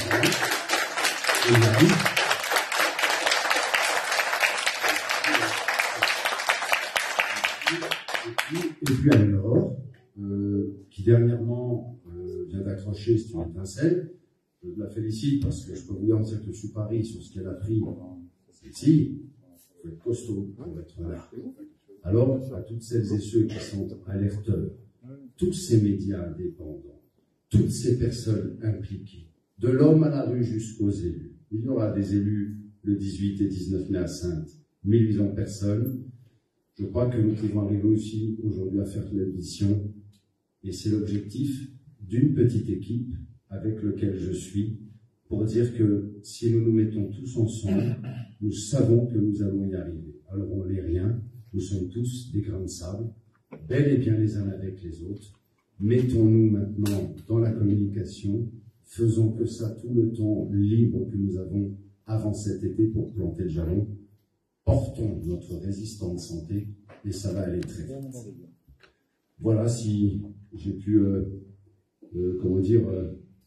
Et puis alors, qui dernièrement vient d'accrocher sur une étincelle, je la félicite parce que je peux vous dire que je suis pari sur ce qu'elle a pris. Celle-ci, il faut être costaud pour être là. Alors, à toutes celles et ceux qui sont alerteurs, tous ces médias indépendants, toutes ces personnes impliquées, de l'homme à la rue jusqu'aux élus. Il y aura des élus le 18 et 19 mai à Saintes, 1800 personnes. Je crois que nous pouvons arriver aussi aujourd'hui à faire l'audition, et c'est l'objectif d'une petite équipe avec laquelle je suis, pour dire que si nous nous mettons tous ensemble, nous savons que nous allons y arriver. Alors on n'est rien, nous sommes tous des grains de sable, bel et bien les uns avec les autres. Mettons-nous maintenant dans la communication, faisons que ça tout le temps libre que nous avons avant cet été pour planter le jalon. Portons notre résistant de santé et ça va aller très vite. Voilà si j'ai pu,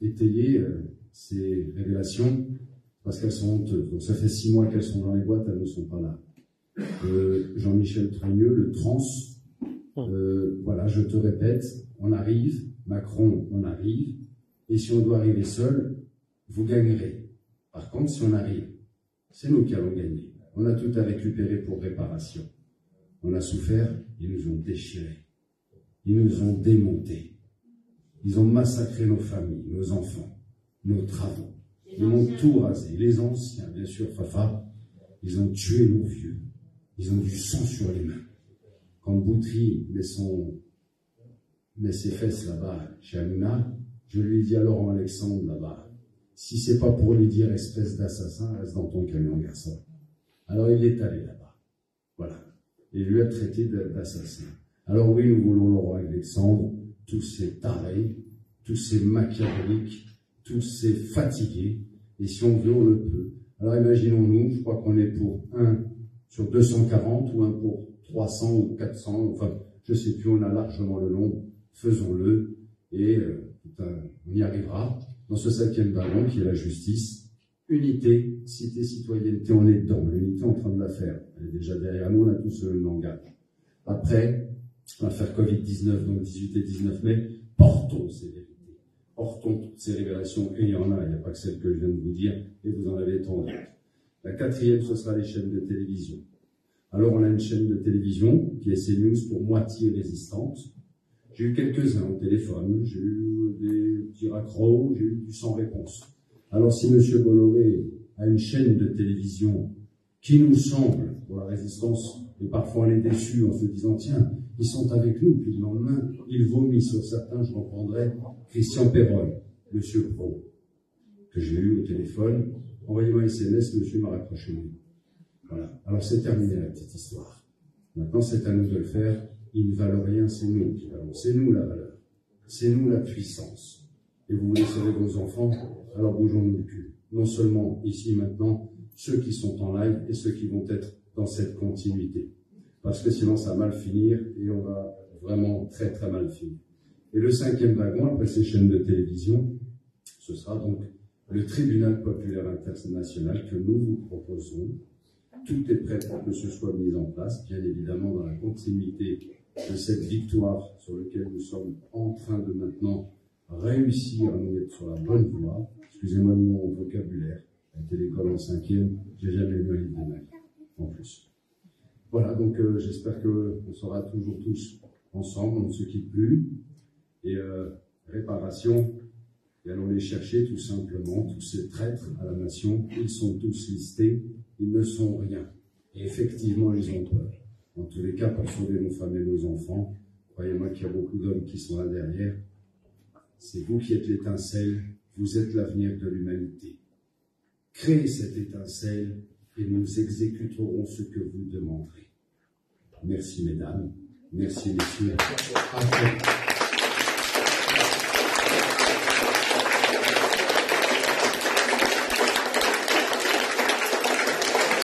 étayer ces révélations, parce qu'elles sont honteuses. Donc ça fait 6 mois qu'elles sont dans les boîtes, elles ne sont pas là. Jean-Michel Trogneux, le trans, voilà, je te répète, on arrive, Macron, on arrive, et si on doit arriver seul, vous gagnerez. Par contre, si on arrive, c'est nous qui allons gagner. On a tout à récupérer pour réparation. On a souffert, ils nous ont déchirés. Ils nous ont démontés. Ils ont massacré nos familles, nos enfants, nos travaux. Ils ont tout rasé. Les anciens, bien sûr, Fafa, ils ont tué nos vieux. Ils ont du sang sur les mains. Quand Boutry met ses fesses là-bas chez Hanouna, je lui ai dit à Laurent Alexandre là-bas, si c'est pas pour lui dire espèce d'assassin, reste dans ton camion, garçon. Alors il est allé là-bas. Voilà. Et lui a traité d'assassin. Alors oui, nous voulons Laurent Alexandre, tous ces tarés, tous ces machiavéliques, tous ces fatigués, et si on veut, on le peut. Alors imaginons-nous, je crois qu'on est pour 1 sur 240, ou 1 pour 300 ou 400, enfin, je sais plus, on a largement le nombre, faisons-le, et on y arrivera. Dans ce 7e ballon, qui est la justice, unité, cité, citoyenneté, on est dedans, l'unité en train de la faire, elle est déjà derrière nous, on a tous le langage. Après, l'affaire Covid-19, donc 18 et 19 mai, portons ces vérités, portons toutes ces révélations, et il y en a, il n'y a pas que celles que je viens de vous dire, et vous en avez tant d'autres. La 4e, ce sera les chaînes de télévision. Alors on a une chaîne de télévision, qui est CNews, pour moitié résistante. J'ai eu quelques-uns au téléphone, j'ai eu des petits raccrocs, j'ai eu du sans réponse. Alors si M. Bolloré a une chaîne de télévision qui nous semble, pour la résistance, et parfois on est déçu en se disant, tiens, ils sont avec nous, puis le lendemain, ils vomissent sur certains, je reprendrai Christian Perroy, M. Pro, que j'ai eu au téléphone, envoyez-moi un SMS, monsieur m'a raccroché. Voilà. Alors c'est terminé la petite histoire. Maintenant c'est à nous de le faire, il ne valent rien, c'est nous qui valons, c'est nous la valeur, c'est nous la puissance. Et vous voulez sauver vos enfants, alors bougeons-nous le cul. Non seulement ici maintenant, ceux qui sont en live et ceux qui vont être dans cette continuité. Parce que sinon ça va mal finir et on va vraiment très très mal finir. Et le 5e wagon, après ces chaînes de télévision, ce sera donc le tribunal populaire international que nous vous proposons. Tout est prêt pour que ce soit mis en place, bien évidemment dans la continuité de cette victoire sur laquelle nous sommes en train de maintenant réussir à nous mettre sur la bonne voie. Excusez-moi de mon vocabulaire, j'ai été à l'école en 5e, j'ai jamais lu un livre de ma vie, en plus. Voilà, donc j'espère qu'on sera toujours tous ensemble, on ne se quitte plus. Et réparation, et allons les chercher tout simplement, tous ces traîtres à la nation, ils sont tous listés, ils ne sont rien. Et effectivement, ils ont peur. En tous les cas, pour sauver nos femmes et nos enfants, croyez-moi qu'il y a beaucoup d'hommes qui sont là derrière. C'est vous qui êtes l'étincelle, vous êtes l'avenir de l'humanité. Créez cette étincelle et nous exécuterons ce que vous demanderez. Merci mesdames, merci messieurs. À très